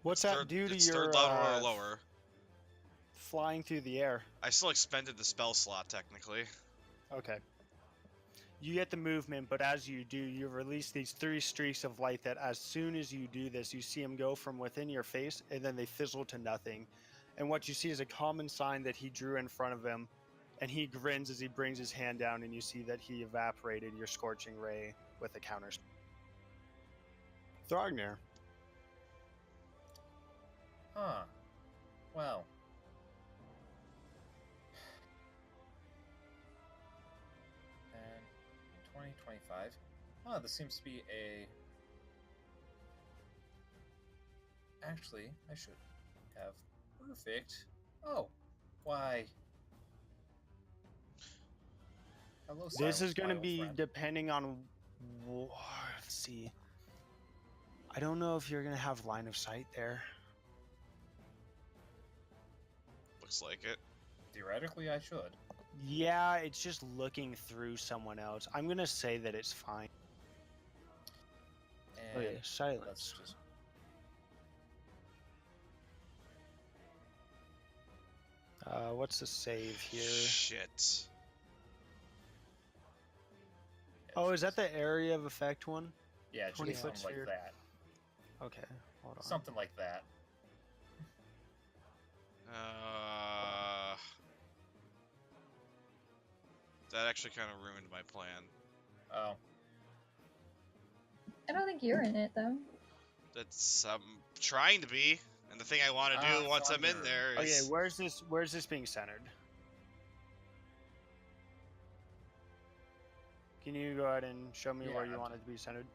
What's It's that third, do to it's your third level or lower. flying through the air? I still expended the spell slot technically. Okay. You get the movement, but as you do, you release these 3 streaks of light that as soon as you do this, you see them go from within your face, and then they fizzle to nothing. And what you see is a common sign that he drew in front of him, and he grins as he brings his hand down, and you see that he evaporated your Scorching Ray with a counter. Throgner. Huh. Well. And in 2025, this seems to be a... Actually, I should have perfect. Oh, why? Hello, This is going to silent be friend. depending on... Let's see. I don't know if you're going to have line of sight there. Looks like it. Theoretically, I should. Yeah, it's just looking through someone else. I'm going to say that it's fine. And Okay, let's silence. just... What's the save here? Shit. Oh, is that the area of effect one? Yeah, it should 20 be foot something like sphere? that. Okay, hold on. Something like that. That actually kind of ruined my plan. Oh. I don't think you're in it though. That's trying to be, and the thing I want to do once I'm in thunder. there Okay, is. where's this being centered? Can you go ahead and show me where Yeah, you want it to be centered?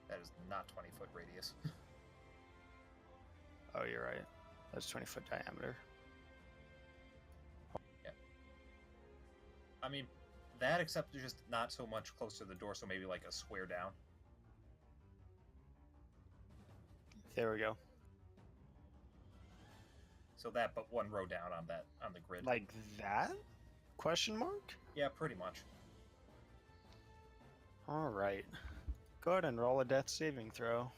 That is not 20-foot radius. Oh, you're right. That's 20-foot diameter. I mean, that except they're just not so much close to the door, so maybe like a square down. There we go. So that, but one row down on the grid. Like that? Question mark? Yeah, pretty much. All right. Go ahead and roll a death saving throw.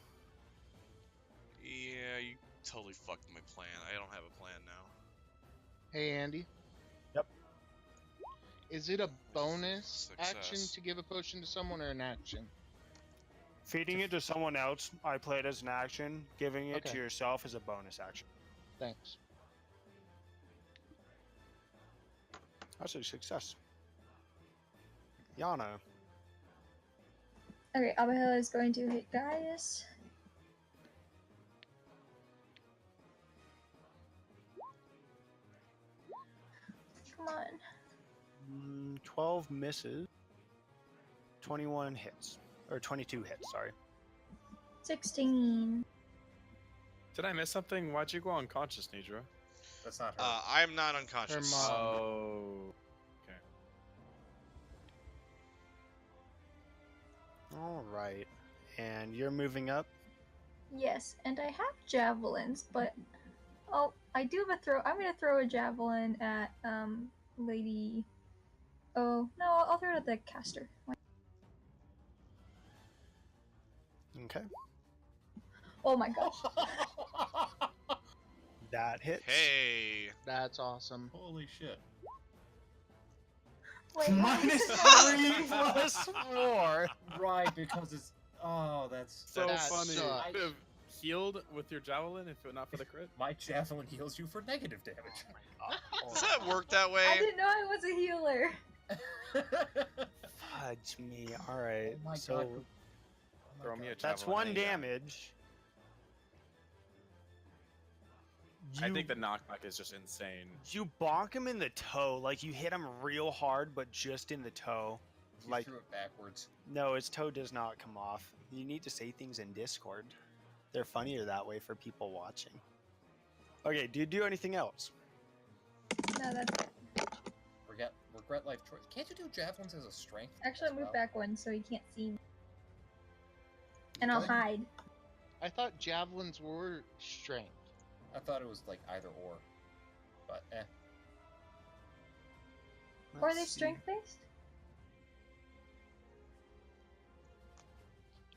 Yeah, you totally fucked my plan. I don't have a plan now. Hey, Andy. Yep. Is it a bonus action Success. to give a potion to someone or an action? Feeding it to someone else, I play it as an action. Giving it Okay. to yourself is a bonus action. Thanks. That's a success. Yana. Okay, Abigail is going to hit Gaius. Come on. 12 misses. 21 hits. Or 22 hits, sorry. 16. Did I miss something? Why'd you go unconscious, Nidra? That's not her. I'm not unconscious. Her mom. Oh. All right. And you're moving up? Yes, and I have javelins, but oh, I do have a throw. I'm gonna throw a javelin at Lady. Oh no, I'll throw it at the caster. Okay. Oh my gosh! That hits. Hey. That's awesome. Holy shit. Wait, Minus what? 3 plus 4. Right, because it's... Oh, that's... So That funny. sucks. You could have healed with your javelin if it not for the crit. My javelin heals you for negative damage. Does that work that way? I didn't know I was a healer. Fudge me. All right. Oh my so god. Oh my Throw me a god. that's javelin 1 at you. damage. I think the knockback is just insane. You bonk him in the toe, like you hit him real hard, but just in the toe. You Like, threw it backwards. no, his toe does not come off. You need to say things in Discord. They're funnier that way for people watching. Okay, do you do anything else? No, that's it. We're regret life choice. Can't you do javelins as a strength? Actually, as move well? back one so he can't see me. And I'll Good. hide. I thought javelins were strength. I thought it was like either or, but Or are they Let's see. strength based?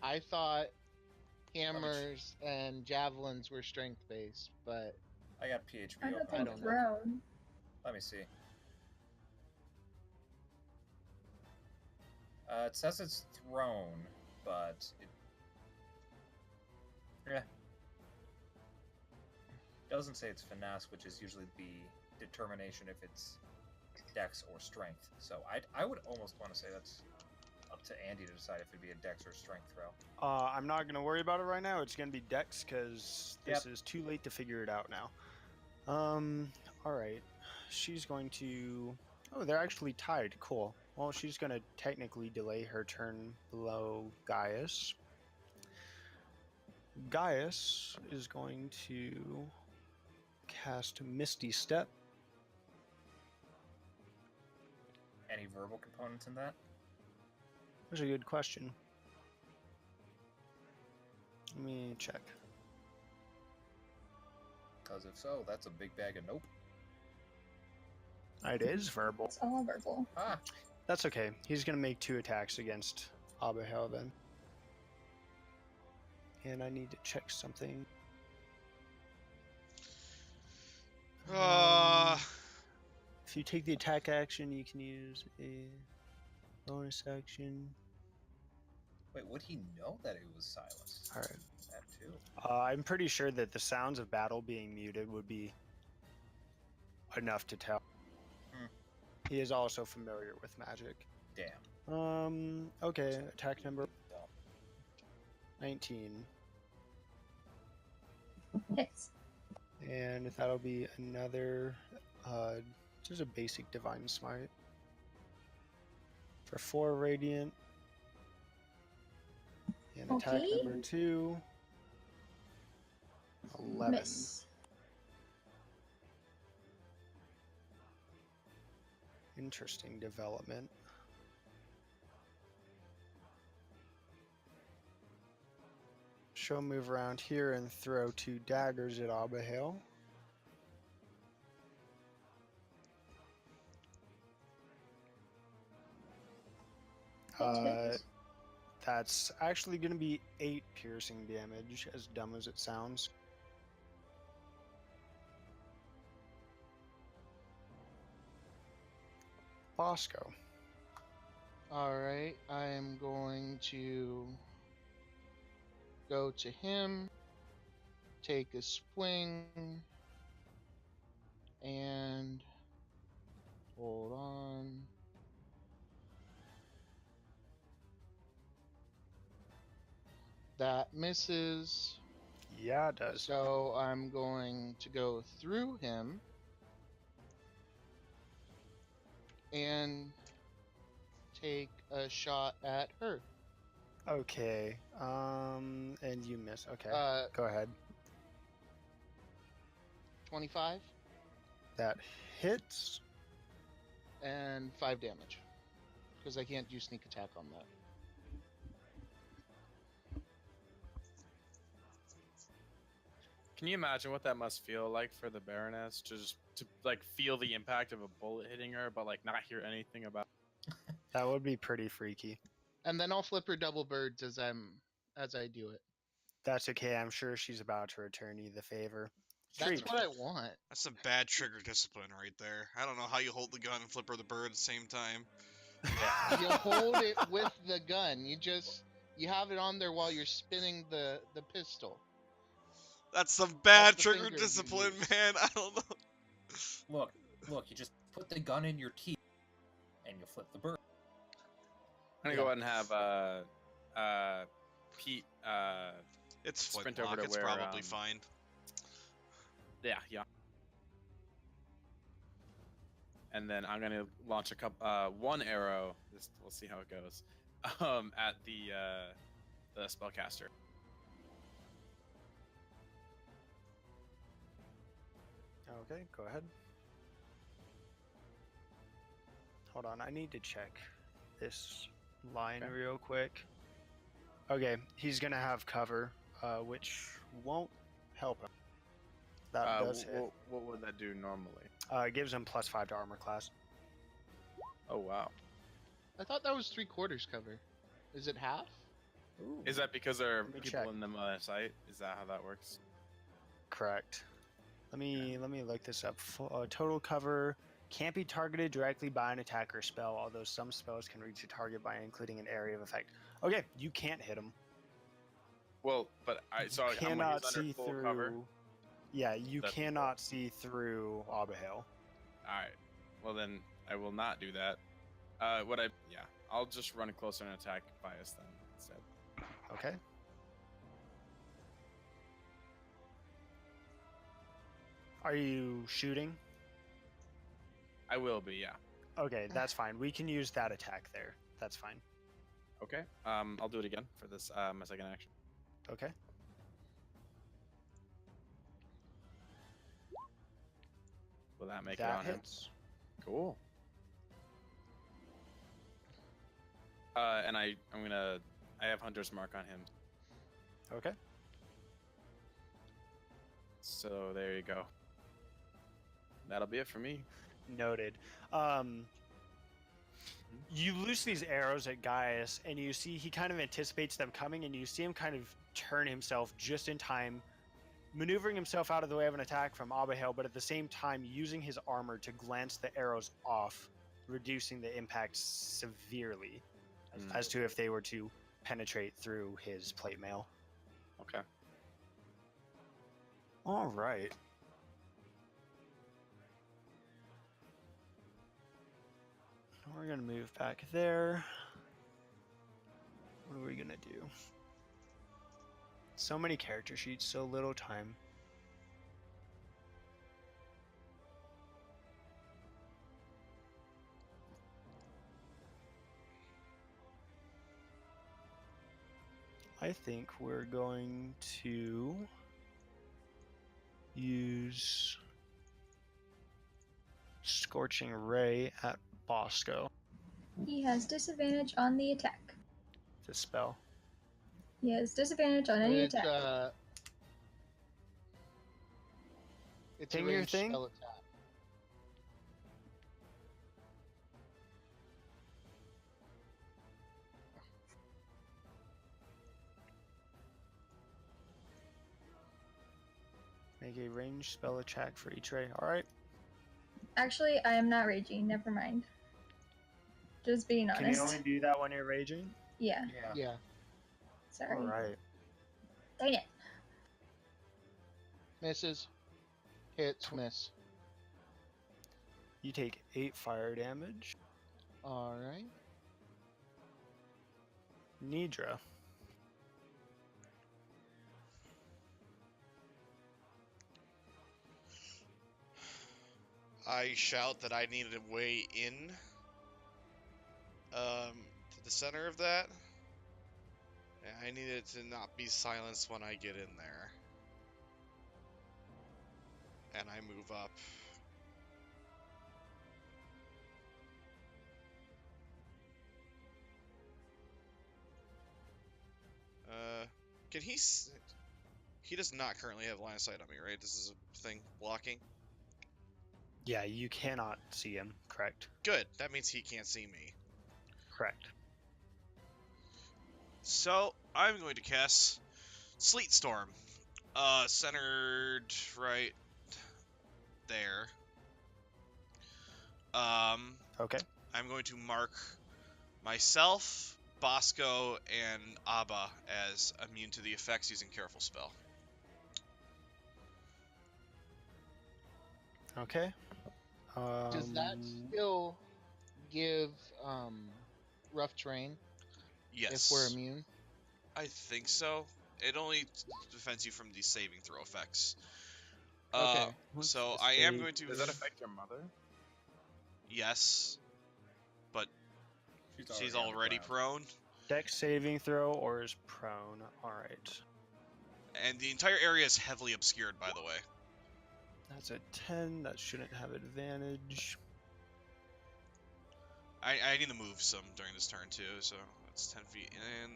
I thought hammers and javelins were strength based, but I got PHP I open. thought they I were don't know. thrown. Let me see. It says it's thrown, but it doesn't say it's finesse, which is usually the determination if it's dex or strength. So I would almost want to say that's up to Andy to decide if it'd be a dex or strength throw. I'm not going to worry about it right now. It's going to be Dex because this is too late to figure it out now. All right. She's going to... Oh, they're actually tied. Cool. Well, she's going to technically delay her turn below Gaius. Gaius is going to cast Misty Step. Any verbal components in that? That's a good question. Let me check. Because if so, that's a big bag of nope. It is verbal. It's all verbal. Ah, That's okay. He's going to make 2 attacks against Abihail then. And I need to check something. If you take the attack action, you can use a bonus action. wait, would he know that it was silenced? All right. That too. I'm pretty sure that the sounds of battle being muted would be enough to tell. He is also familiar with magic. Damn. Okay, attack number 19. Hits. And that'll be another, just a basic Divine Smite. For 4 Radiant. And attack Okay. number 2. 11. Miss. Interesting development. She'll move around here and throw 2 daggers at Abihail. Hits. That's actually going to be 8 piercing damage, as dumb as it sounds. Bosco. alright, I am going to go to him, take a swing, and hold on. That misses. Yeah, it does. So I'm going to go through him and take a shot at her. Okay. And you miss. Okay. Go ahead. 25 That hits. and 5 damage. Because I can't do sneak attack on that. Can you imagine what that must feel like for the Baroness to just to like feel the impact of a bullet hitting her, but like not hear anything about? That would be pretty freaky. And then I'll flip her double birds as I do it. That's okay. I'm sure she's about to return you the favor. That's Treat. what I want. That's some bad trigger discipline right there. I don't know how you hold the gun and flip her the bird at the same time. You hold it with the gun. You have it on there while you're spinning the pistol. That's some bad That's the trigger finger you discipline, use. man. I don't know. Look, you just put the gun in your teeth, and you flip the bird. I'm gonna go ahead and have Pete. It's Sprint flintlock. over to It's where, probably fine. Yeah. And then I'm gonna launch one arrow. We'll see how it goes. At the spellcaster. Okay, go ahead. Hold on, I need to check this line Okay. real quick. Okay, he's gonna have cover, which won't help him. That does hit. What would that do normally? It gives him +5 to armor class. Oh wow. I thought that was 3/4 cover. Is it half? Ooh. Is that because there are Let me people check. in the line of sight? Is that how that works? Correct. Let me look this up. Total cover can't be targeted directly by an attack or spell, although some spells can reach a target by including an area of effect. Okay, you can't hit him. Well, but I saw You cannot he's under see full through. cover. Yeah, you That's cannot see through Abihail. Alright. Well then I will not do that. I'll just run closer and attack Bias then instead. Okay. Are you shooting? I will be, yeah. Okay, that's fine. We can use that attack there. That's fine. Okay. I'll do it again for this my second action. Okay. Will that make it That on him? hits. Cool. And I have Hunter's Mark on him. Okay. So there you go. That'll be it for me. Noted. You loose these arrows at Gaius, and you see he kind of anticipates them coming, and you see him kind of turn himself just in time, maneuvering himself out of the way of an attack from Abihail, but at the same time using his armor to glance the arrows off, reducing the impact severely as to if they were to penetrate through his plate mail. Okay. All right. We're going to move back there. What are we going to do? So many character sheets, so little time. I think we're going to use Scorching Ray at Bosco. He has disadvantage on the attack. The spell. He has disadvantage on any It's attack. it's Ping a your ranged thing? spell attack. Make a ranged spell attack for each ray. Alright. Actually, I am not raging. Never mind. Just being Can honest. you only do that when you're raging? Yeah. Yeah. Sorry. Alright. Dang it. Misses. Hits. Miss. You take 8 fire damage. All right. Nidra. I shout that I needed a way in to the center of that. And I needed to not be silenced when I get in there. And I move up. Can he... He does not currently have line of sight on me, right? This is a thing blocking? Yeah, you cannot see him. Correct. Good. That means he can't see me. Correct. So, I'm going to cast Sleet Storm. Centered right there. Okay. I'm going to mark myself, Bosco, and Abba as immune to the effects using Careful Spell. Okay. Does that still give rough terrain Yes. if we're immune? I think so. It only defends you from these saving throw effects. Okay. So I am going to... Does that affect your mother? Yes. But she's on the already ground. prone. Dex saving throw or is prone. Alright. And the entire area is heavily obscured, by the way. That's a 10. That shouldn't have advantage. I need to move some during this turn too, so that's 10 feet in.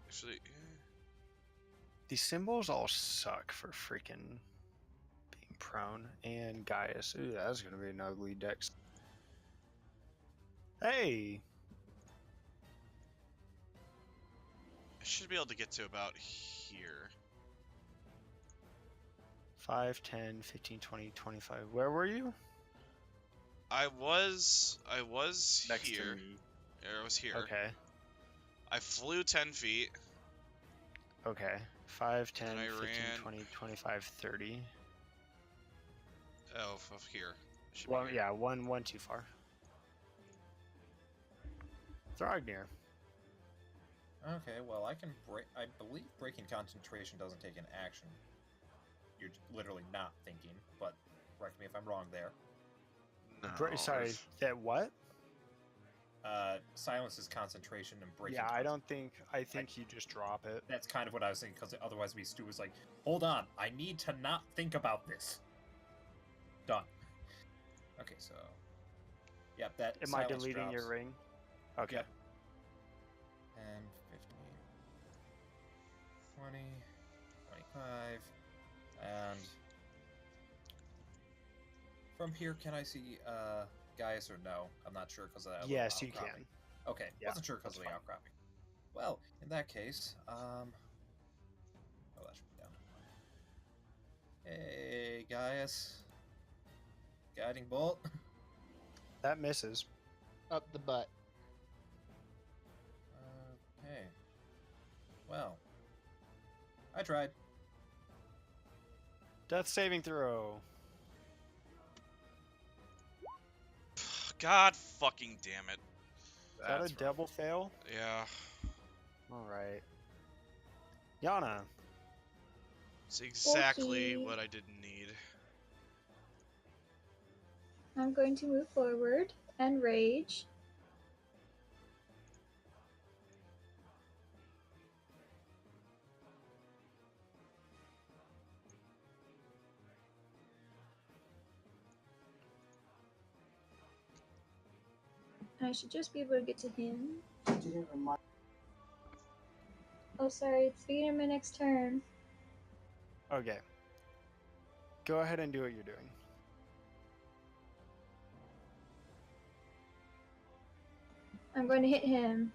Actually, These symbols all suck for freaking being prone and Gaius. Ooh, that's gonna be an ugly dex. Hey, I should be able to get to about here. 5, 10, 15, 20, 25. Where were you? I was Next here. to me. I was here. Okay. I flew 10 feet. Okay. 5, 10, And I 15, ran- 20, 25, 30. Of here. Should be Well, here. yeah, one too far. Thrognir. Okay, well, I can break. I believe breaking concentration doesn't take an action. You're literally not thinking, but correct me if I'm wrong there. No, Sorry, if- that what? Silences concentration and breaking. Yeah, I don't think. I think you just drop it. That's kind of what I was thinking, because otherwise, Stu was like, "Hold on, I need to not think about this." Done. Okay, so. Yep, that. Am I silence deleting your drops. ring? Okay. Yep. And 15, 20, 25, and from here, can I see Gaius or no? I'm not sure because of that. little Yes, you outcropping. can. Okay, Yeah, wasn't sure because of that's the fine. outcropping. Well, in that case, oh, that should be down. Hey, Gaius. Guiding bolt. That misses. Up the butt. Okay. Well, I tried. Death saving throw. God fucking damn it. Is that That's a rough. double fail? Yeah. All right. Yana. It's exactly Okay. what I didn't need. I'm going to move forward and rage. I should just be able to get to him. Oh, sorry, it's the beginning of my next turn. Okay. Go ahead and do what you're doing. I'm going to hit him.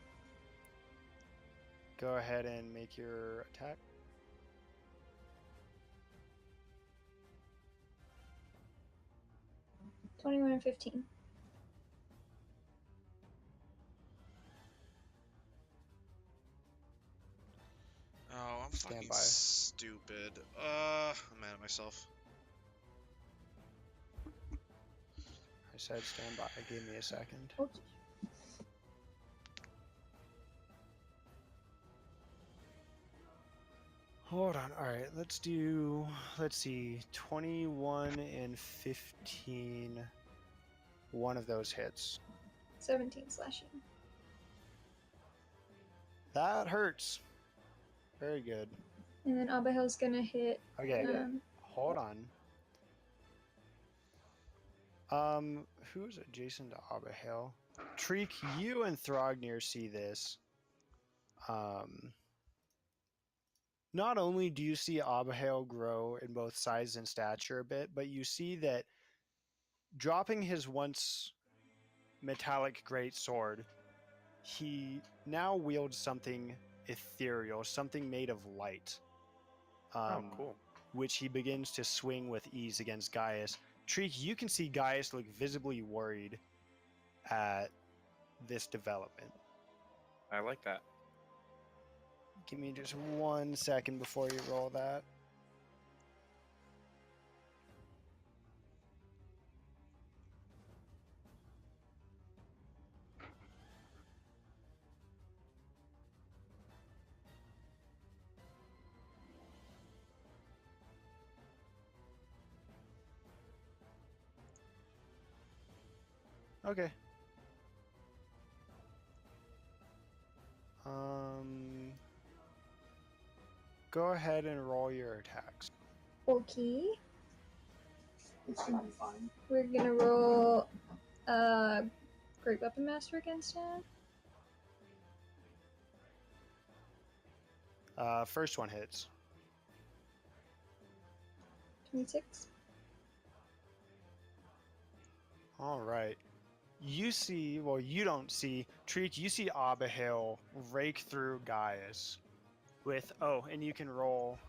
Go ahead and make your attack. $21 and 15. Oh, I'm Stand fucking by. stupid. I'm mad at myself. I said stand by. Give me a second. Okay. Hold on. All right, let's see, 21 and 15. One of those hits. 17 slashing. That hurts. Very good. And then Abigail's gonna hit. Okay, hold on. Who's adjacent to Abigail? Treek, you and Thrognir see this. Not only do you see Abigail grow in both size and stature a bit, but you see that dropping his once metallic great sword, he now wields something ethereal, something made of light. Oh, cool. Which he begins to swing with ease against Gaius. Treek, you can see Gaius look visibly worried at this development. I like that. Give me just 1 second before you roll that. Okay. Go ahead and roll your attacks. Okay. We're gonna roll Great Weapon Master against him. First one hits. 26. All right. You see, well, you don't see, Treek, you see Abihail rake through Gaius with, oh, and you can roll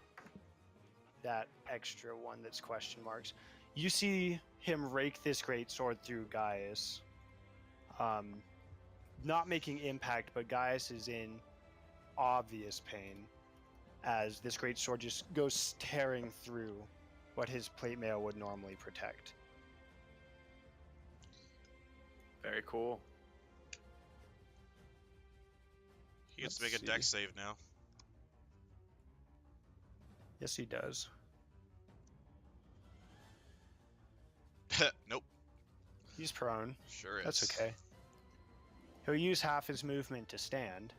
that extra one that's question marks. You see him rake this great sword through Gaius. Not making impact, but Gaius is in obvious pain as this great sword just goes tearing through what his plate mail would normally protect. Very cool. He gets to Let's make a dex see. save now. Yes, he does. Nope. He's prone. Sure is. That's okay. He'll use half his movement to stand.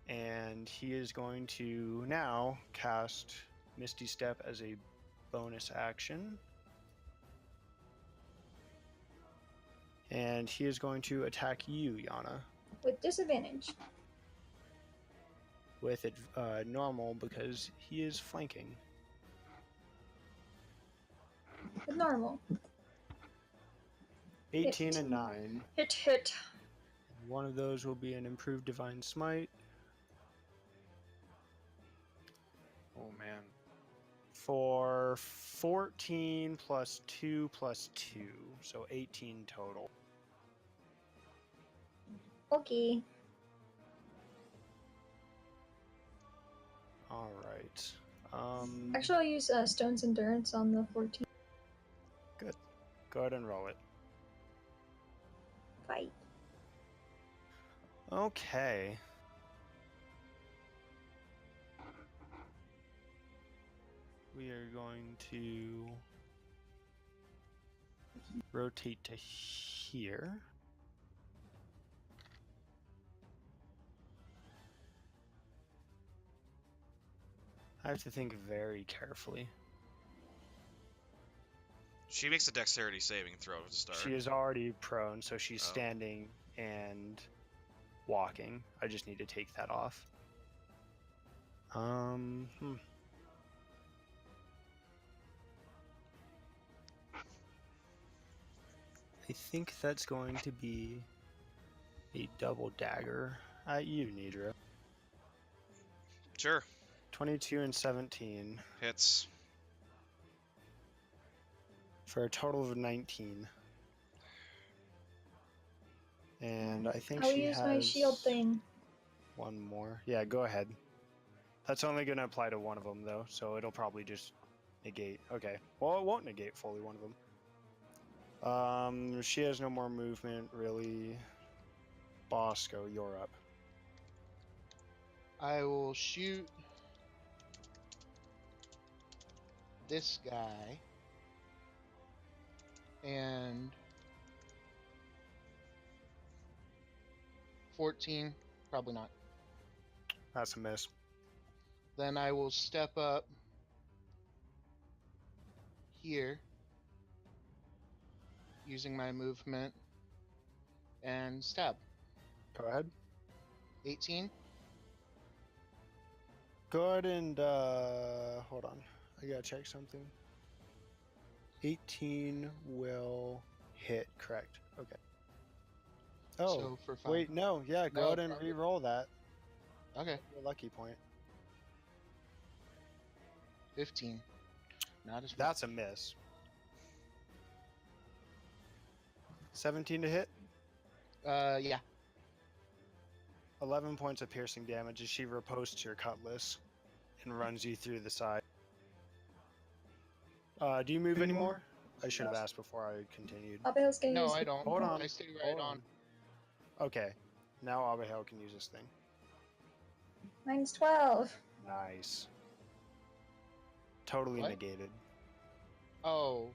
And he is going to now cast Misty Step as a bonus action. And he is going to attack you, Yana, With disadvantage. with it normal because he is flanking. With normal. 18 and 9. Hit. One of those will be an improved Divine Smite. Oh man. For 14 plus 2 plus 2, so 18 total. Okay. All right. Actually, I'll use Stone's Endurance on the 14. Go ahead and roll it. Fight. Okay. We are going to rotate to here. I have to think very carefully. She makes a dexterity saving throw to start. She is already prone, so she's Oh. standing and walking. I just need to take that off. I think that's going to be a double dagger at you, Nidra. Sure. 22 and 17 Hits. for a total of 19. And I think I'll she use has my shield thing. one more. Yeah, go ahead. That's only going to apply to one of them, though, so it'll probably just negate. Okay. Well, it won't negate fully one of them. She has no more movement, really. Bosco, you're up. I will shoot this guy and 14, probably not. That's a miss. Then I will step up here using my movement and stab. Go ahead. 18. Go ahead and, hold on. I gotta check something. 18 will hit, correct. Okay. Oh, So for 5. wait, no, yeah, go No, ahead and probably- re-roll that. Okay. Your lucky point. 15. Not as well. That's a miss. 17 to hit. Yeah. 11 points of piercing damage as she riposts your cutlass and runs you through the side. Do you move anymore? I should have asked before I continued. Abihail's gonna No, use I don't. Hold on. I stay right Hold on. Okay. Now Abihail can use this thing. Mine's 12. Nice. Totally What? negated. Oh,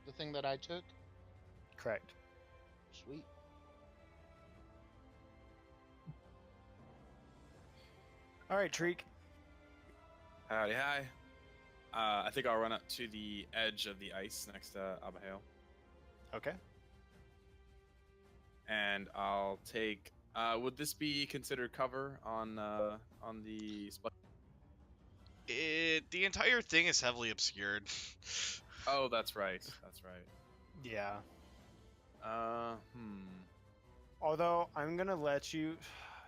the thing that I took? Correct. Sweet. Alright, Treek. Howdy, hi. I think I'll run up to the edge of the ice next to Abihail, Okay. and I'll take. Would this be considered cover on the? The entire thing is heavily obscured. Oh, that's right. That's right. Yeah. Hmm. Although I'm gonna let you.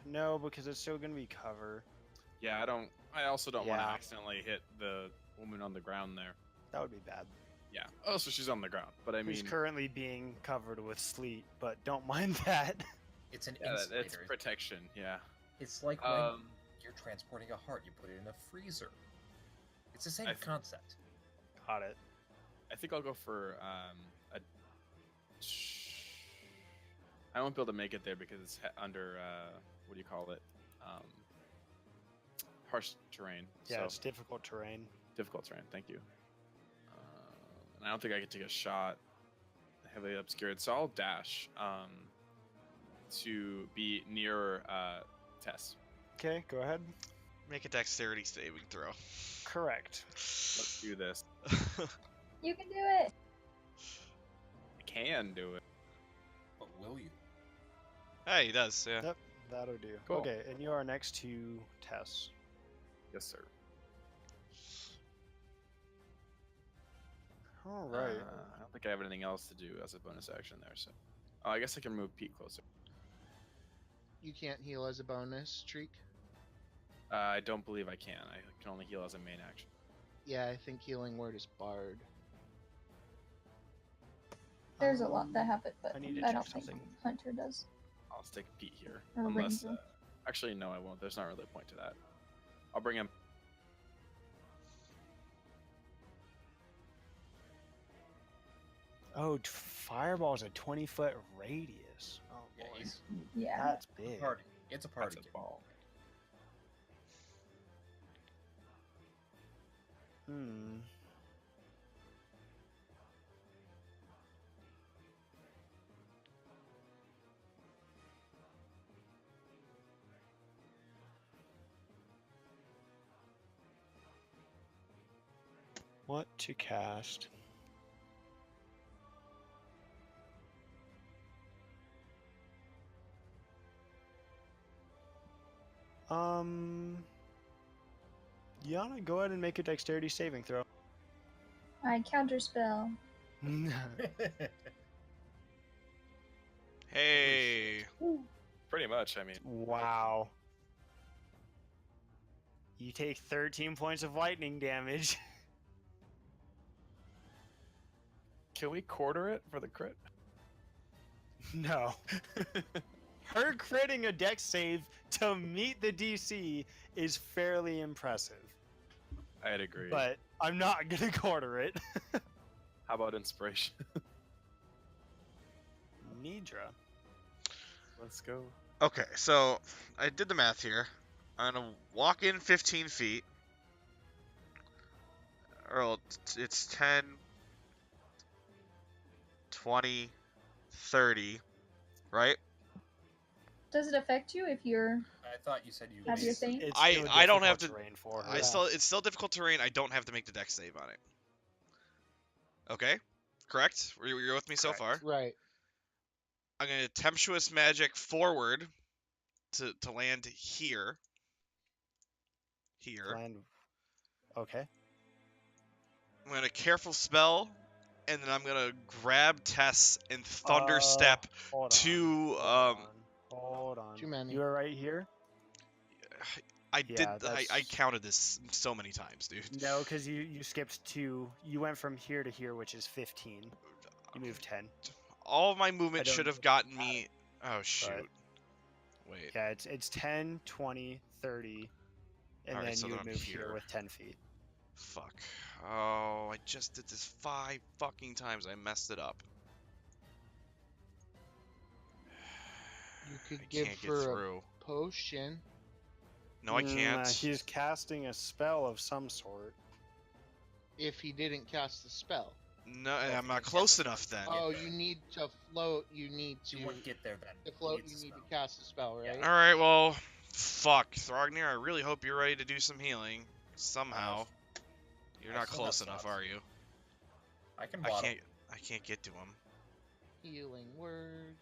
No, because it's still gonna be cover. Yeah, I also don't want to Yeah. accidentally hit the woman on the ground there. That would be bad. Yeah. Oh, so she's on the ground, but I Who's mean, currently being covered with sleet, but don't mind that. It's an yeah, insulator. it's protection. Yeah. It's like when Um, you're transporting a heart, you put it in a freezer. It's the same I th- concept. Got it. I think I'll go for a. I won't be able to make it there because it's under what do you call it? Harsh terrain. Yeah, So it's difficult terrain. difficult terrain. Thank you. And I don't think I can take a shot heavily obscured, so I'll dash to be near Tess. Okay, go ahead. Make a dexterity saving throw. Correct. Let's do this. You can do it. I can do it. But will you? Hey, he does, yeah. Yep, that'll do. Cool. Okay, and you are next to Tess. Yes, sir. All right. I don't think I have anything else to do as a bonus action there, so. Oh, I guess I can move Pete closer. You can't heal as a bonus, Treek? I don't believe I can. I can only heal as a main action. Yeah, I think healing word is barred. There's a lot that happen, but I need to I check don't think something. Hunter does. I'll stick Pete here. Or Unless. Ranger. Actually, no, I won't. There's not really a point to that. I'll bring him. Oh, fireball's a 20-foot radius. Oh Yeah, boy, he's Yeah. that's a big. party. It's a party. That's a game. ball. Hmm. What to cast? Yana, go ahead and make a dexterity saving throw. I counterspell. Hey. Pretty much, I mean. Wow. You take 13 points of lightning damage. Can we quarter it for the crit? No. Her critting a dex save to meet the DC is fairly impressive. I'd agree. But I'm not gonna quarter it. How about inspiration? Nidra. Let's go. Okay, so I did the math here. I'm gonna walk in 15 feet. Or it's 10, 20, 30, right? Does it affect you if you're I thought you said you have your would- thing? It's I- still I don't have difficult to- terrain for her. It's still difficult terrain. I don't have to make the dex save on it. Okay, correct? You're with me so far. Correct. Right. I'm gonna tempestuous magic forward to land here. Here. Land. Okay. I'm gonna careful spell, and then I'm gonna grab Tess and thunder step Hold to on. Hold on. Too many. You are right here? I Yeah, did. I that's- counted this so many times, dude. No, because you skipped 2. You went from here to here, which is 15. You moved 10. All of my movement don't should have know gotten me. Oh shoot! Wait. Yeah, it's 10, 20, 30, and Alright, then so you then would I'm move here here. with 10 feet. Fuck. Oh, I just did this 5 fucking times. I messed it up. You could I give can't get her a through. potion. No, I can't. He's casting a spell of some sort. If he didn't cast the spell. No, I'm not close enough then. Oh, you need to float. You need to. You wouldn't get there then. To float, It's you a need to spell. cast a spell, right? All right, well, fuck, Thrognir. I really hope you're ready to do some healing. Somehow. You're I not still have close enough, stops. are you? I can I waddle. can't get to him. Healing word.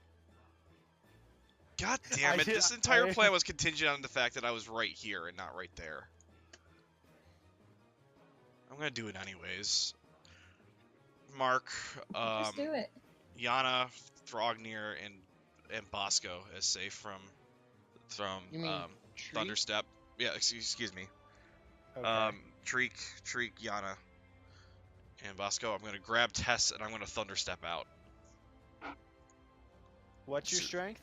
God damn it! did- This entire I- plan was contingent on the fact that I was right here and not right there. I'm gonna do it anyways. Mark, Just do it. Yana, Thrognir, and Bosco is safe from You mean tree? Thunderstep. Yeah, excuse me. Okay. Treek, Yana, and Bosco. I'm gonna grab Tess and I'm gonna Thunderstep out. What's your s- strength?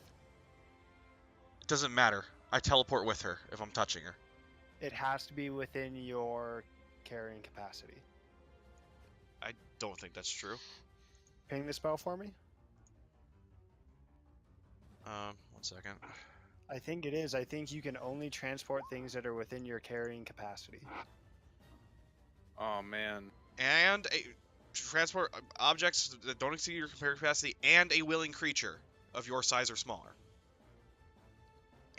It doesn't matter. I teleport with her if I'm touching her. It has to be within your carrying capacity. I don't think that's true. Ping the spell for me. 1 second. I think it is. I think you can only transport things that are within your carrying capacity. Oh man. And transport objects that don't exceed your carrying capacity, and a willing creature of your size or smaller.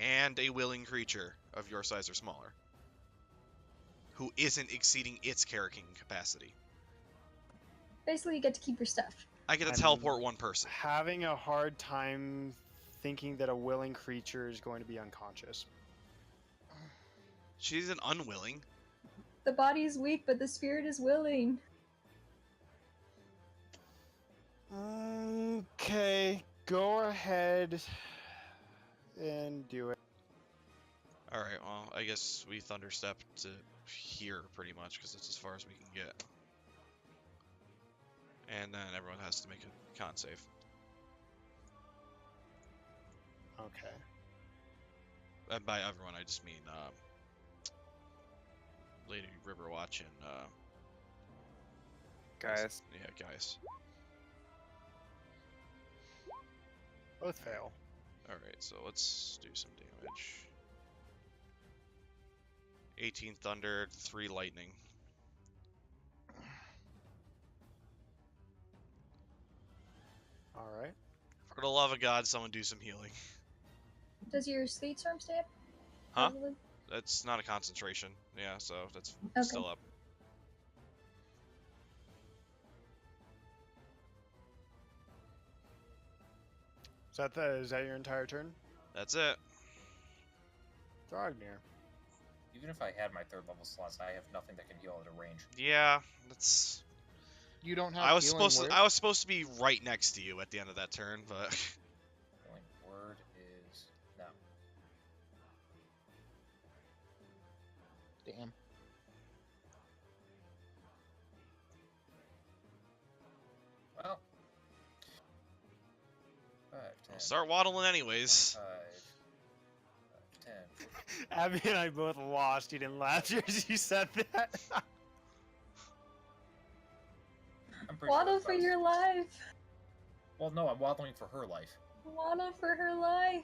And a willing creature of your size or smaller. Who isn't exceeding its carrying capacity. Basically, you get to keep your stuff. I get to I'm teleport one person. Having a hard time thinking that a willing creature is going to be unconscious. She's an unwilling. The body is weak, but the spirit is willing. Okay, go ahead and do it. Alright, well, I guess we Thunderstep to here pretty much, because that's as far as we can get. And then everyone has to make a con save. Okay. And by everyone, I just mean Lady Riverwatch and Guys. yeah, guys. Both fail. Alright, so let's do some damage. 18 thunder, 3 lightning. Alright. For the love of God, someone do some healing. Does your sleet storm stay up? Huh? Probably? That's not a concentration. Yeah, so that's Okay. still up. Is that your entire turn? That's it. Thrognir. Even if I had my 3rd level slots, I have nothing that can heal at a range. Yeah, that's. You don't have I was healing supposed word? to. I was supposed to be right next to you at the end of that turn, but Healing word is no. Damn. Well. 5, 10, I'll start waddling anyways. 25, 10. Abby and I both lost. You didn't laugh as you said that. I'm pretty Waddle sure for if I was- your life. Well, no, I'm waddling for her life. Waddle for her life.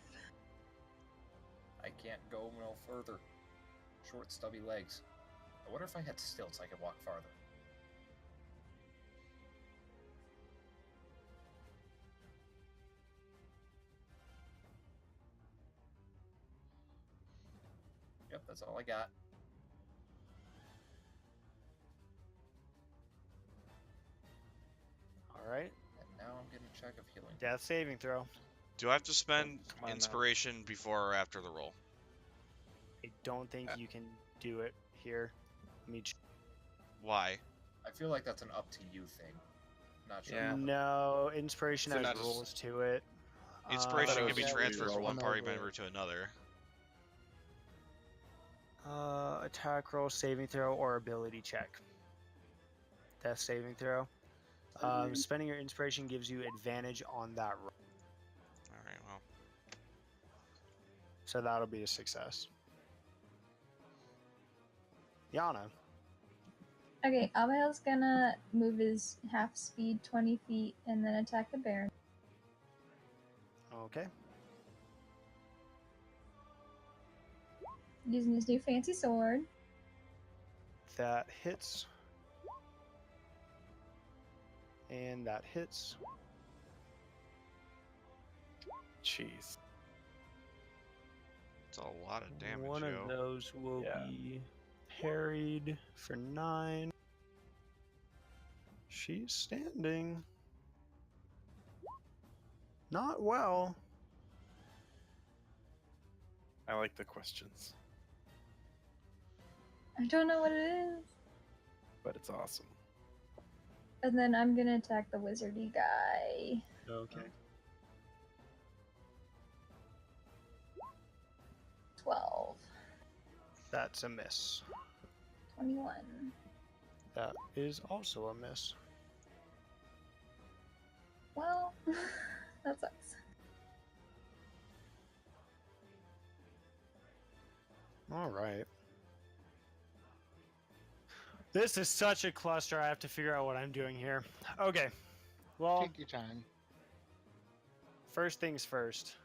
I can't go no further. Short, stubby legs. I wonder if I had stilts, I could walk farther. Yep, that's all I got. Alright. And now I'm getting a check of healing. Death saving throw. Do I have to spend Come on now. inspiration before or after the roll? I don't think you can do it here. Let me Why? I feel like that's an up to you thing. Not sure. Yeah. No, inspiration So has not just- rules to it. Inspiration thought it can be was transferred from reroll one one party over. member to another. Attack roll, saving throw, or ability check. Death saving throw. Spending your inspiration gives you advantage on that roll, Alright, well. so that'll be a success. Yana. Okay, Abigail's gonna move his half speed 20 feet and then attack the Baron. Okay. Using his new fancy sword. That hits. And that hits. Jeez. It's a lot of damage, One yo. of those will Yeah. be parried for 9. She's standing. Not well. I like the questions, I don't know what it is. but it's awesome. And then I'm gonna attack the wizardy guy. Okay. 12. That's a miss. 21. That is also a miss. Well, that sucks. All right. This is such a cluster. I have to figure out what I'm doing here. Okay. Well, Take your time. first things first.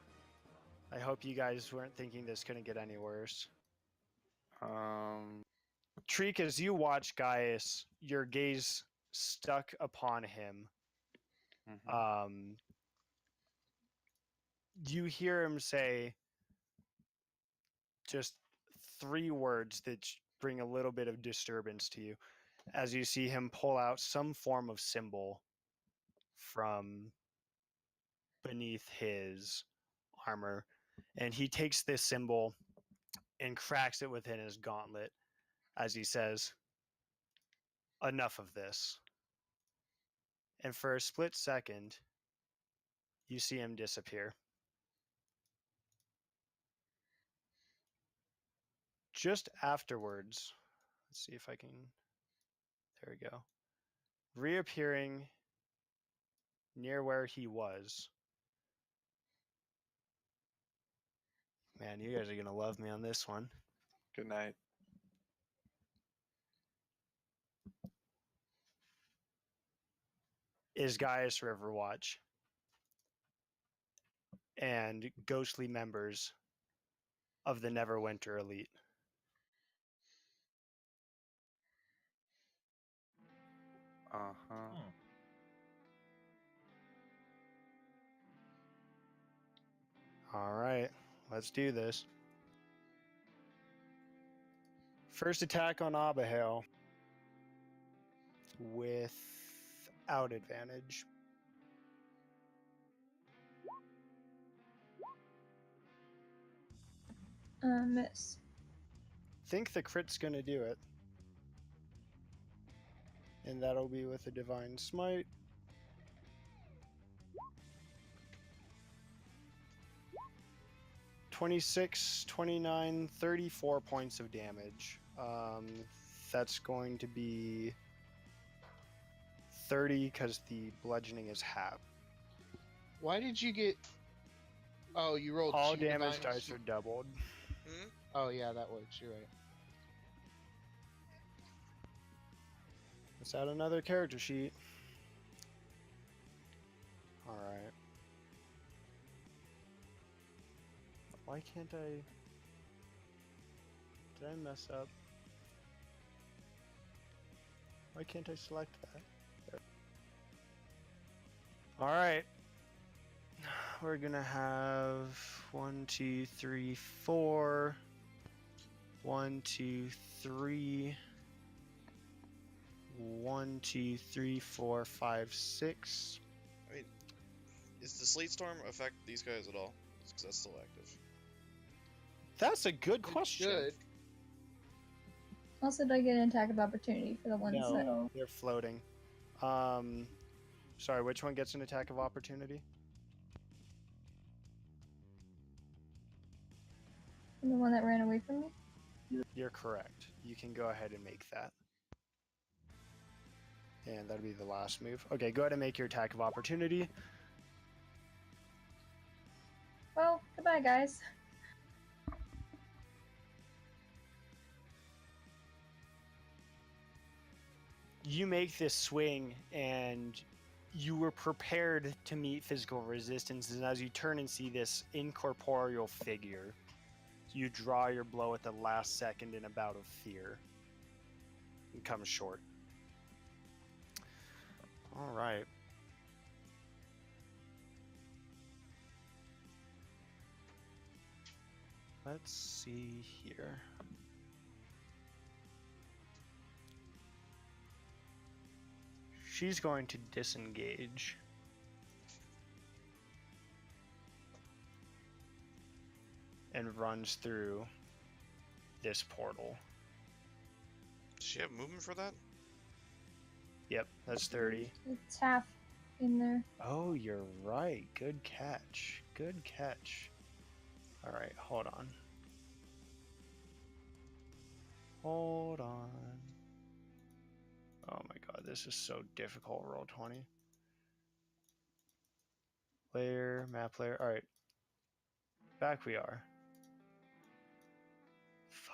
I hope you guys weren't thinking this couldn't get any worse. Treek, as you watch Gaius, your gaze stuck upon him. Mhm. You hear him say just 3 words that bring a little bit of disturbance to you as you see him pull out some form of symbol from beneath his armor. And he takes this symbol and cracks it within his gauntlet as he says, "Enough of this." And for a split second, you see him disappear. Just afterwards, let's see if I can. There we go. Reappearing near where he was. Man, you guys are going to love me on this one. Good night. Is Gaius Riverwatch and ghostly members of the Neverwinter Elite. Uh-huh. All right, let's do this. First attack on Abihail without advantage. Miss. Think the crit's gonna do it. And that'll be with a Divine Smite. (26, 29, 34 points of damage. That's going to be 30 because the bludgeoning is half. Why did you get? Oh, you rolled All two damage divine- dice are doubled. Hmm? Oh yeah, that works. You're right. Let's add another character sheet. Alright. Why can't I... Did I mess up? Why can't I select that? There. Alright. We're gonna have 1, 2, 3, 4. 1, 2, 3. 1, 2, 3, 4, 5, 6. I mean, is the Sleet Storm affect these guys at all? Because that's still active. That's a good question. Good. Also, do I get an attack of opportunity for the ones that... No, they're floating. Sorry, which one gets an attack of opportunity? The one that ran away from me? You're correct. You can go ahead and make that. And that'll be the last move. Okay, go ahead and make your attack of opportunity. Well, goodbye, guys. You make this swing, and you were prepared to meet physical resistance. And as you turn and see this incorporeal figure, you draw your blow at the last second in a bout of fear. And come short. All right. Let's see here. she's going to disengage. And runs through this portal. Does she have movement for that? Yep, that's 30. It's half in there. Oh, you're right. Good catch. Good catch. Alright, hold on. Hold on. Oh my god, this is so difficult. Roll 20. Layer, map layer. Alright. Back we are.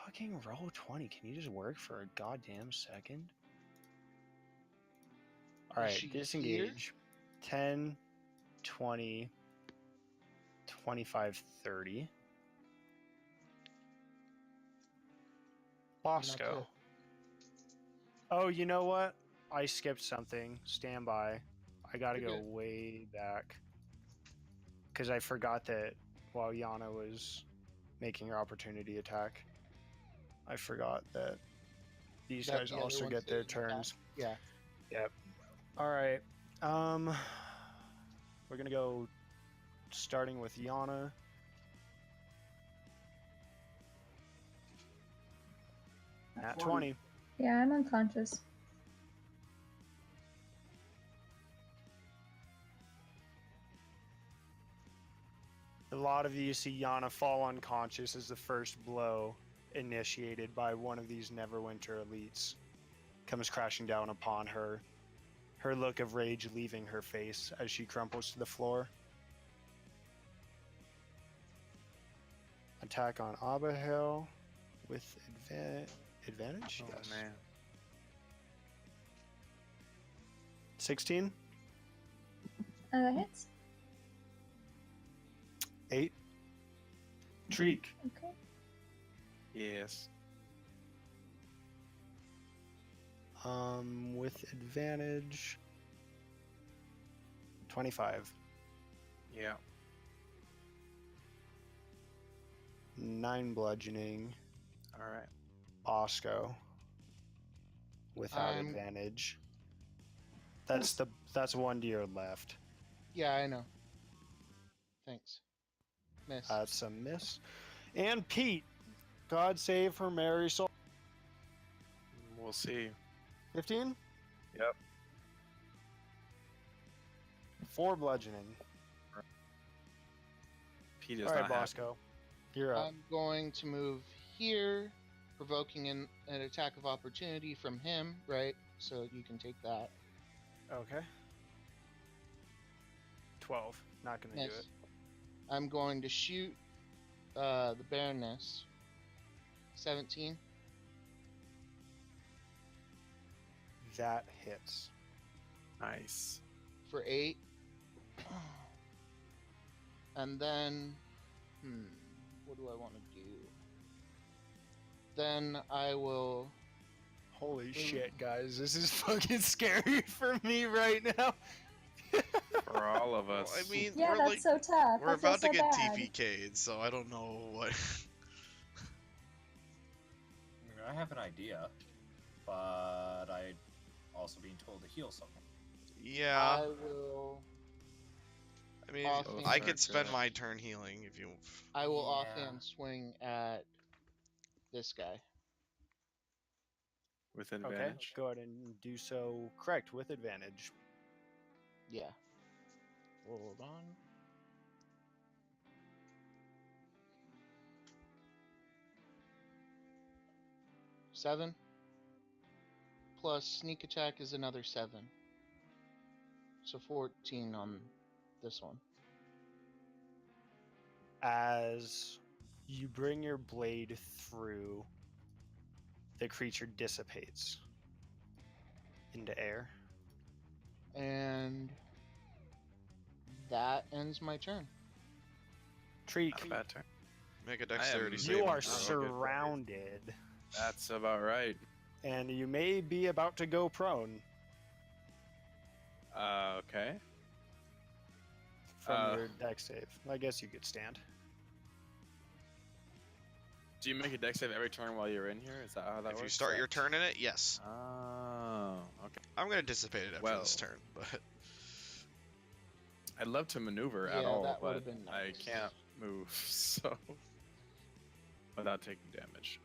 Fucking roll 20. Can you just work for a goddamn second? Alright, she disengage. 10, 20, 25, 30. Bosco. Oh, you know what? I skipped something. Stand by. I gotta You're go good. way back. Because I forgot that while Yana was making her opportunity attack, I forgot that these That guys the other also ones get their didn't attack. turns. Yeah. Yep. Alright. We're gonna go starting with Yana. At 20. Yeah, I'm unconscious. A lot of you see Yana fall unconscious as the first blow initiated by one of these Neverwinter elites comes crashing down upon her, her look of rage leaving her face as she crumples to the floor. Attack on Abigail with advantage? Oh Yes. man. 16? That hits. 8? Treek. Okay. Yes. With advantage. 25. Yeah. 9 bludgeoning. All right. Bosco. Without I'm- advantage. That's one to your left. Yeah, I know. Thanks. Miss. That's a miss. And Pete. God save her merry soul. We'll see. 15? Yep. 4 bludgeoning. Pete is All right, not happy. Bosco. You're up. I'm going to move here, provoking an attack of opportunity from him, right? So you can take that. Okay. 12. Not gonna do Miss. it. I'm going to shoot the Baroness. 17 That hits. Nice. for 8. And then, what do I want to do? Then I will. Holy shit, guys. This is fucking scary for me right now. For all of Well, us. I mean, Yeah, we're that's like so tough. we're I feel about to so get bad. TPK'd, so I don't know what. I have an idea, but I'm also being told to heal someone. Yeah, I will. I mean, offhand- I could spend Good. my turn healing if you. I will Yeah. offhand swing at this guy. With Okay, advantage. go ahead and do so correct with advantage. Yeah. Hold on. Seven. Plus sneak attack is another 7. So 14 on this one. As you bring your blade through, the creature dissipates into air. And that ends my turn. Treek, Not a bad turn. Make a I am- dexterity You saving you are throw. surrounded, That's about right. and you may be about to go prone Okay. from your dex save. I guess you could stand. Do you make a dex save every turn while you're in here? Is that how that If works? you start your turn in it, yes. Oh. Oh, okay. I'm gonna dissipate it after Well. this turn, but I'd love to maneuver at Yeah, all, that but would've been I nice. can't move, so without taking damage.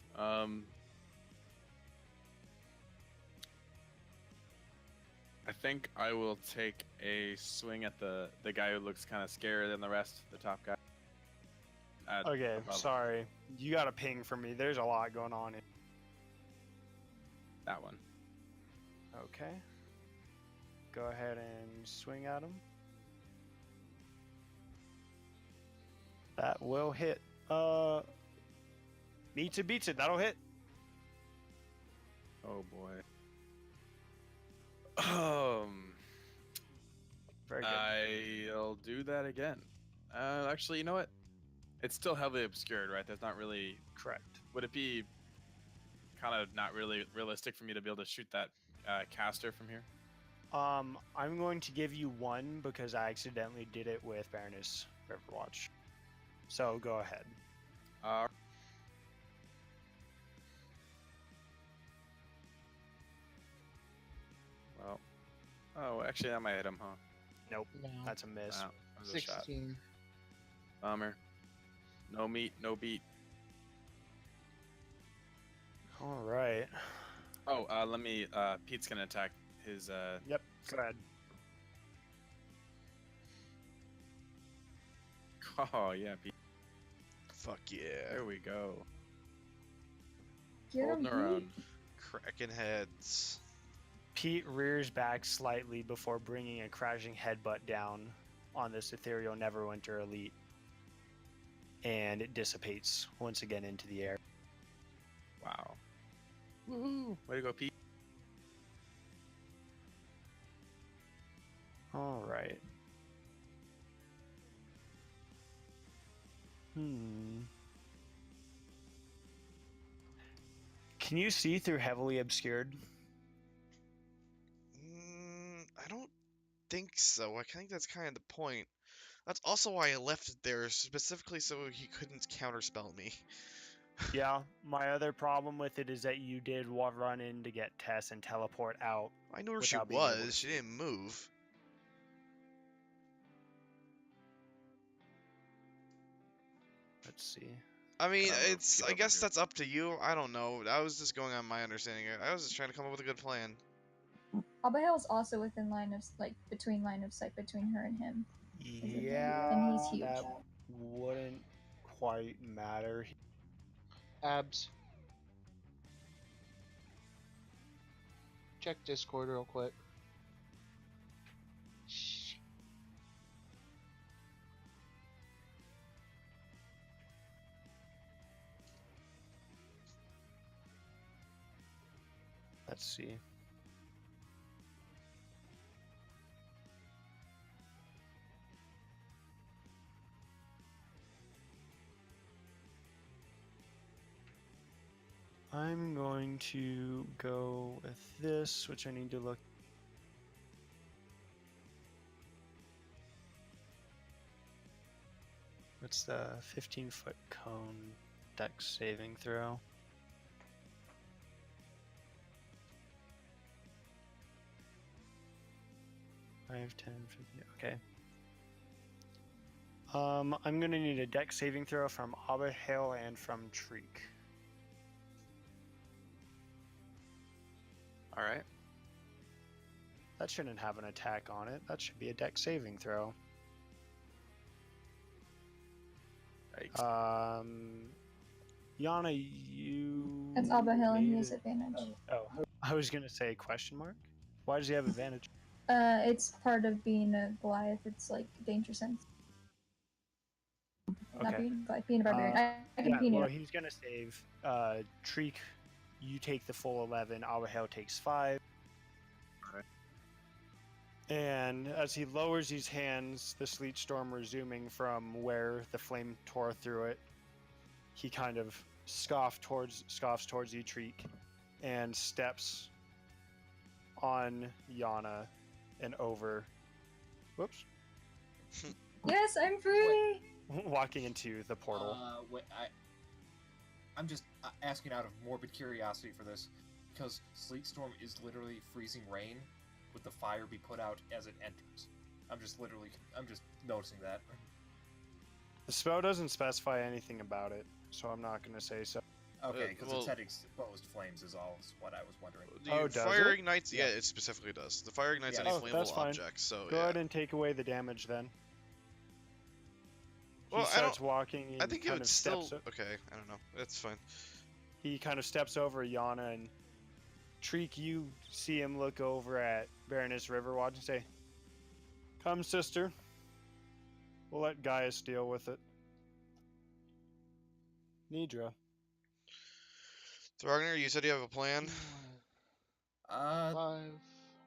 I think I will take a swing at the guy who looks kind of scarier than the rest, the top guy. Okay, above sorry. You got a ping for me. There's a lot going on. that one. Okay. Go ahead and swing at him. That will hit. Beats it. That'll hit. Oh boy. Very good. I'll do that again. Actually, you know what? It's still heavily obscured, right? There's not really. Correct. Would it be kind of not really realistic for me to be able to shoot that caster from here? I'm going to give you one because I accidentally did it with Baroness Riverwatch. So go ahead. Well. Oh, actually, that might hit him, huh? Nope, No. that's a miss. Wow, that was a shot. 16. Bummer. No meat, no beat. All right. Oh, let me. Pete's gonna attack his. Yep. Go ahead. Oh yeah, Pete. fuck yeah. There we go. Get Holding him, our own. Pete. Cracking heads. Pete rears back slightly before bringing a crashing headbutt down on this ethereal Neverwinter elite, and it dissipates once again into the air. Wow. Woohoo! Way to go, Pete. All right. Can you see through heavily obscured? I don't think so. I think that's kind of the point. That's also why I left it there, specifically so he couldn't counterspell me. Yeah, my other problem with it is that you did run in to get Tess and teleport out. I knew where she Without being able to was. She see. didn't move. Let's see. I mean, I don't know, I keep up guess here. that's up to you. I don't know. I was just going on my understanding. I was just trying to come up with a good plan. Abigail's also within line of between line of sight between her and him. Yeah, And he's huge. that wouldn't quite matter. Abs. Check Discord real quick. Let's see. I'm going to go with this, which I need to look. What's the 15-foot cone dex saving throw? Five, 10, 15, okay. I'm gonna need a dex saving throw from Abigail and from Treek. All right. That shouldn't have an attack on it. That should be a dex saving throw. Right. Yana, you. That's Abigail and he made has it- advantage. Oh, I was gonna say question mark. Why does he have advantage? It's part of being a Goliath. It's like danger sense. Not Okay. being a barbarian. I can Yeah, peen well, it. he's gonna save. Treek, you take the full 11. Abigail takes 5. Alright. And as he lowers his hands, the sleet storm resuming from where the flame tore through it, he kind of scoffs towards you, Treek, and steps on Yana and over. Whoops. Yes, I'm free. Walking into the portal. Wait, I'm just asking out of morbid curiosity for this. because Sleet Storm is literally freezing rain with the fire be put out as it enters. I'm just noticing that. The spell doesn't specify anything about it, so I'm not going to say so. Okay, because well- it said exposed flames is all what I was wondering. The Oh, does fire it? ignites. Yeah, Yeah. it specifically does. The fire ignites Yeah. any Oh, that's flammable fine. object. So Go yeah. ahead and take away the damage then. Well, He I starts don't. walking and I think it kind would of still. steps. Okay, I don't know. That's fine. He kind of steps over Yana, and Treek, you see him look over at Baroness Riverwatch and say, "Come, sister. We'll let Gaius deal with it." Nidra. Throgner, you said you have a plan. 5,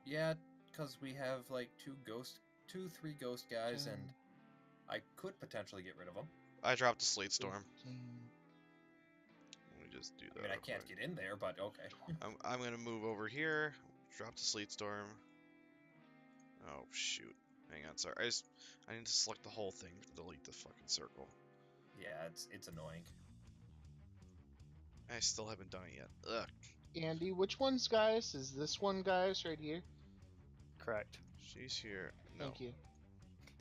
Yeah, because we have like 3 ghost guys, and I could potentially get rid of them. I dropped the Slate Storm. 15. Let me just do that. I mean, I real can't quick. get in there, but okay. I'm gonna move over here. Drop the Sleet Storm. Oh shoot! Hang on, sorry. I need to select the whole thing to delete the fucking circle. Yeah, it's annoying. I still haven't done it yet. Ugh. Andy, which one's Gaius? Is this one Gaius right here? Correct. She's here. No. Thank you.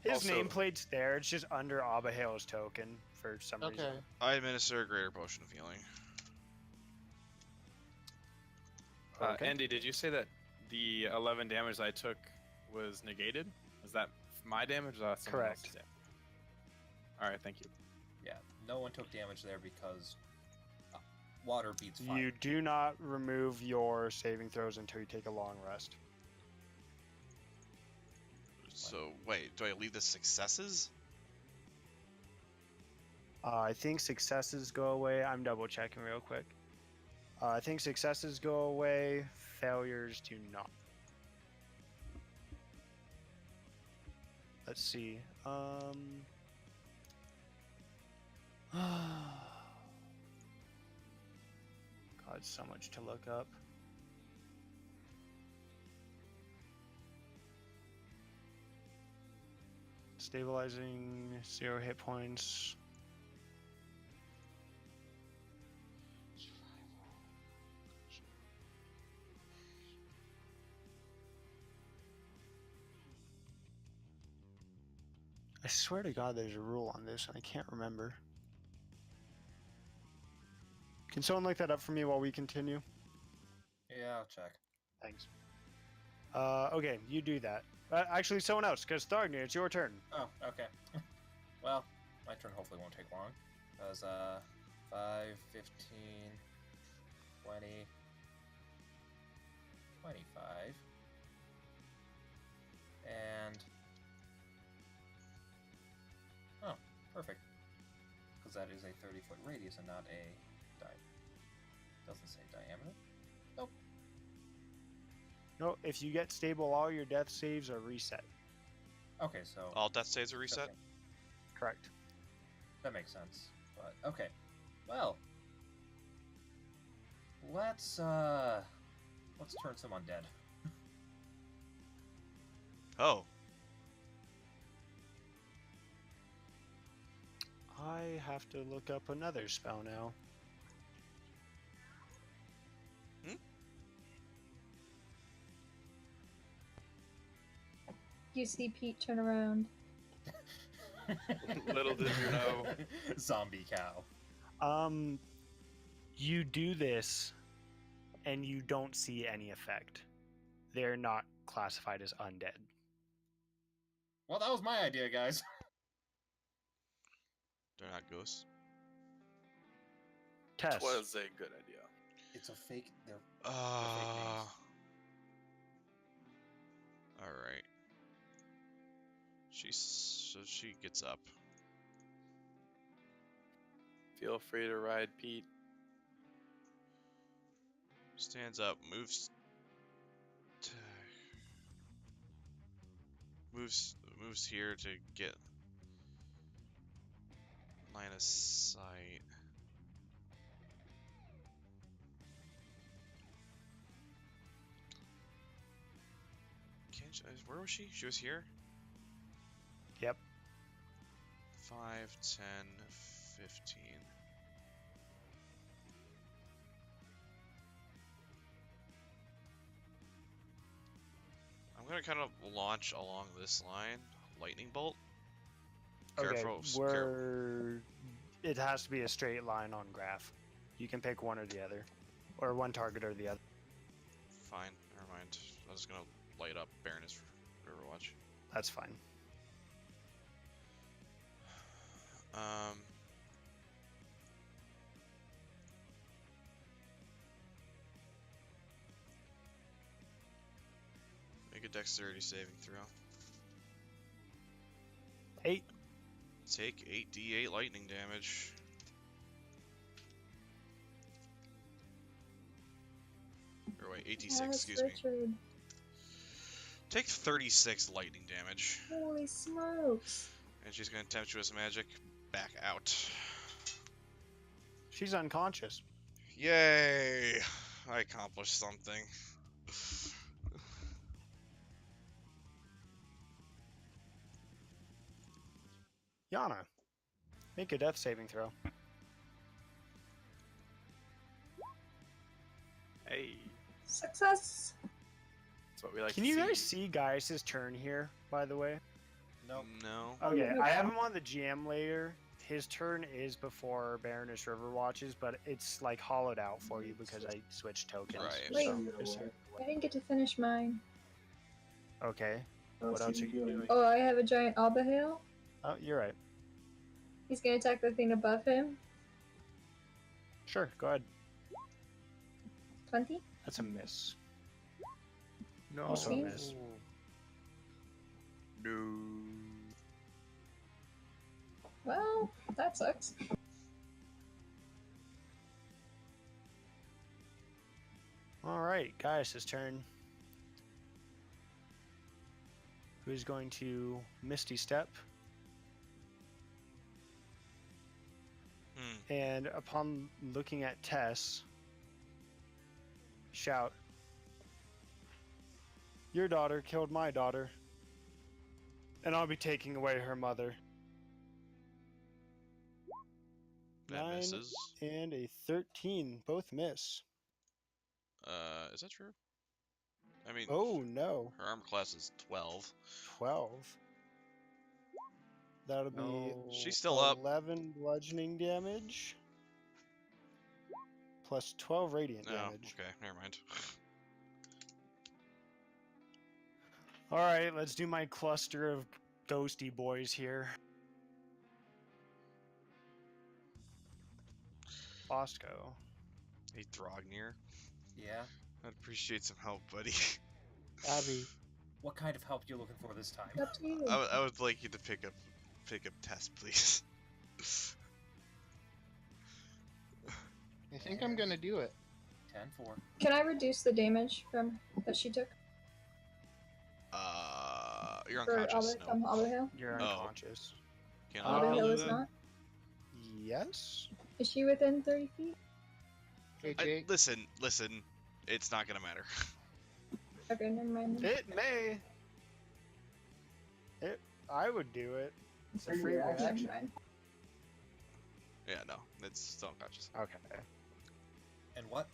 His Also- nameplate's there. It's just under Abihail's token for some Okay. reason. I administer a greater potion of healing. Okay. Andy, did you say that the 11 damage I took was negated? Is that my damage or that someone else's Correct. damage? Alright, thank you. Yeah, no one took damage there because water beats fire. You do not remove your saving throws until you take a long rest. So wait, do I leave the successes? I think successes go away. I'm double checking real quick. I think successes go away. Failures do not. Let's see. God, so much to look up. Stabilizing 0 hit points. I swear to God there's a rule on this and I can't remember. Can someone look that up for me while we continue? Yeah, I'll check. Thanks. Okay, you do that. Actually, someone else, because Thargnir, it's your turn. Oh, okay. Well, my turn hopefully won't take long. Because, 5, 15, 20, 25, and... Oh, perfect. Because that is a 30-foot radius and not a... Doesn't say diameter. Nope. No, if you get stable, all your death saves are reset. Okay, so... All death saves are reset. Okay, Correct. that makes sense. But, okay. Well... Let's turn some undead. Oh, I have to look up another spell now. You see Pete turn around. Little did you know. Zombie cow. You do this, and you don't see any effect. They're not classified as undead. Well, that was my idea, guys. they're not ghosts. Tess. Was a good idea. It's a fake. They're All right. She gets up. Feel free to ride Pete. Stands up, moves here to get line of sight. Where was she? She was here? Yep. 5, 10, 15. gonna kind of launch along this line. Lightning bolt. Okay, Careful. it has to be a straight line on graph. You can pick one or the other, or one target or the other. Fine. Never mind. I was gonna light up Baroness Riverwatch. That's fine. Make a dexterity saving throw. 8. Take 8d8 lightning damage. Or wait, 8d6, Yes, excuse me. Richard. Take 36 lightning damage. Holy smokes. And she's gonna Tempestuous Magic back out. She's unconscious. Yay! I accomplished something. Yana, make a death saving throw. Hey, Success. that's what we like Can to you see. guys see Gaius' turn here, by the way? Nope. No. Okay, no. I have him on the GM layer. His turn is before Baroness River watches, but it's like hollowed out for you because I switched tokens. Right. Wait. Just so- I didn't get to finish mine. Okay. What else are you doing? Oh, I have a giant Abahale. Oh, you're right. He's gonna attack the thing above him. Sure, go ahead. 20. That's a miss. No. Also a Okay. miss. No. Well, that sucks. Alright, Gaius' turn. Who's going to Misty Step? And upon looking at Tess, shout, "Your daughter killed my daughter, and I'll be taking away her mother." That 9 misses. and a 13, both miss. Is that true? I mean, Oh no, her armor class is 12. 12. That'll be No. She's still up. 11 bludgeoning damage, plus 12 radiant No, damage. okay, never mind. Alright, let's do my cluster of ghosty boys here. Bosco. Hey, Thrognir. Yeah. I'd appreciate some help, buddy. Abby. What kind of help you looking for this time? Up to you. I would like you to pick up Tess, please. I think I'm gonna do it. 10-4. Can I reduce the damage from that she took You're for unconscious. from No. Abahale? You're Oh. unconscious. Can Abahale do is that? not. Yes? Is she within 30 feet? Okay, Jake. Listen. It's not gonna matter. Okay, never mind. then. It may. I would do it. It's a free Okay, never reaction. mind. Yeah, no, it's still unconscious. Okay. And what?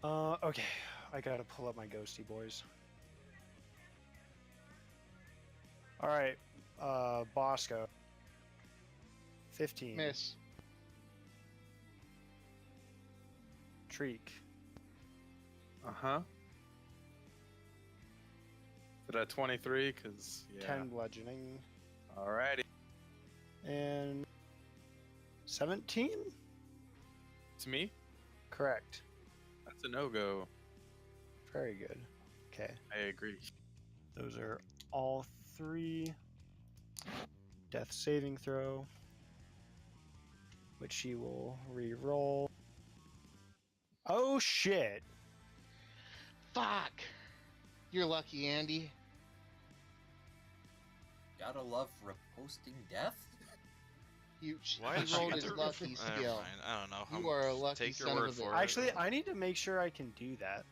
Okay. I gotta pull up my ghosty boys. Alright, Bosco. 15. Miss. Treek. Uh-huh. Is it a 23? Because, yeah. 10 bludgeoning. Alrighty. And 17? To me, Correct. that's a no-go. Very good. Okay. I agree. Those are all 3. Death saving throw. Which she will re-roll. Oh shit! Fuck. You're lucky, Andy. Gotta love reposting death? You Why he did she rolled get his the lucky Never skill. mind, I don't know. You are a lucky Take your son of word a for bitch. it. Actually, I need to make sure I can do that.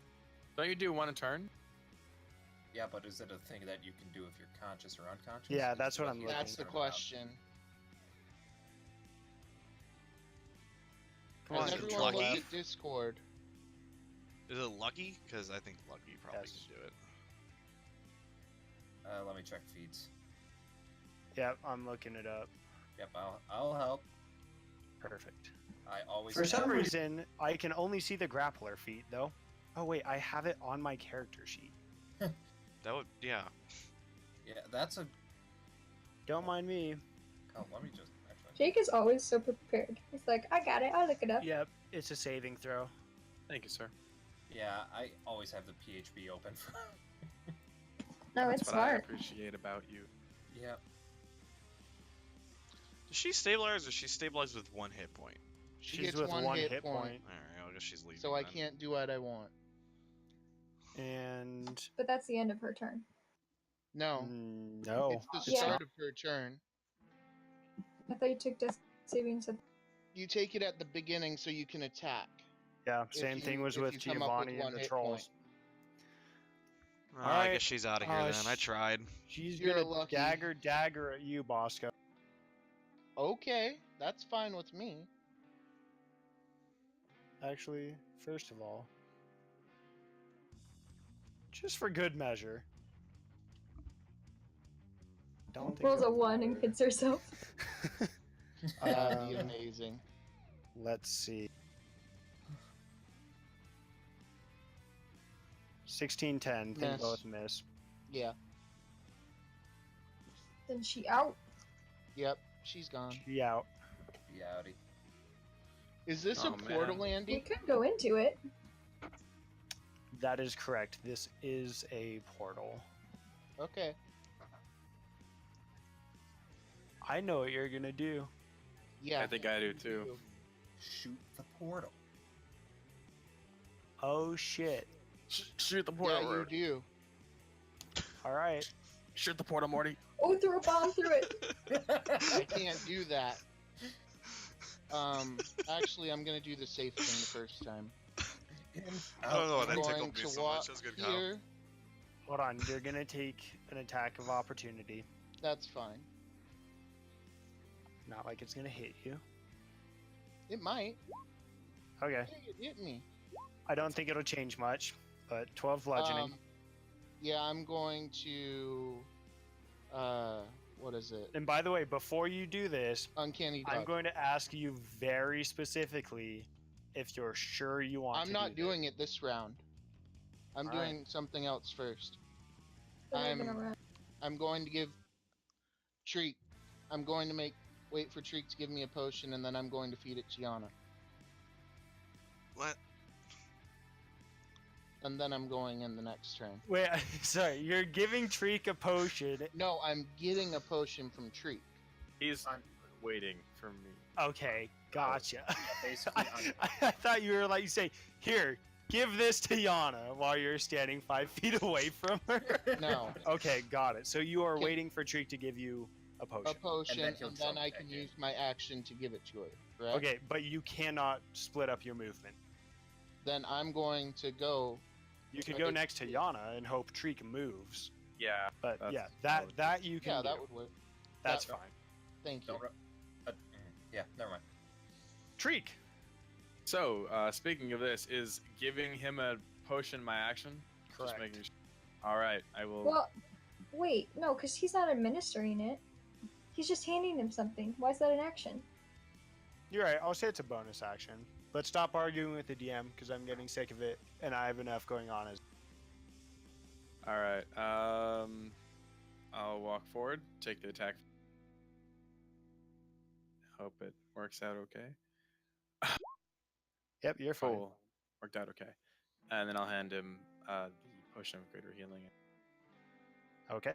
Don't you do one a turn? Yeah, but is it a thing that you can do if you're conscious or unconscious? Yeah, Is that's it what what I'm you're looking That's the concerned about? question. Come Has on, Is it everyone lucky? looked at Discord? Is it lucky? Because I think lucky probably Yes. could do it. Let me check feats. Yep, I'm looking it up. Yep, I'll help. Perfect. I always. For some help. reason, I can only see the grappler feat, though. Oh, wait, I have it on my character sheet. That would, yeah. Yeah, that's a. Don't mind me. Oh, let me just actually. Jake is always so prepared. He's like, I got it. I'll look it up. Yep, it's a saving throw. Thank you, sir. Yeah, I always have the PHP open. No, That's it's what I smart. appreciate about you. Yep. Does she stabilize or she stabilized with 1 hit point? She She's gets with one one hit hit point, point. Alright, I guess she's leaving. so I then. can't do what I want. And But that's the end of her turn. No, no. it's the Yeah. start of her turn. I thought you took death savings at You take it at the beginning so you can attack. Yeah, If same thing you- was if with you come up with Giovanni one and the hit trolls. Oh, I Alright, guess she's out of here then. I tried. She's You're gonna lucky. dagger at you, Bosco. Okay, that's fine with me. Actually, first of all, just for good measure. Don't think rolls a it'll 1 and matter. hits herself. That'd be Um, amazing. Let's see. 16-10, they Miss. both miss. Yeah. Then she out. Yep. She's gone. She out. Yowdy. Is this Oh, a portal, We Andy? could go into it. That is correct. This is a portal. Okay. I know what you're gonna do. Yeah. I think I do too. Shoot the portal. Oh shit. Shoot the Yeah, portal. you Word. do. Alright. Shoot the portal, Morty. Oh, threw a bomb through it. I can't do that. Actually, I'm gonna do the safe thing the first time. I don't know why I'm that going tickled me to so walk much. That's good, Kyle. here. Hold on, you're gonna take an attack of opportunity. That's fine. Not like it's gonna hit you. It might. Okay. Hey, it hit me. I don't think it'll change much, but 12 bludgeoning. Yeah, I'm going to. What is it? And by the way, before you do this, Uncanny I'm Dodge. going to ask you very specifically if you're sure you want I'm to not do doing it this round. I'm Alright. doing something else first. Then we're I'm- gonna run. I'm going to give Treek. I'm going to wait for Treek to give me a potion, and then I'm going to feed it to Yana. What? And then I'm going in the next turn. this. Wait, sorry, you're giving Treek a potion. No, I'm getting a potion from Treek. He's I'm- waiting for me. Okay, gotcha. Basically, I thought you were like, you say, here, give this to Yana while you're standing 5 feet away from her. No. Okay, got it. So you are Okay. waiting for Treek to give you a potion. A potion, then and he'll then, jump I back can in. use my action to give it to her. Correct? Okay, but you cannot split up your movement. Then I'm going to go. You could Okay. go next to Yana and hope Treek moves. Yeah. But That's yeah, valid. that you can Yeah, do. that would work. That's that- fine. Thank you. don't. Yeah, never mind. Treek. So, speaking of this, is giving him a potion my action? Correct. Just making sure. All right, I will. Well, wait, no, because he's not administering it. He's just handing him something. Why is that an action? You're right. I'll say it's a bonus action. But stop arguing with the DM because I'm getting sick of it and I have enough going on as. All right. I'll walk forward, take the attack. Hope it works out okay. Yep, you're fine. Cool. Worked out okay. And then I'll hand him the potion of greater healing. Okay.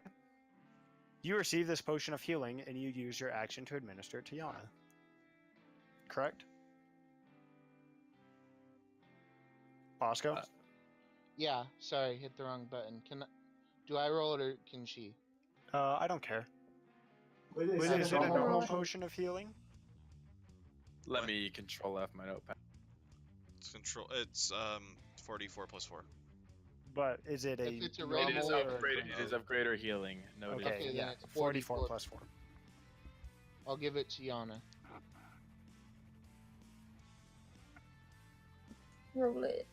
You receive this potion of healing and you use your action to administer it to Yana. Correct? Bosco? Yeah, sorry, hit the wrong button. Do I roll it or can she? I don't care. Wait, it is it a normal normal potion? potion of healing? Let me control F my notepad. It's control. It's 44 plus 4. But is it a If it's a normal It is, Normal or- or- it is of greater healing. Noted. Okay, Okay, then yeah. it's 44 44. plus 4. I'll give it to Yana. Roll it.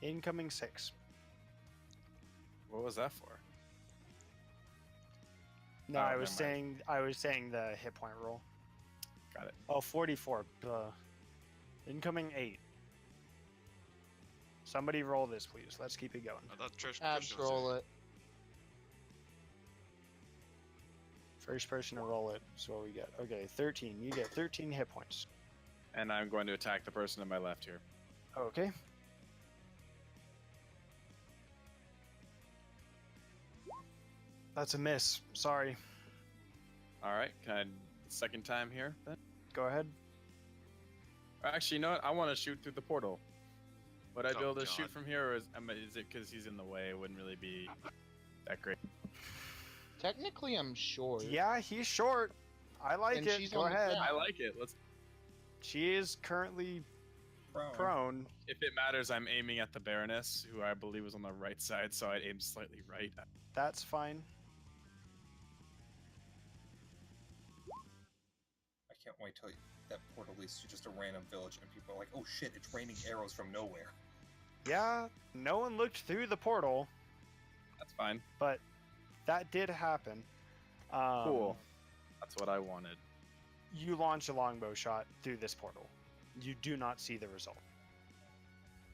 Incoming 6. What was that for? No, Oh, I was never mind. saying the hit point roll. Got it. Oh, 44. Incoming 8. Somebody roll this, please. Let's keep it going. I thought Abs Christian was roll doing it. First person to roll it is what we get. Okay, 13. You get 13 hit points. And I'm going to attack the person on my left here. Okay. That's a miss. Sorry. All right. Can I second time here then? Go ahead. Actually, you know what? I want to shoot through the portal. Would I be Oh, able to shoot God. from here, or is it because he's in the way? It wouldn't really be that great. Technically, I'm short. Yeah, he's short. I like And it. she's Go on the ahead. ground. I like it. Let's. She is currently Prone. prone. If it matters, I'm aiming at the Baroness, who I believe was on the right side, so I'd aim slightly right. That's fine. I can't wait till that portal leads to just a random village and people are like, oh shit, it's raining arrows from nowhere. Yeah, no one looked through the portal, That's fine. but that did happen. Cool. That's what I wanted. You launch a longbow shot through this portal. You do not see the result.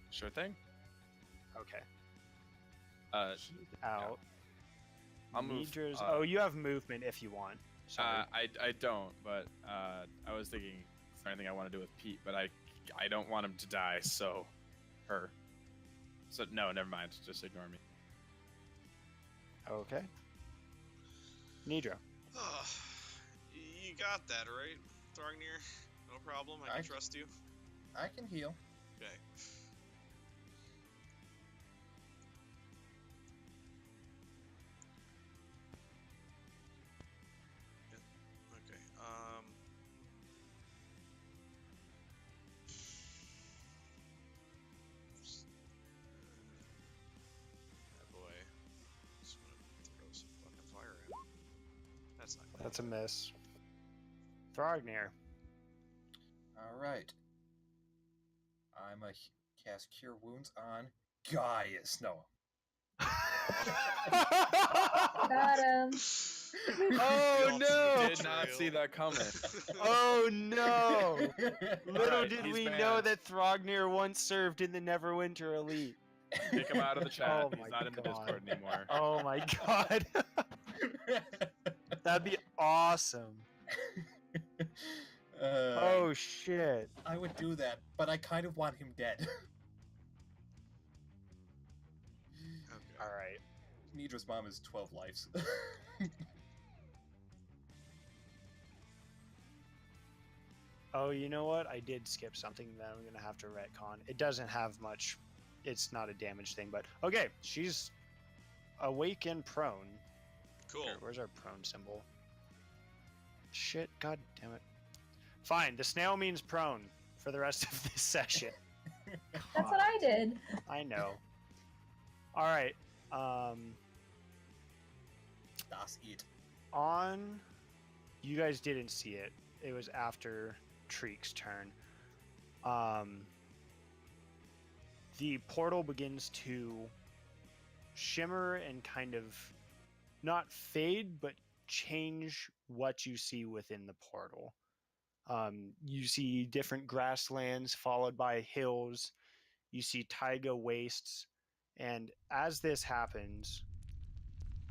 Sure thing. Okay. She's Out. I'll move. Nidra's- oh, you have movement if you want. Sorry. I don't, but I was thinking, is there anything I want to do with Pete? But I don't want him to die, so her. So no, never mind. Just ignore me. Okay. Nidra. Oh, you got that, right, Thrognir? No problem, I can trust you. I can heal. Okay. Yeah, okay, that boy. Just gonna throw some fucking fire at him. That's not good. That's a miss. Thrognir. Alright. I'm a cast Cure Wounds on Gaius. No. Got him. Oh no! Did not see that coming. Oh no! Little Alright, did he's we banned. know that Thrognir once served in the Neverwinter Elite. Kick him out of the chat. Oh He's my not in the God. Discord anymore. Oh my god. That'd be awesome. Oh shit. I would do that, but I kind of want him dead. Okay. Alright. Nidra's mom is 12 lives. Oh, you know what? I did skip something that I'm gonna have to retcon. It doesn't have much. It's not a damage thing, but okay. She's awake and prone. Cool. Here, where's our prone symbol? Shit, god damn it. Fine, the snail means prone for the rest of this session. That's what I did. I know. Alright, Das it. on... You guys didn't see it. It was after Treek's turn. The portal begins to shimmer and kind of not fade, but change what you see within the portal. You see different grasslands followed by hills. You see taiga wastes. And as this happens,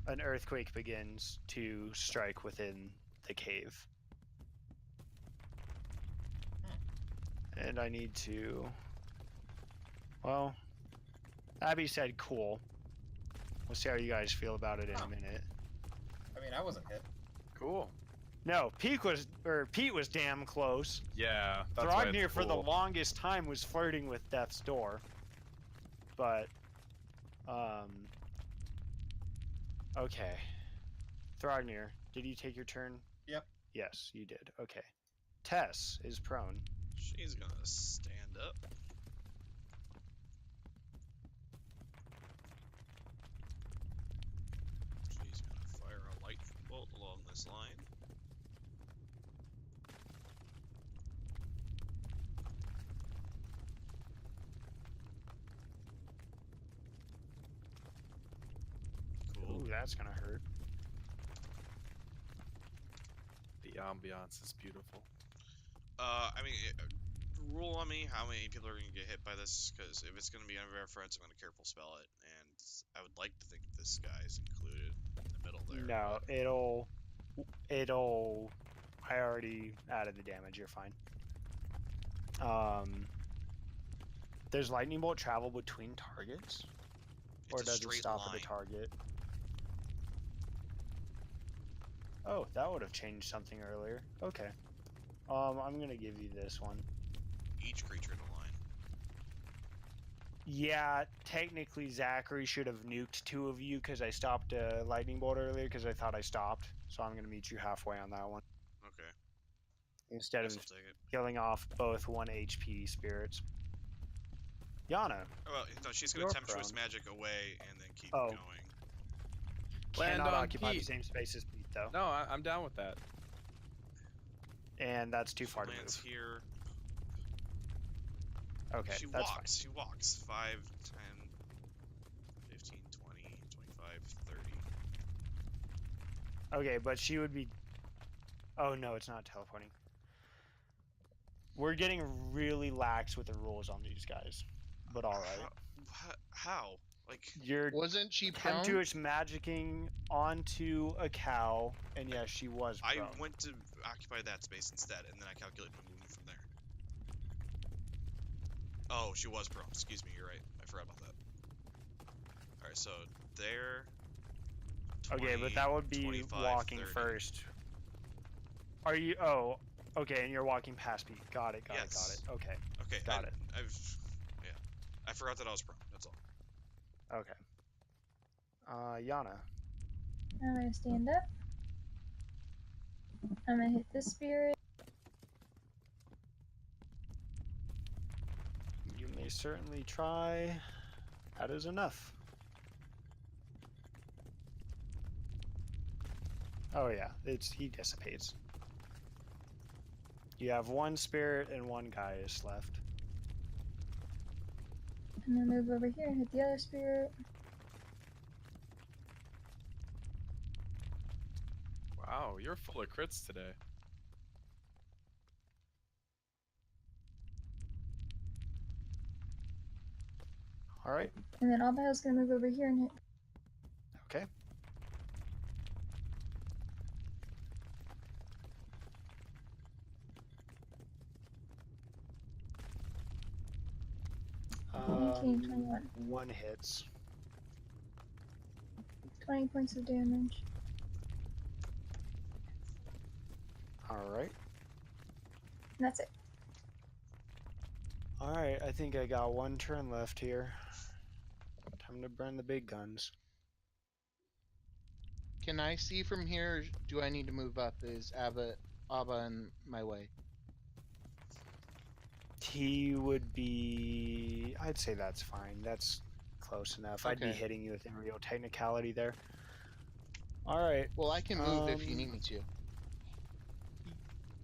an earthquake begins to strike within the cave. And I need to... Well, Abby said cool. We'll see how you guys feel about it in a minute. I mean, I wasn't hit. Cool. No, Pete was damn close. Yeah. That's why it's Thrognir for the cool. longest time was flirting with Death's Door. But okay. Thrognir, did you take your turn? Yep. Yes, you did. Okay. Tess is prone. She's gonna stand up. She's gonna fire a lightning bolt along this line. that's gonna hurt. The ambiance is beautiful. I mean, rule on me how many people are gonna get hit by this, because if it's gonna be unaware friends, I'm gonna careful spell it, and I would like to think this guy's included in the middle there. No, but- it'll. I already added the damage. You're fine. Does lightning bolt travel between targets, or It's a does it straight stop line. at the target? Oh, that would have changed something earlier. Okay. I'm gonna give you this one. Each creature in a line. Yeah, technically Zachary should have nuked 2 of you because I stopped a lightning bolt earlier because I thought I stopped. So I'm gonna meet you halfway on that one Okay. instead Guess of I'll take it. killing off both 1 HP spirits. Yana, Oh, well, no, she's gonna You're tempestuous prone. magic away and then keep Oh. going. Land cannot on occupy the Pete. same space as Pete though, No, I'm down with that. and that's too She far to lands move. here. Okay, She that's walks. She walks. 5, 10, 15, 20, 25, 30. fine. Okay, but she would be. Oh no, it's not teleporting. We're getting really lax with the rules on these guys, but all right. How? Like, You're Wasn't she prone? tempestuous magicking onto a cow, and yes, she was I prone. went to occupy that space instead, and then I calculated my movement from there. Oh, she was prone. Excuse me, you're right. I forgot about that. Alright, so there. 20, Okay, but that would be 25, walking 30. first. Are you? Oh, okay, and you're walking past me. Got it. Got it. Yes. Okay. Okay, Got it. Yeah. I forgot that I was prone, that's all. Okay. Yana. I'm gonna stand up. I'm gonna hit this spirit. You may certainly try. That is enough. Oh yeah, he dissipates. You have 1 spirit and 1 Gaius left. I'm gonna move over here and hit the other spirit. Wow, you're full of crits today. All right. And then Albael's gonna move over here and hit. Okay. Um, 19, 21. 1 hits. 20 points of damage. All right. And that's it. All right. I think I got 1 turn left here. Time to burn the big guns. Can I see from here? Or do I need to move up? Is Abba in my way? He would be. I'd say that's fine. That's close enough. I'd be Okay. hitting you with a real technicality there. All right. Well, I can move if you Um, need me to.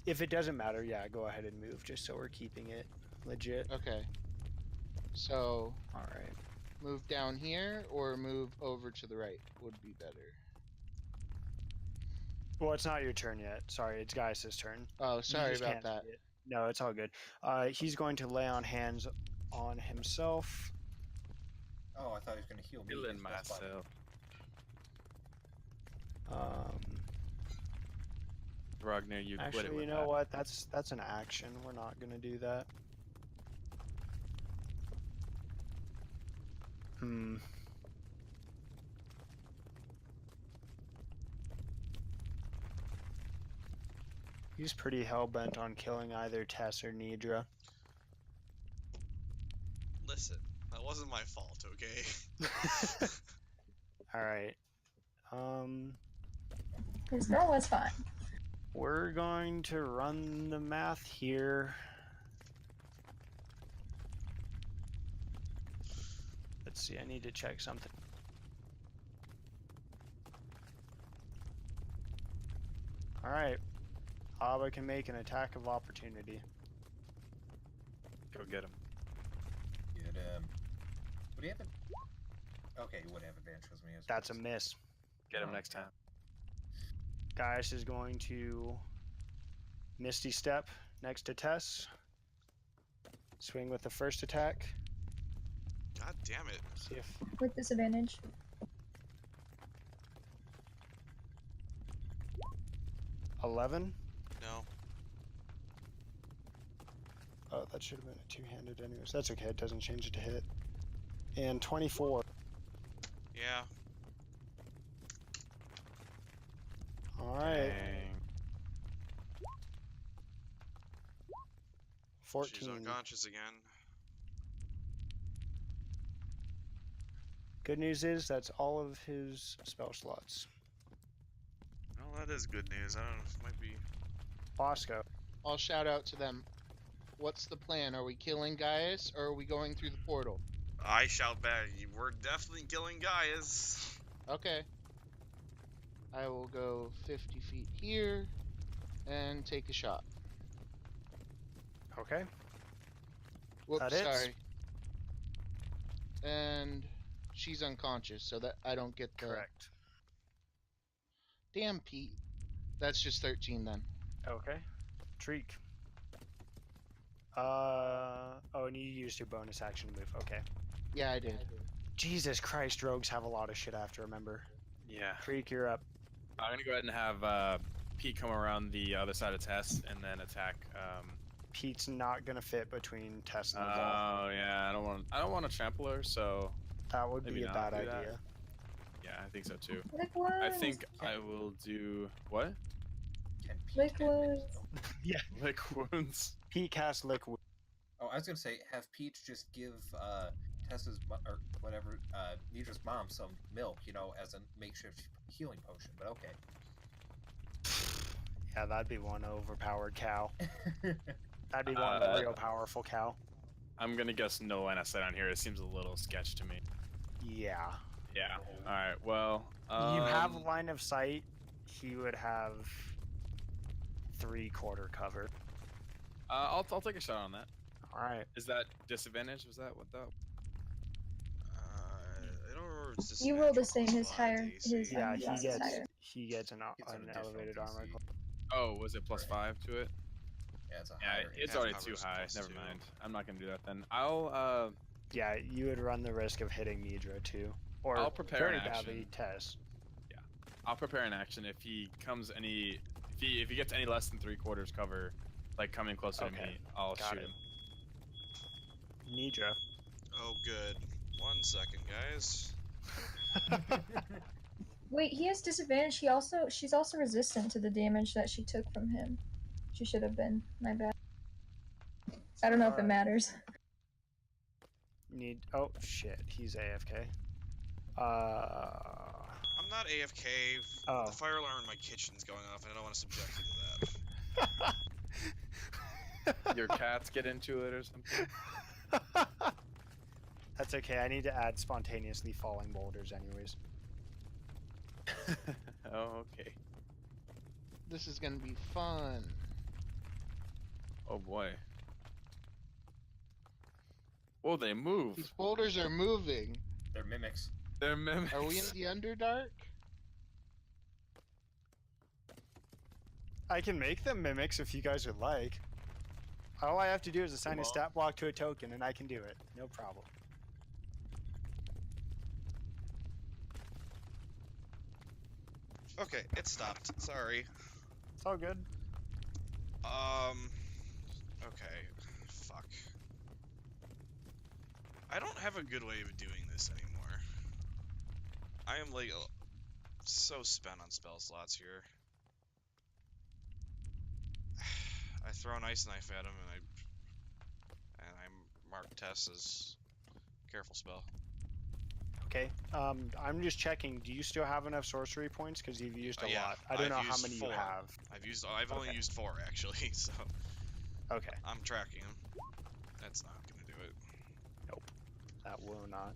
If it doesn't matter, yeah, go ahead and move just so we're keeping it legit. Okay. So All right. move down here or move over to the right would be better. Well, it's not your turn yet. Sorry, it's Gaius' turn. Oh, You sorry just about can't that. see it. No, it's all good. He's going to lay on hands on himself. Oh, I thought he was going to heal me. Killing because that's fine. myself. Ragnar, you quit it Actually, with you know that. what? That's an action. We're not gonna do that. He's pretty hell-bent on killing either Tess or Nidra. Listen, that wasn't my fault, okay? Alright. This girl was fine. We're going to run the math here. Let's see, I need to check something. Alright. Abba can make an attack of opportunity. Go get him. Get Would he have a... Okay, he would have advantage because he has... That's a miss. Get him Oh, next time. Gaius is going to Misty Step next to Tess. Swing with the first attack. God damn it. See if With disadvantage. 11. No. Oh, that should have been a two-handed anyways. That's okay. It doesn't change it to hit. And 24. Yeah. All right. Dang. 14. She's unconscious again. Good news is that's all of his spell slots. Well, that is good news. I don't know. It might be. Bosco. I'll shout out to them. What's the plan? Are we killing Gaius or are we going through the portal? I shout back. We're definitely killing Gaius. Okay. I will go 50 feet here and take a shot. Okay. Whoops, That hits. sorry. And she's unconscious, so that I don't get the... Correct. Damn, Pete. That's just 13 then. Okay. Treek. Oh, and you used your bonus action to move. Okay. Yeah, I did. Jesus Christ, rogues have a lot of shit I have to remember. Yeah. Treek, you're up. I'm gonna go ahead and have Pete come around the other side of Tess and then attack. Pete's not gonna fit between Tess and the wall. Oh yeah, I don't want to trample her, so That would maybe be a not bad do that. idea. yeah, I think so too. Lick wounds. I think I will do what? Can Pete Lick have wounds. Yeah. Lick wounds. Pete cast Lick Wounds. Oh, I was gonna say, have Peach just give Tessa's or whatever Nidra's mom some milk, as a makeshift healing potion. But okay. Yeah, that'd be one overpowered cow. That'd be one real powerful cow. I'm gonna guess no line of sight on here. It seems a little sketch to me. Yeah. Yeah. All right. Well, You have line of sight. He would have 3/4 cover. I'll take a shot on that. All right. Is that disadvantage? Was that what that? I don't remember. If it's You roll the disadvantage same. or His plus higher. AC. His Yeah, DC is higher. he gets an It's an additional elevated armor. DC. Oh, was it plus Right. 5 to it? Yeah, it's a Yeah, higher. it's Yeah, already covers too high. plus Never 2. mind. I'm not gonna do that then. I'll Yeah, you would run the risk of hitting Nidra too, or I'll prepare very an badly action. Tess. I'll prepare an action if he comes if he gets any less than 3/4 cover, like coming closer to Okay, me, I'll got shoot it. him. Nidra. Oh, good. 1 second, guys. Wait, he has disadvantage. She's also resistant to the damage that she took from him. She should have been. My bad. I don't know if it Alright. matters. Oh shit, he's AFK. I'm not AFK. Oh. The fire alarm in my kitchen's going off, and I don't want to subject you to that. Your cats get into it or something. That's okay. I need to add spontaneously falling boulders, anyways. Oh, okay. This is gonna be fun. Oh boy. Oh, they move. These boulders are moving. They're mimics. They're mimics. Are we in the Underdark? I can make them mimics if you guys would like. All I have to do is assign a Well. stat block to a token, and I can do it. No problem. Okay, it stopped. Sorry. It's all good. Okay. Fuck. I don't have a good way of doing this anymore. I am like so spent on spell slots here. I throw an ice knife at him and I mark Tess as careful spell. Okay. I'm just checking. Do you still have enough sorcery points? Because you've used a Yeah, lot. I don't I've know how used many 4. you have. I've only Okay. used 4 actually, so Okay. I'm tracking him. That's not gonna do it. That will not.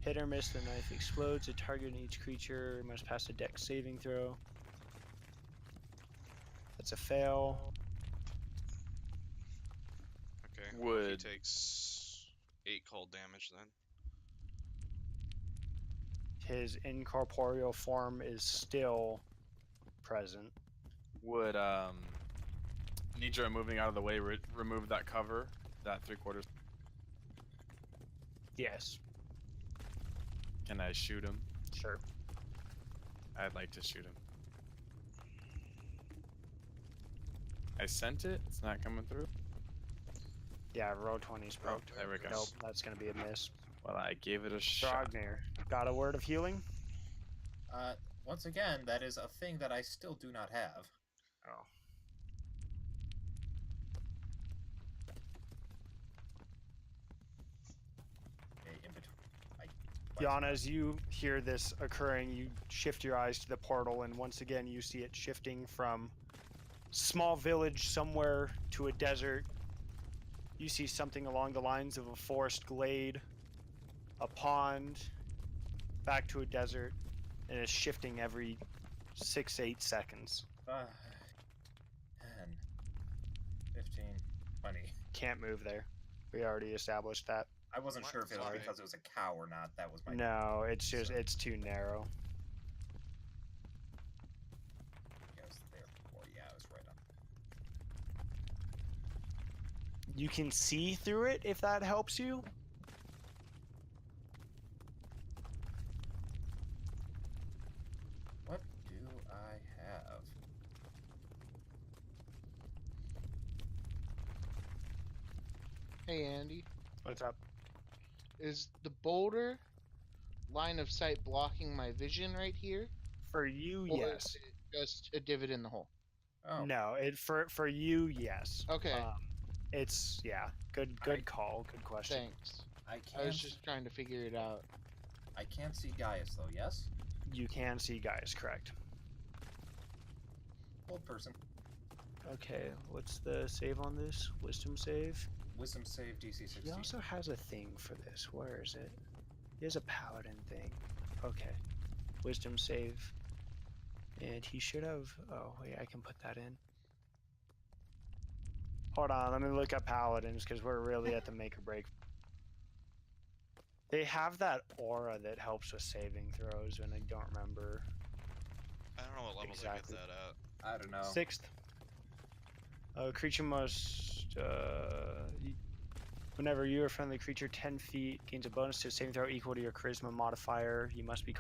Hit or miss, the knife explodes. A target in each creature must pass a dex saving throw. That's a fail. Okay. Well, he Would- takes 8 cold damage then. His incorporeal form is still present. Would Nidra moving out of the way remove that cover, that 3/4? Yes. Can I shoot him? Sure. I'd like to shoot him. I sent it. It's not coming through. Yeah, roll 20's broke. There we go. Nope, that's gonna be a miss. Well, I gave it a shot. Dragnir, got a word of healing? Once again, that is a thing that I still do not have. Oh. Okay, in between. Yana, as you hear this occurring, you shift your eyes to the portal, and once again you see it shifting from small village somewhere to a desert. You see something along the lines of a forest glade, a pond, back to a desert, and it's shifting every 6-8 seconds. 10, 15, 20. Can't move there. We already established that. I wasn't sure if it was Sorry. because it was a cow or not. That was my... No, it's just, So- it's too narrow. I was there before. Yeah, I was right on. You can see through it if that helps you. What do I have? Hey, Andy. What's up? Is the boulder line of sight blocking my vision right here? For you, Or yes. is it just a divot in the hole? Oh, No, it for you, yes. Okay, It's yeah. Good call. Good question. thanks. I I was can't. just trying to figure it out. I can't see Gaius though. Yes, You can see guys, correct? old person. Okay, what's the save on this? Wisdom save? Wisdom save DC 16. He also has a thing for this. Where is it? He has a paladin thing. Okay. Wisdom save. And he should have... Oh, wait, I can put that in. Hold on, let me look up paladins, because we're really at the make or break. They have that aura that helps with saving throws, and I don't remember. I don't know what levels Exactly. I get that at. I don't know. 6th. Creature must... whenever you or a friendly creature 10 feet gains a bonus to a saving throw equal to your charisma modifier, you must be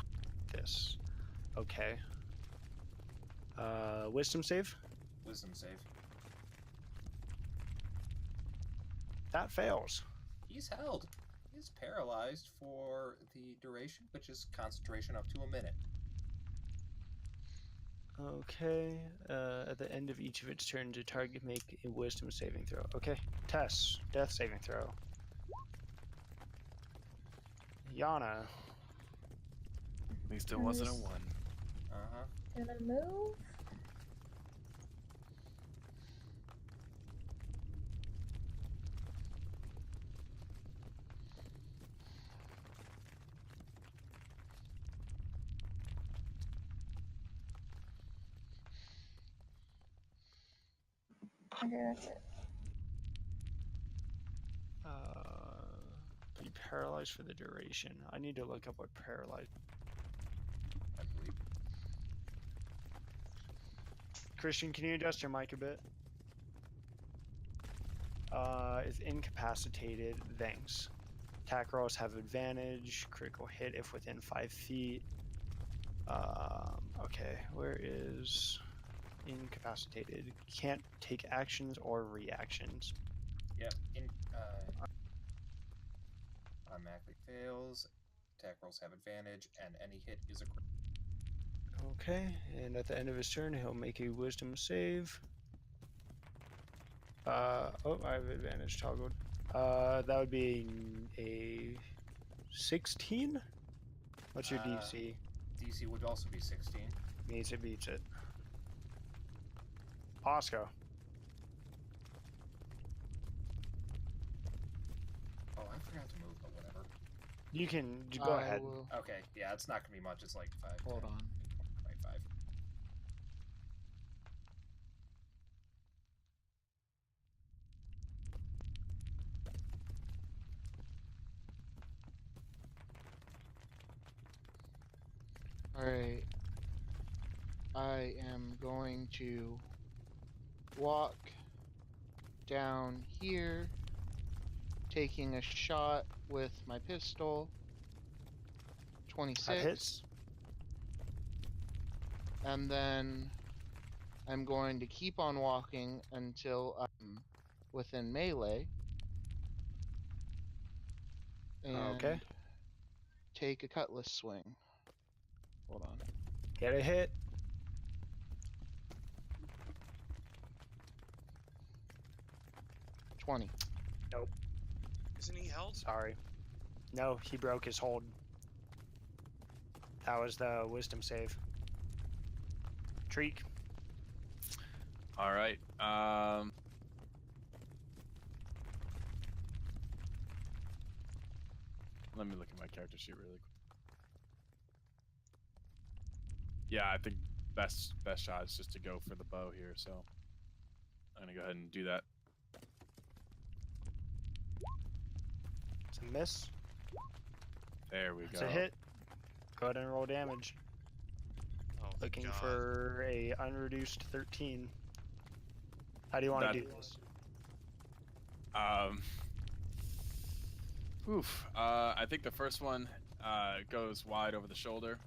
this. Okay. Wisdom save? Wisdom save. That fails. He's held. He's paralyzed for the duration, which is concentration up to a minute. Okay. At the end of each of its turns, a target make a wisdom saving throw. Okay. Tess. Death saving throw. Yana. At least it wasn't a 1. Uh-huh. Gonna move. Okay, that's it. Be paralyzed for the duration. I need to look up what paralyzed. I believe. Christian, can you adjust your mic a bit? Is incapacitated. Thanks. Attack rolls have advantage. Critical hit if within 5 feet. Okay, where is incapacitated? Can't take actions or reactions. Yep. Automatically fails. Attack rolls have advantage, and any hit is a crit. Okay, and at the end of his turn, he'll make a wisdom save. Oh, I have advantage toggled. That would be a 16? What's your DC? DC would also be 16. Means it beats it. Oscar. Oh, I forgot to move, but whatever. You can go I ahead. will- Okay, yeah, it's not gonna be much. It's like 5. Hold 10, on. 25. Alright. I am going to walk down here, taking a shot with my pistol. That 26. hits. And then I'm going to keep on walking until I'm within melee. And Okay. take a cutlass swing. Hold on. Get a hit. $20. Isn't he held? Sorry. No, he broke his hold. That was the wisdom save. Treek. All right. Let me look at my character sheet really quick. Yeah, I think best shot is just to go for the bow here, so I'm gonna go ahead and do that. It's a miss. There we It's go. a hit. Go ahead and roll damage. Oh, Looking God. for a unreduced 13. How do you want to That- do this? I think the first one goes wide over the shoulder,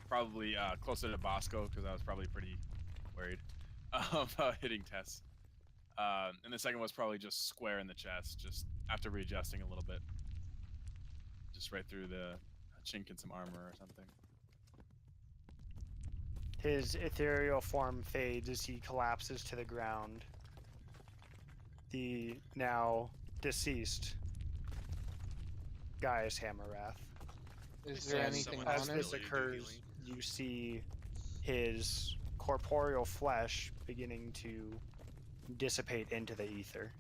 probably closer to Bosco because I was probably pretty worried about hitting Tess. And the second was probably just square in the chest, just after readjusting a little bit, just right through the chink in some armor or something. His ethereal form fades as he collapses to the ground. The now deceased Gaius Hammerwrath. Is They there have anything someone on As else it? this ability to do occurs, healing. you see his corporeal flesh beginning to dissipate into the ether.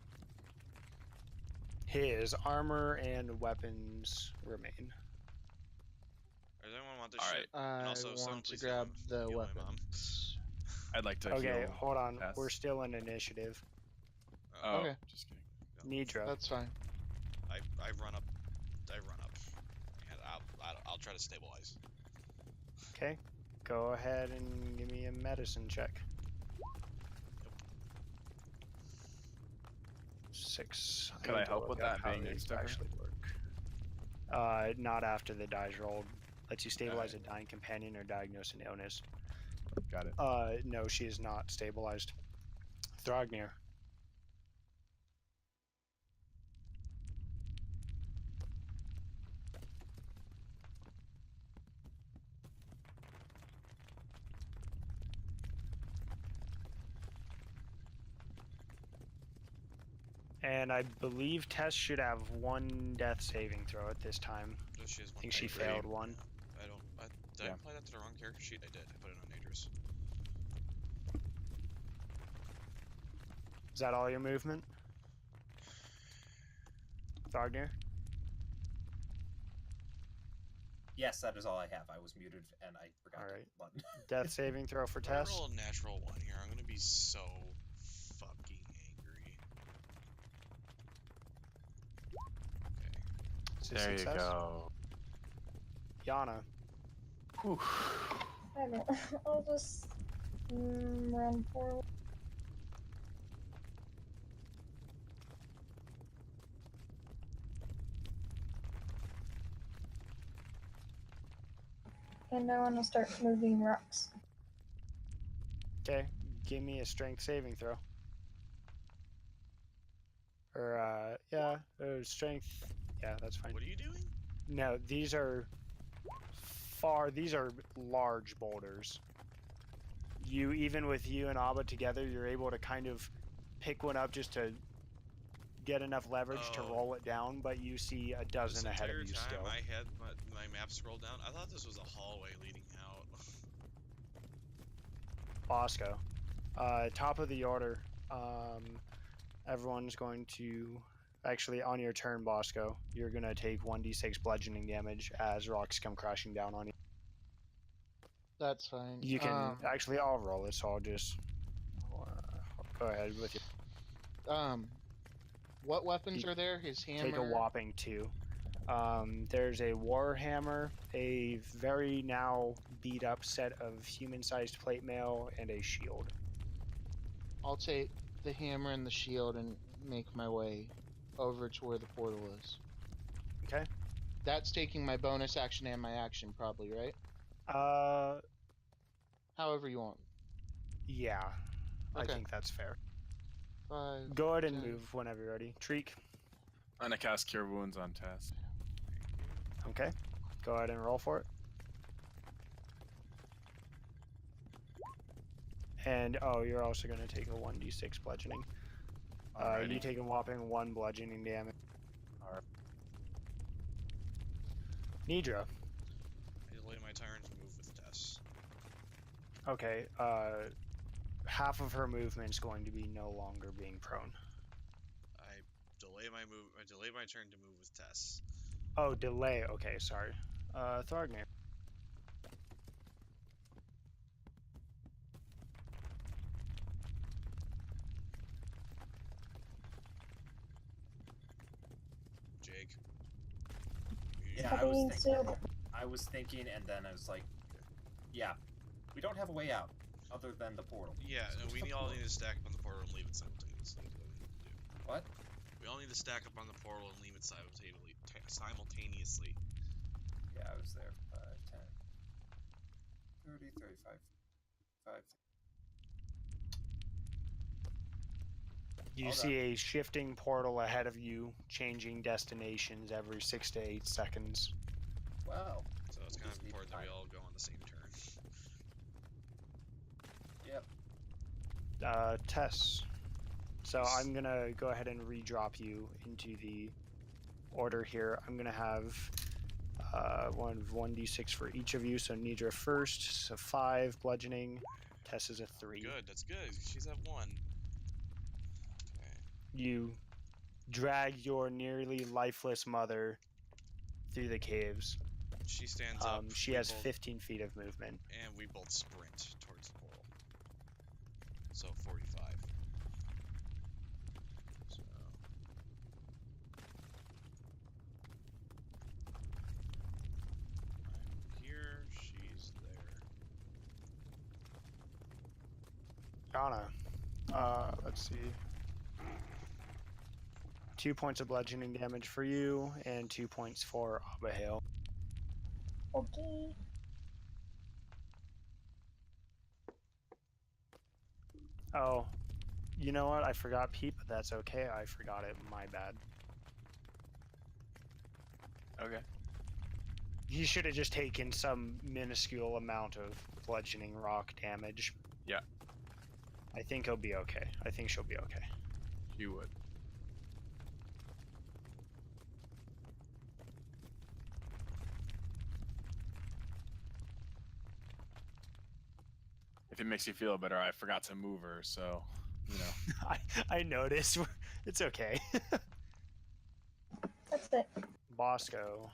His armor and weapons remain. Does anyone want this All shit? right. I also, someone want to please heal grab him- the heal my mom. weapons. I'd like to Okay, heal hold on. Tess. We're still in initiative. Oh, Okay. just kidding. Nidra. That's fine. I run up. And I'll try to stabilize. Okay. Go ahead and give me a medicine check. 6. Could I need to help look with up that, how being these next to her? actually work. Not after the dice rolled. Lets you stabilize a dying companion or diagnose an illness. Got it. No, she is not stabilized. Thrognir. And I believe Tess should have one death saving throw at this time. No, she has I one. think she agree. failed one. I don't. Did I Yeah. apply that to the wrong character sheet? I did. I put it on Nadris. Is that all your movement? Thrognir? Yes, that is all I have. I was muted and I forgot Alright. the button. Death saving throw for If I Tess? roll a natural one here, I'm gonna be so fucking angry. Okay. It's a There you success. go. Yana. Whew. I don't. I'll just run forward. And I want to start moving rocks. Okay, give me a strength saving throw. Or, strength. Yeah, that's fine. What are you doing? No, these are large boulders. Even with you and Abba together, you're able to kind of pick one up just to get enough leverage to Oh. roll it down, but you see a This dozen ahead of entire you time still. I had my map scrolled down. I thought this was a hallway leading out. Bosco. Top of the order. Everyone's going to... Actually, on your turn, Bosco, you're going to take 1d6 bludgeoning damage as rocks come crashing down on you. That's fine. You can... Actually, I'll roll it, so I'll just... go ahead with your... What weapons are there? His hammer. Take a whopping 2. There's a warhammer, a very now beat up set of human-sized plate mail, and a shield. I'll take the hammer and the shield and make my way over to where the portal is. Okay. That's taking my bonus action and my action, probably, right? However you want. Yeah. I Okay. think that's fair. 5. Go ahead and 10. move whenever you're ready. Treek. I'm gonna cast Cure Wounds on Tess. Okay. Go ahead and roll for it. And you're also going to take a 1d6 bludgeoning. You take a whopping 1 bludgeoning damage. Alright. Nidra. I delay my turn to move with Tess. Okay. Half of her movement's going to be no longer being prone. I delay my turn to move with Tess. Oh, delay. Okay, sorry. Thargnir. Jake. Yeah, I was thinking, and then I was like, yeah, we don't have a way out other than the portal. Yeah, So and we what's the all portal? need to stack up on the portal and leave it simultaneously. Is what we need to do. What? We all need to stack up on the portal and leave it simultaneously. Yeah, I was there. 5, 10, 30, 35, 5. You Hold see a shifting portal ahead of you, changing destinations every 6 to 8 seconds. Wow. So it's kind of Just need important that we time. all go on the same turn. Yep. Tess. So I'm going to go ahead and redrop you into the order here. I'm going to have 1d6 for each of you. So Nidra first, so 5 bludgeoning. Tess is a 3. Good, that's good. She's at 1. Okay. You drag your nearly lifeless mother through the caves. She stands up. She we has both, 15 feet of movement. And we both sprint towards the portal. So 45. So. I'm here. She's there. Yana, let's see. 2 points of bludgeoning damage for you, and 2 points for Abihail. Okay. Oh, you know what? I forgot Pete, but that's okay. I forgot it. My bad. Okay. He should have just taken some minuscule amount of bludgeoning rock damage. Yeah. I think he'll be okay. I think she'll be okay. She would. If it makes you feel better, I forgot to move her, so, you know. I noticed. It's okay. That's it. Bosco.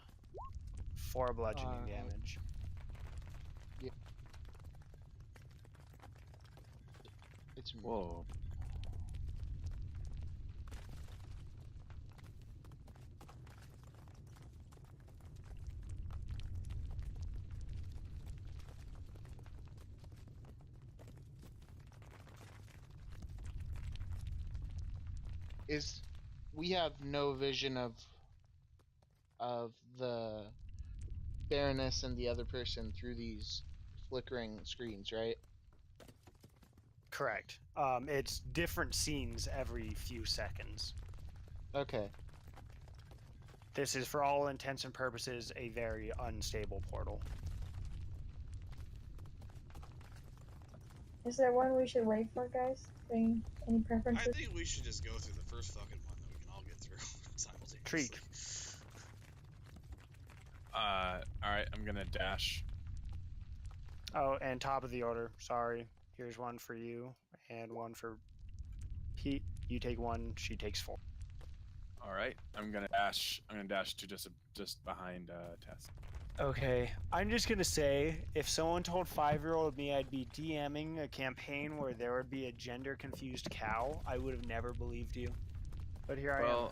4 bludgeoning damage. It's me. Whoa. We have no vision of the Baroness and the other person through these flickering screens, right? Correct. It's different scenes every few seconds. Okay. This is, for all intents and purposes, a very unstable portal. Is there one we should wait for, guys? Any I preferences? think we should just go through the first fucking one that we can all get through simultaneously. Alright, I'm gonna dash. Oh, and top of the order. Sorry. Here's one for you, and one for Pete. You take 1, she takes 4. Alright, I'm gonna dash to just behind Tess. Okay, I'm just gonna say, if someone told 5-year-old me I'd be DMing a campaign where there would be a gender-confused cow, I would have never believed you. But here I am.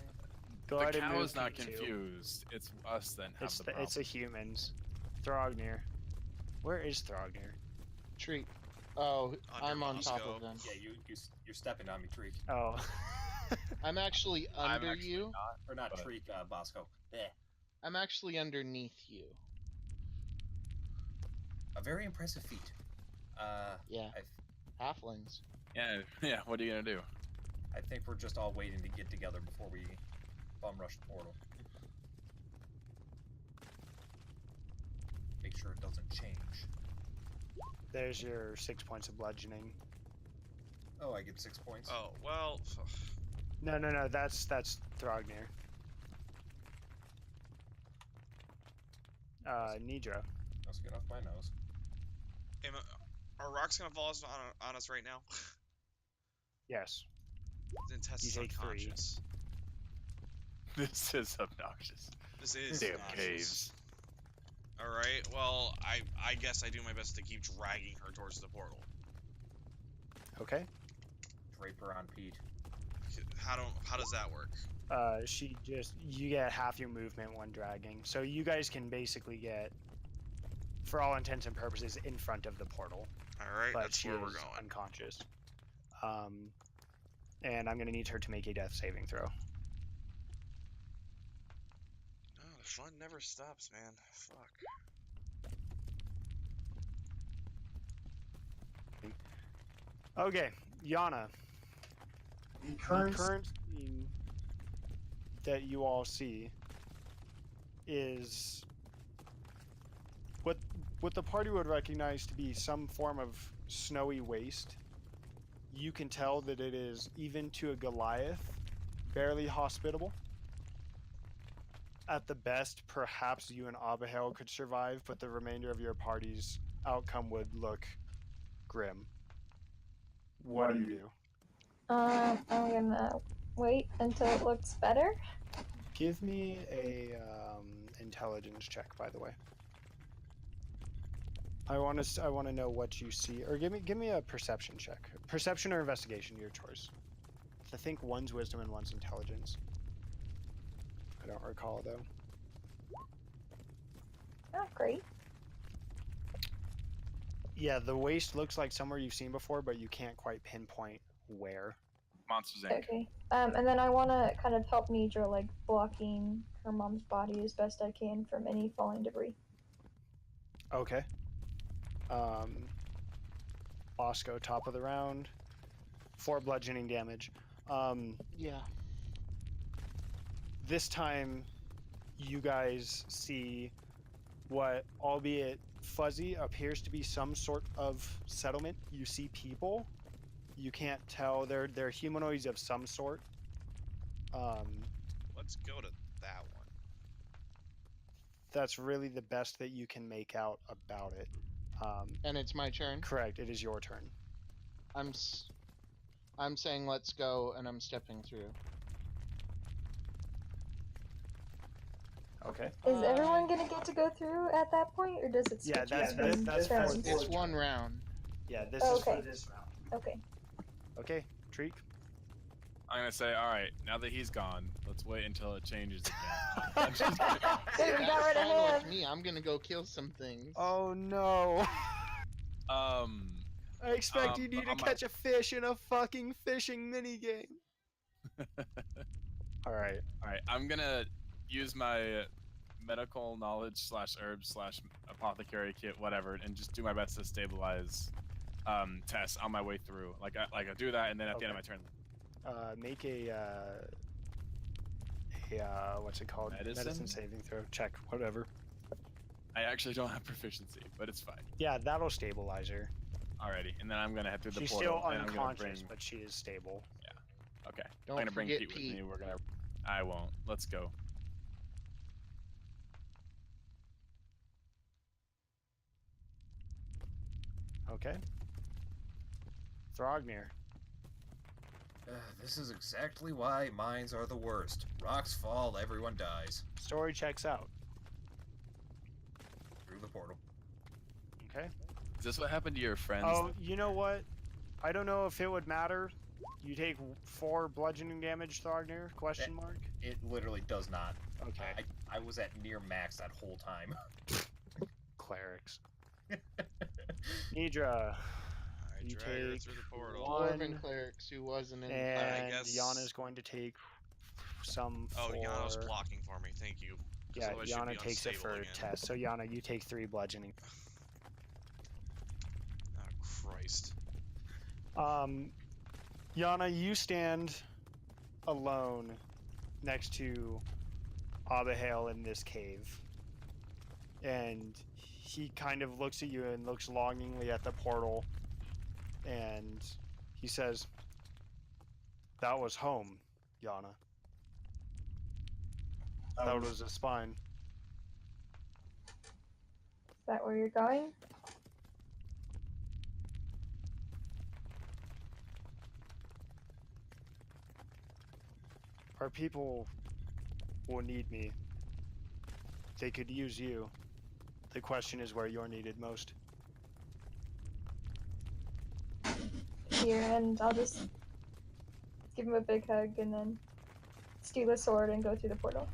Go The ahead and cow move is not P2. confused. It's us that have It's the the problem. it's a humans. Thrognir. Where is Thrognir? Tree. Oh, Under I'm on top Moscow. of them. Yeah, you're stepping on me, Treek. Oh. I'm actually I'm under actually you. not. Or not But- Treek, Bosco. Eh. I'm actually underneath you. A very impressive feat. Yeah, halflings. Yeah, yeah. What are you gonna do? I think we're just all waiting to get together before we bum rush the portal. Make sure it doesn't change. There's your 6 points of bludgeoning. Oh, I get 6 points. Oh well. No, that's Thrognir. Nidra. Let's get off my nose. Are rocks gonna fall on us right now? Yes. Then Tess You is take 3. unconscious. This is obnoxious. This is Damn obnoxious. caves. All right. Well, I guess I do my best to keep dragging her towards the portal. Okay. Draper on Pete. How does that work? You get half your movement when dragging. So you guys can basically get, for all intents and purposes, in front of the portal. All right, But that's she where we're is going. unconscious. And I'm gonna need her to make a death saving throw. Oh, the fun never stops, man. Fuck. Okay, Yana. The current scene that you all see is what the party would recognize to be some form of snowy waste. You can tell that it is, even to a Goliath, barely hospitable. At the best, perhaps you and Abihail could survive, but the remainder of your party's outcome would look grim. What do you do? I'm gonna wait until it looks better. Give me a intelligence check, by the way. I want to know what you see, or give me a perception check. Perception or investigation, your choice. I think one's wisdom and one's intelligence. I don't recall though. Oh, great. Yeah, the waste looks like somewhere you've seen before, but you can't quite pinpoint where. Monsters Inc. Okay. And then I want to kind of help Nidra, like blocking her mom's body as best I can from any falling debris. Okay. Bosco, top of the round. 4 bludgeoning damage. Yeah. This time, you guys see what, albeit fuzzy, appears to be some sort of settlement. You see people. You can't tell. They're humanoids of some sort. Let's go to that one. That's really the best that you can make out about it. And it's my turn. Correct. It is your turn. I'm saying let's go, and I'm stepping through. Okay. Is everyone gonna get to go through at that point, or does it switch? Yeah, that's between that's for turns? It's one round. Yeah, this Oh, is for okay. this round. Okay. Okay, Treek. I'm gonna say, all right, now that he's gone, let's wait until it changes again. I'm just kidding. Good, we got That's rid of fine with him. me. I'm gonna go kill some things. Oh no! I expected you to on my- catch a fish in a fucking fishing minigame. Alright. All right, I'm gonna use my medical knowledge slash herbs slash apothecary kit, whatever, and just do my best to stabilize Tess on my way through. Like I do that, and then at the end of my turn, Make a what's it called? Medicine? saving throw. Check, whatever. I actually don't have proficiency, but it's fine. Yeah, that'll stabilize her. Alrighty, and then I'm gonna head through the She's portal. still and I'm gonna unconscious, bring- but she is stable. Okay, Don't I'm gonna bring forget Pete with Pete. me. We're gonna. I won't. Let's go. Okay. Thrognir. This is exactly why mines are the worst. Rocks fall, everyone dies. Story checks out. Through the portal. Okay. Is this what happened to your friends? Oh, you know what? I don't know if it would matter, You take 4 bludgeoning damage, Throgner? Question mark. It literally does not. Okay. I was at near max that whole time. Clerics. Nidra, I you drag her take through the portal. Dwarven 1, clerics who wasn't in the and fight. guess- Yana's going to take some Oh, for... Yano's blocking for me. Thank you. 'Cause Yeah, otherwise she'd Yana be takes it unstable for again. test. So Yana, you take 3 bludgeoning. Oh, Christ. Yana, you stand alone next to Abihail in this cave. And he kind of looks at you and looks longingly at the portal. And he says, "That was home, Yana. That was a spine." Is that where you're going? Our people will need me. They could use you. The question is where you're needed most. Here, and I'll just give him a big hug and then steal a sword and go through the portal.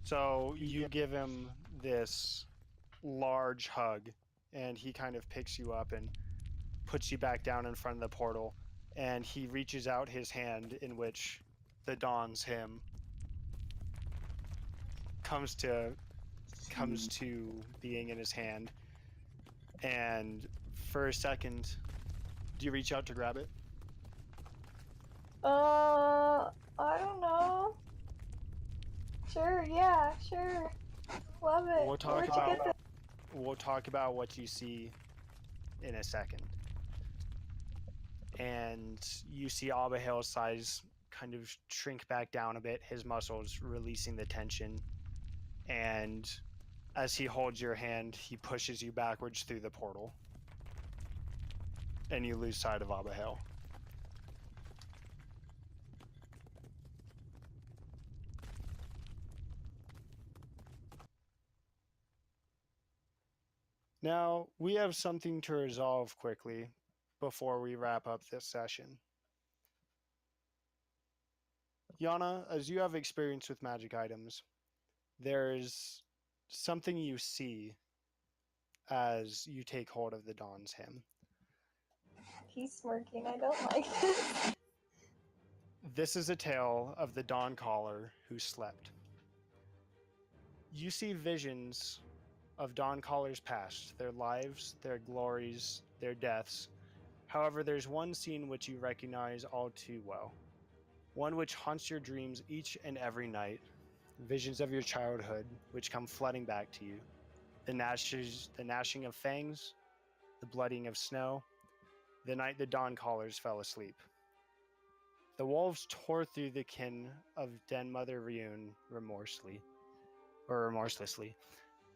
So you give him this large hug, and he kind of picks you up and puts you back down in front of the portal, and he reaches out his hand in which the Dawn's hymn comes to being in his hand. And for a second, do you reach out to grab it? I don't know. Sure, yeah, sure. Love it. We'll talk Where'd you get this? We'll talk about what you see in a second. And you see Abihail's size kind of shrink back down a bit, his muscles releasing the tension. And as he holds your hand, he pushes you backwards through the portal. And you lose sight of Abihail. Now, we have something to resolve quickly before we wrap up this session. Yana, as you have experience with magic items, there's something you see as you take hold of the Dawn's hymn. He's smirking. I don't like this. This is a tale of the Dawn Caller who slept. You see visions of Dawn Callers past, their lives, their glories, their deaths. However, there's one scene which you recognize all too well. One which haunts your dreams each and every night. Visions of your childhood which come flooding back to you. The gnashing of fangs, the blooding of snow, the night the Dawn Callers fell asleep. The wolves tore through the kin of Den Mother Ryun remorselessly.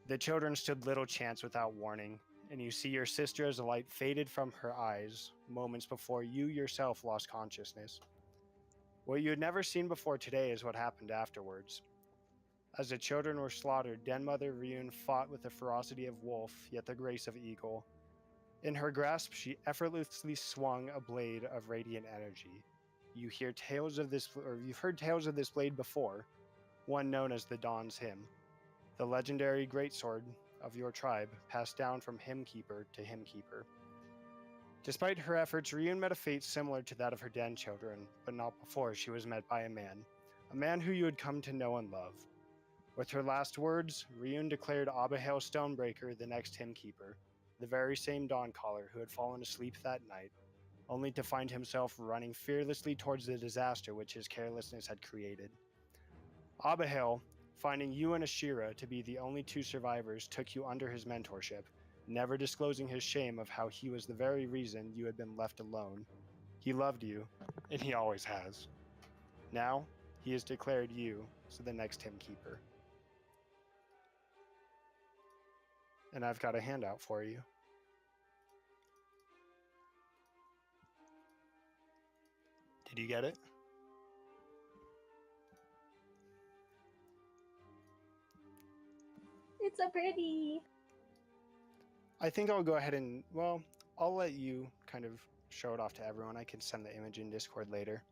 The children stood little chance without warning, and you see your sister as the light faded from her eyes moments before you yourself lost consciousness. What you had never seen before today is what happened afterwards. As the children were slaughtered, Den Mother Ryun fought with the ferocity of wolf, yet the grace of eagle. In her grasp, she effortlessly swung a blade of radiant energy. You've heard tales of this blade before, one known as the Dawn's Hymn, the legendary greatsword of your tribe, passed down from hymnkeeper to hymnkeeper. Despite her efforts, Ryun met a fate similar to that of her Den children, but not before she was met by a man who you had come to know and love. With her last words, Ryun declared Abihail Stonebreaker the next hymnkeeper, the very same Dawn Caller who had fallen asleep that night, only to find himself running fearlessly towards the disaster which his carelessness had created. Abihail, finding you and Ashira to be the only 2 survivors, took you under his mentorship, never disclosing his shame of how he was the very reason you had been left alone. He loved you, and he always has. Now, he has declared you as the next hymnkeeper. And I've got a handout for you. Did you get it? It's so pretty. I think I'll go ahead and, well, I'll let you kind of show it off to everyone. I can send the image in Discord later.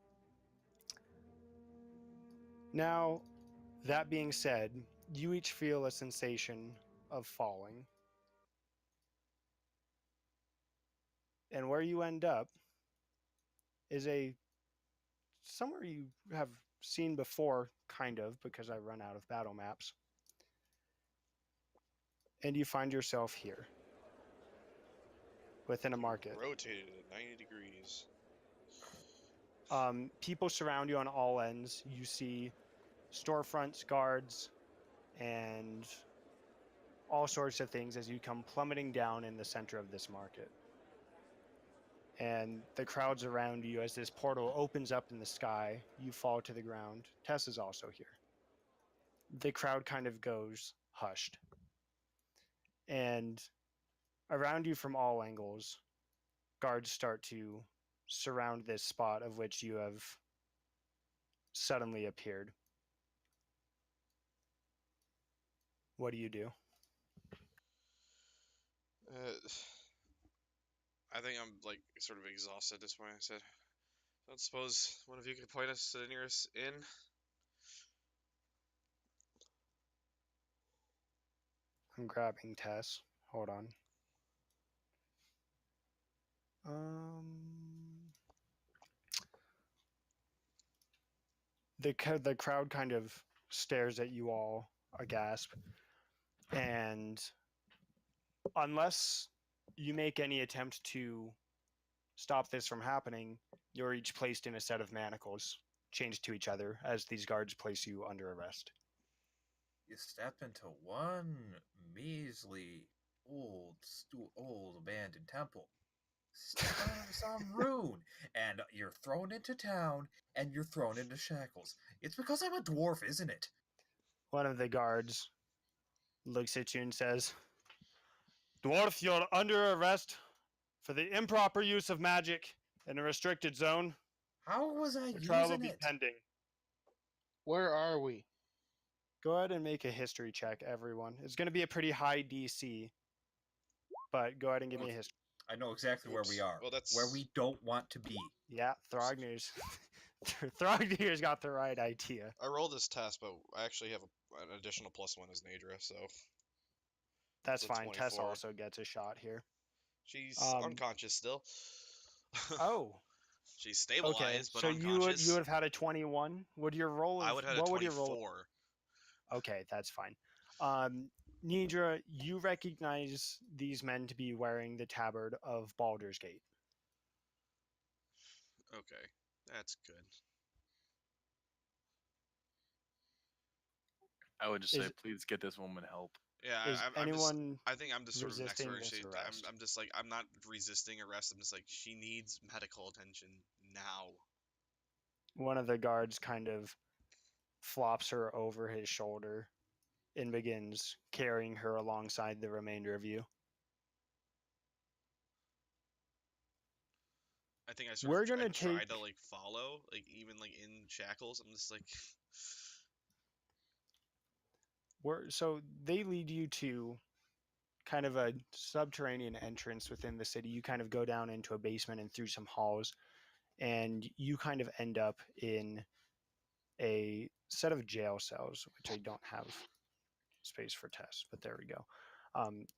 Now, that being said, you each feel a sensation of falling. And where you end up is somewhere you have seen before, kind of, because I run out of battle maps. And you find yourself here, within a market. Rotated at 90 degrees. People surround you on all ends. You see storefronts, guards, and all sorts of things as you come plummeting down in the center of this market. And the crowds around you, as this portal opens up in the sky, you fall to the ground. Tess is also here. The crowd kind of goes hushed. And around you from all angles, guards start to surround this spot of which you have suddenly appeared. What do you do? I think I'm like sort of exhausted at this point. I said, I don't suppose one of you could point us to the nearest inn? I'm grabbing Tess. Hold on. The crowd kind of stares at you all aghast, and unless you make any attempt to stop this from happening, you're each placed in a set of manacles, chained to each other as these guards place you under arrest. You step into one measly old abandoned temple. Step out of some ruin, and you're thrown into town, and you're thrown into shackles. It's because I'm a dwarf, isn't it? One of the guards looks at you and says, "Dwarf, you're under arrest for the improper use of magic in a restricted zone. How was I The trial will using be it? pending." Where are we? Go ahead and make a history check, everyone. It's going to be a pretty high DC, but go ahead and give me a history. I know exactly where we Oops. are. Well, that's- where we don't want to be. Yeah, Thrognir's Thrognir's got the right idea. I rolled this test, but I actually have an additional +1 as Nadra, so That's So fine. Tess 24. also gets a shot here. she's Um, unconscious still. Oh, She's stabilized, okay. but So unconscious. you would have had a 21. Would your roll? I would have had what a would your 24. roll? Okay, that's fine. Nidra, you recognize these men to be wearing the tabard of Baldur's Gate. Okay, that's good. I would just say, Is- please get this woman help. Yeah, Is I'm just. anyone I think I'm just sort of next to resisting her. this arrest? I'm just like I'm not resisting arrest. I'm just like she needs medical attention now. One of the guards kind of flops her over his shoulder and begins carrying her alongside the remainder of you. I think I We're sort of gonna try take- to like follow, like even like in shackles. I'm just like, So they lead you to kind of a subterranean entrance within the city. You kind of go down into a basement and through some halls, and you kind of end up in a set of jail cells, which I don't have space for tests, but there we go.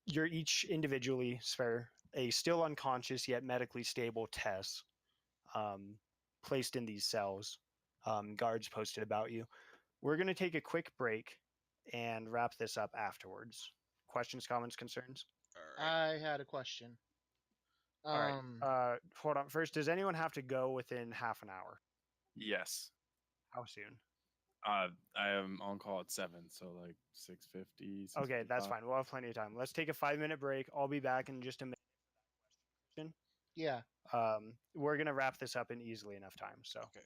You're each individually spare a still unconscious yet medically stable Tess, placed in these cells. Guards posted about you. We're going to take a quick break and wrap this up afterwards. Questions, comments, concerns? all right. I had a question. All right. Hold on. First, does anyone have to go within half an hour? Yes. How soon? I am on call at 7, so like 6:50. Okay, that's 6:55. fine. We'll have plenty of time. Let's take a 5-minute break. I'll be back in just a minute. Yeah. We're gonna wrap this up in easily enough time. So. Okay.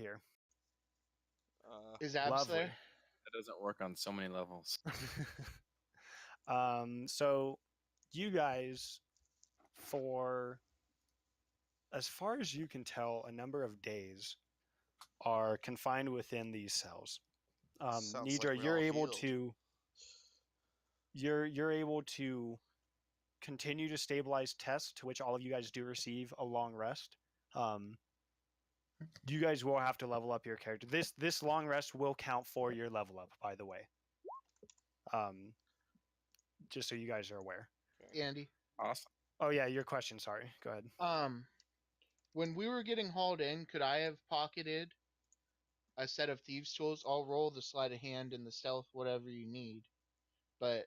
here. Is Abs Lovely. there? That doesn't work on so many levels. So you guys, for as far as you can tell, a number of days are confined within these cells. Sounds like Nidra, we're you're all able healed. to you're able to continue to stabilize tests, to which all of you guys do receive a long rest. You guys will have to level up your character. This long rest will count for your level up, by the way. Just so you guys are aware. Andy. Awesome. Oh yeah, your question. Sorry, go ahead. When we were getting hauled in, could I have pocketed a set of thieves' tools? I'll roll the sleight of hand and the stealth, whatever you need. But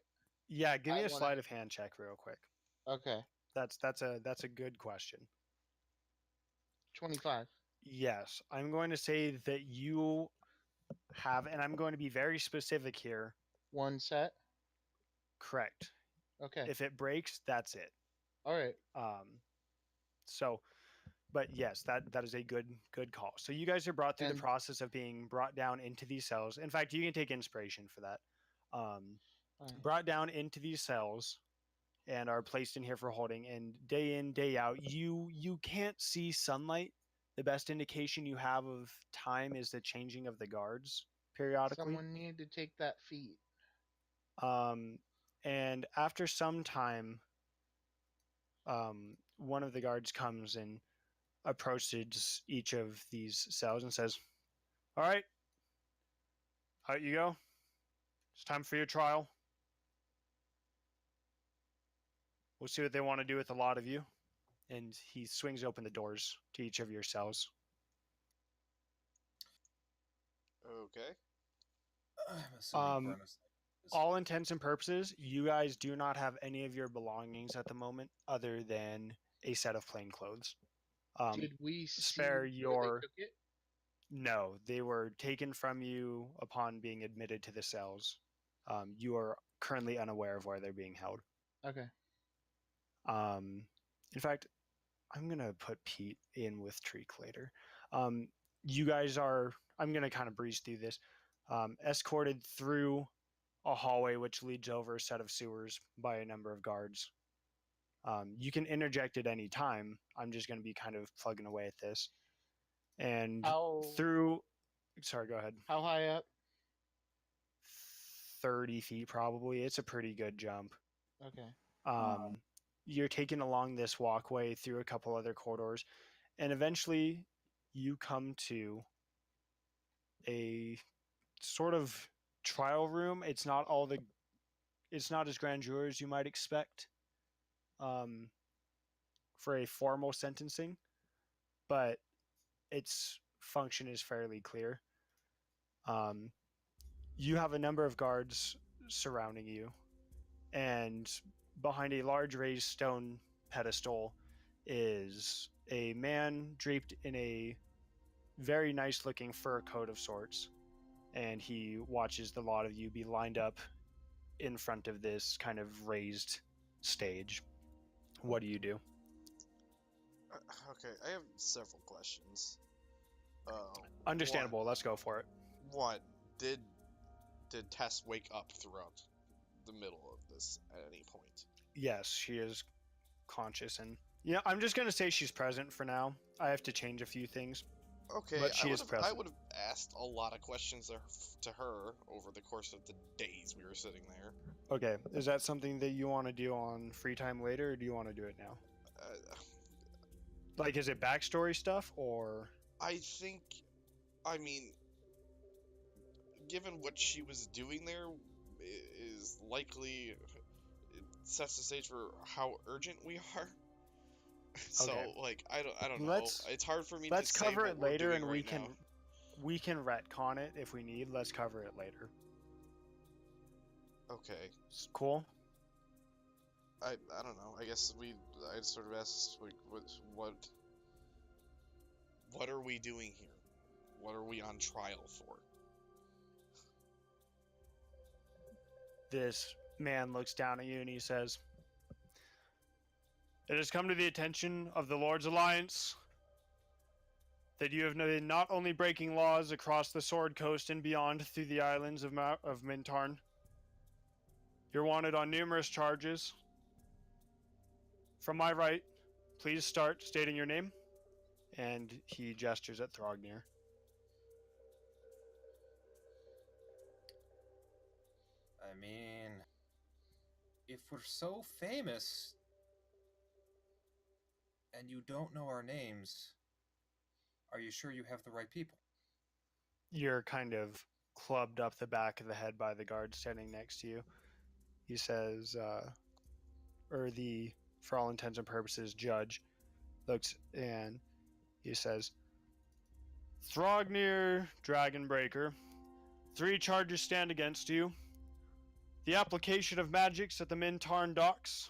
Yeah, give me I a wanna- sleight of hand check real quick. okay, That's a good question. 25. Yes, I'm going to say that you have, and I'm going to be very specific here. One set. Correct. Okay. If it breaks, that's it. All right. So, but yes, that is a good call. So you guys are brought through the And- process of being brought down into these cells. In fact, you can take inspiration for that. Alright. Brought down into these cells and are placed in here for holding. And day in, day out, you can't see sunlight. The best indication you have of time is the changing of the guards periodically. Someone needed to take that feat. And after some time, one of the guards comes and approaches each of these cells and says, "All right, out you go. It's time for your trial. We'll see what they want to do with a lot of you." And he swings open the doors to each of your cells. Okay. I'm assuming Brenna's is- All intents and purposes, you guys do not have any of your belongings at the moment other than a set of plain clothes. Did we spare see your- where they took it? No, they were taken from you upon being admitted to the cells. You are currently unaware of where they're being held. Okay. In fact, I'm going to put Pete in with Treek later. You guys are, I'm going to kind of breeze through this, escorted through a hallway which leads over a set of sewers by a number of guards. You can interject at any time. I'm just going to be kind of plugging away at this. And through, sorry, go ahead. How high up? 30 feet probably. It's a pretty good jump. Okay. You're taken along this walkway through a couple other corridors, and eventually you come to a sort of trial room. It's not as grandeur as you might expect for a formal sentencing, but its function is fairly clear. You have a number of guards surrounding you, and behind a large raised stone pedestal is a man draped in a very nice looking fur coat of sorts, and he watches the lot of you be lined up in front of this kind of raised stage. What do you do? Okay, I have several questions. Understandable. Let's go for it. One, did Tess wake up throughout the middle of this at any point? Yes, she is conscious, and yeah, I'm just gonna say she's present for now. I have to change a few things. Okay, But she is I present. would have asked a lot of questions to her over the course of the days we were sitting there. Okay, is that something that you want to do on free time later, or do you want to do it now? Like, is it backstory stuff, or? I think, I mean, given what she was doing there, is likely it sets the stage for how urgent we are. So, Okay. like, I don't know. Let's- It's hard for me Let's to say cover what it we're later, doing and right now. we can retcon it if we need. Let's cover it later. Okay. Cool. I don't know. I guess I sort of asked like, what are we doing here? What are we on trial for? This man looks down at you and he says, "It has come to the attention of the Lord's Alliance that you have been not only breaking laws across the Sword Coast and beyond through the islands of Mintarn. You're wanted on numerous charges. From my right, please start stating your name. And he gestures at Thrognir. I mean, if we're so famous and you don't know our names, are you sure you have the right people? You're kind of clubbed up the back of the head by the guard standing next to you. He says, for all intents and purposes, judge looks and he says, Thrognir Dragonbreaker, 3 charges stand against you. The application of magics at the Mintarn docks,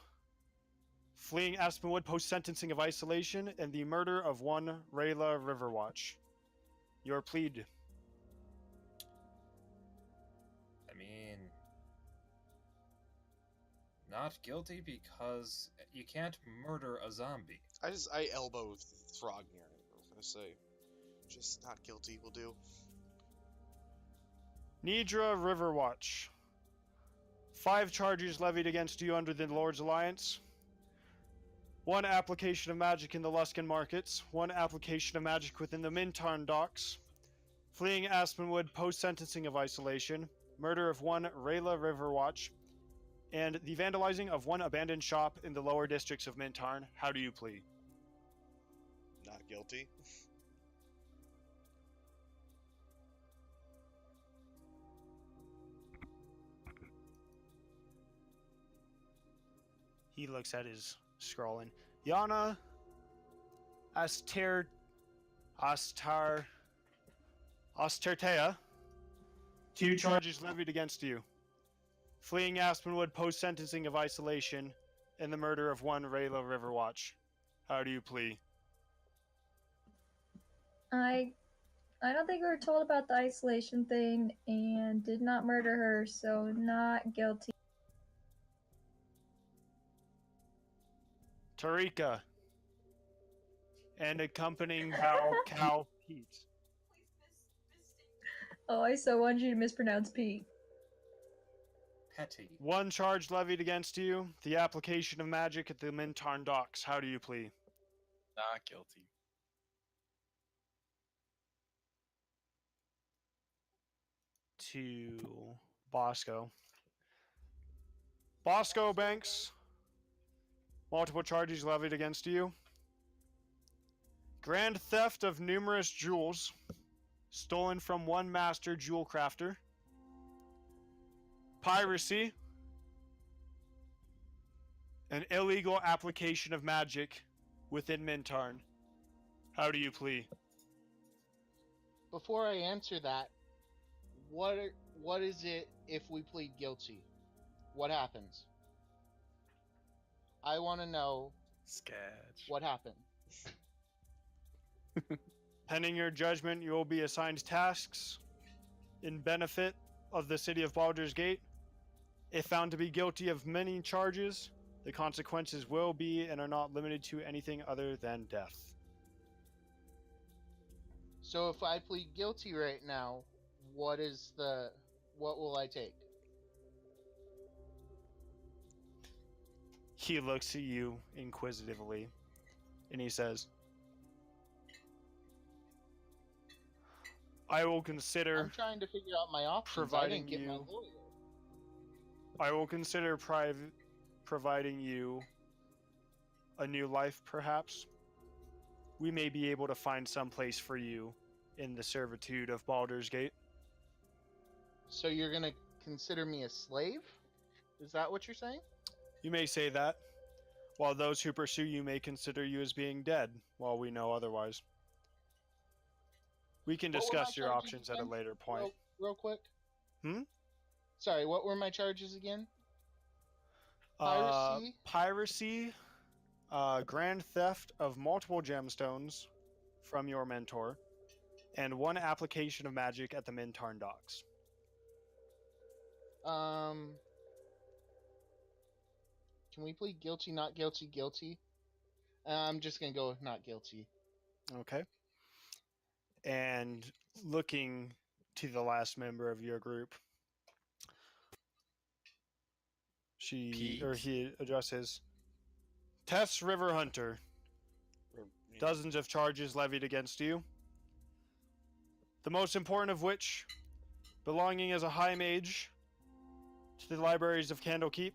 fleeing Aspenwood post-sentencing of isolation, and the murder of one Rayla Riverwatch. Your plead. I mean, not guilty because you can't murder a zombie. I elbow Thrognir. I was gonna say, just not guilty will do. Nidra Riverwatch. 5 charges levied against you under the Lord's Alliance. 1 application of magic in the Luskan markets. 1 application of magic within the Mintarn docks. Fleeing Aspenwood post-sentencing of isolation. Murder of 1 Rayla Riverwatch. And the vandalizing of 1 abandoned shop in the lower districts of Mintarn. How do you plead? Not guilty. He looks at his scrolling. Yana Astertea. 2 charges levied against you. Fleeing Aspenwood post-sentencing of isolation and the murder of 1 Rayla Riverwatch. How do you plead? I don't think we were told about the isolation thing and did not murder her, so not guilty. Tarika. And accompanying Cow Pete. Oh, I so wanted you to mispronounce Pete. Petty. 1 charge levied against you. The application of magic at the Mintarn docks. How do you plead? Not guilty. To Bosco. Bosco Banks. Multiple charges levied against you. Grand theft of numerous jewels. Stolen from 1 master jewel crafter. Piracy. An illegal application of magic within Mintarn. How do you plead? Before I answer that, what is it if we plead guilty? What happens? I want to know Sketch. what happened. Pending your judgment, you will be assigned tasks in benefit of the city of Baldur's Gate. If found to be guilty of many charges, the consequences will be and are not limited to anything other than death. So if I plead guilty right now, what will I take? He looks at you inquisitively, and he says, I will consider I'm trying to figure out my options. providing I didn't get my you- lawyer. I will consider providing you a new life, perhaps. We may be able to find some place for you in the servitude of Baldur's Gate. So you're gonna consider me a slave? Is that what you're saying? You may say that, while those who pursue you may consider you as being dead, while we know otherwise. We can What were my discuss your charges options at a again? later point. Real quick. Hmm? Sorry, what were my charges again? Uh, Piracy? piracy, grand theft of multiple gemstones from your mentor, and 1 application of magic at the Mintarn docks. Can we plead guilty, not guilty, guilty? I'm just gonna go with not guilty. Okay. and looking to the last member of your group, he addresses Tess River Hunter. Dozens of charges levied against you. The most important of which, belonging as a high mage to the libraries of Candlekeep.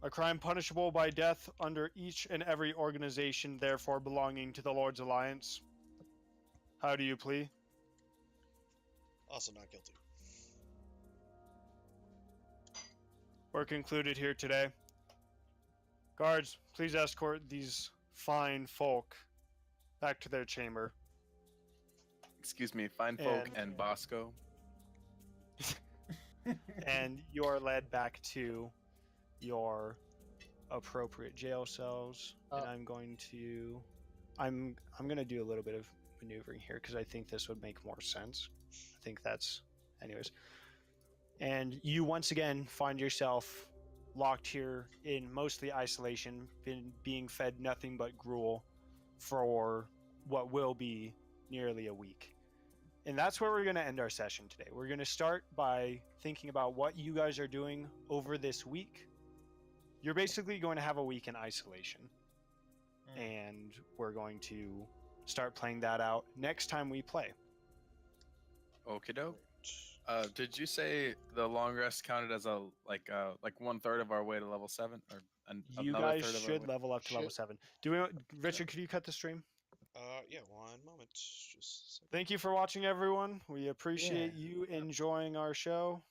A crime punishable by death under each and every organization, therefore belonging to the Lord's Alliance. How do you plea? Also not guilty. We're concluded here today. Guards, please escort these fine folk back to their chamber. Excuse me, fine folk and Bosco. And you are led back to your appropriate jail cells. And I'm going to do a little bit of maneuvering here because I think this would make more sense. I think that's anyways. And you once again find yourself locked here in mostly isolation, being fed nothing but gruel for what will be nearly a week. And that's where we're going to end our session today. We're going to start by thinking about what you guys are doing over this week. You're basically going to have a week in isolation. And we're going to start playing that out next time we play. Okie doke. Did you say the long rest counted as a like 1/3 of our way to level 7, or you guys should level up to level 7? Do we, Richard? Could you cut the stream? Yeah, one moment. Just a second. Thank you for watching, everyone. We appreciate you enjoying our show.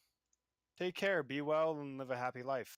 Take care, be well, and live a happy life.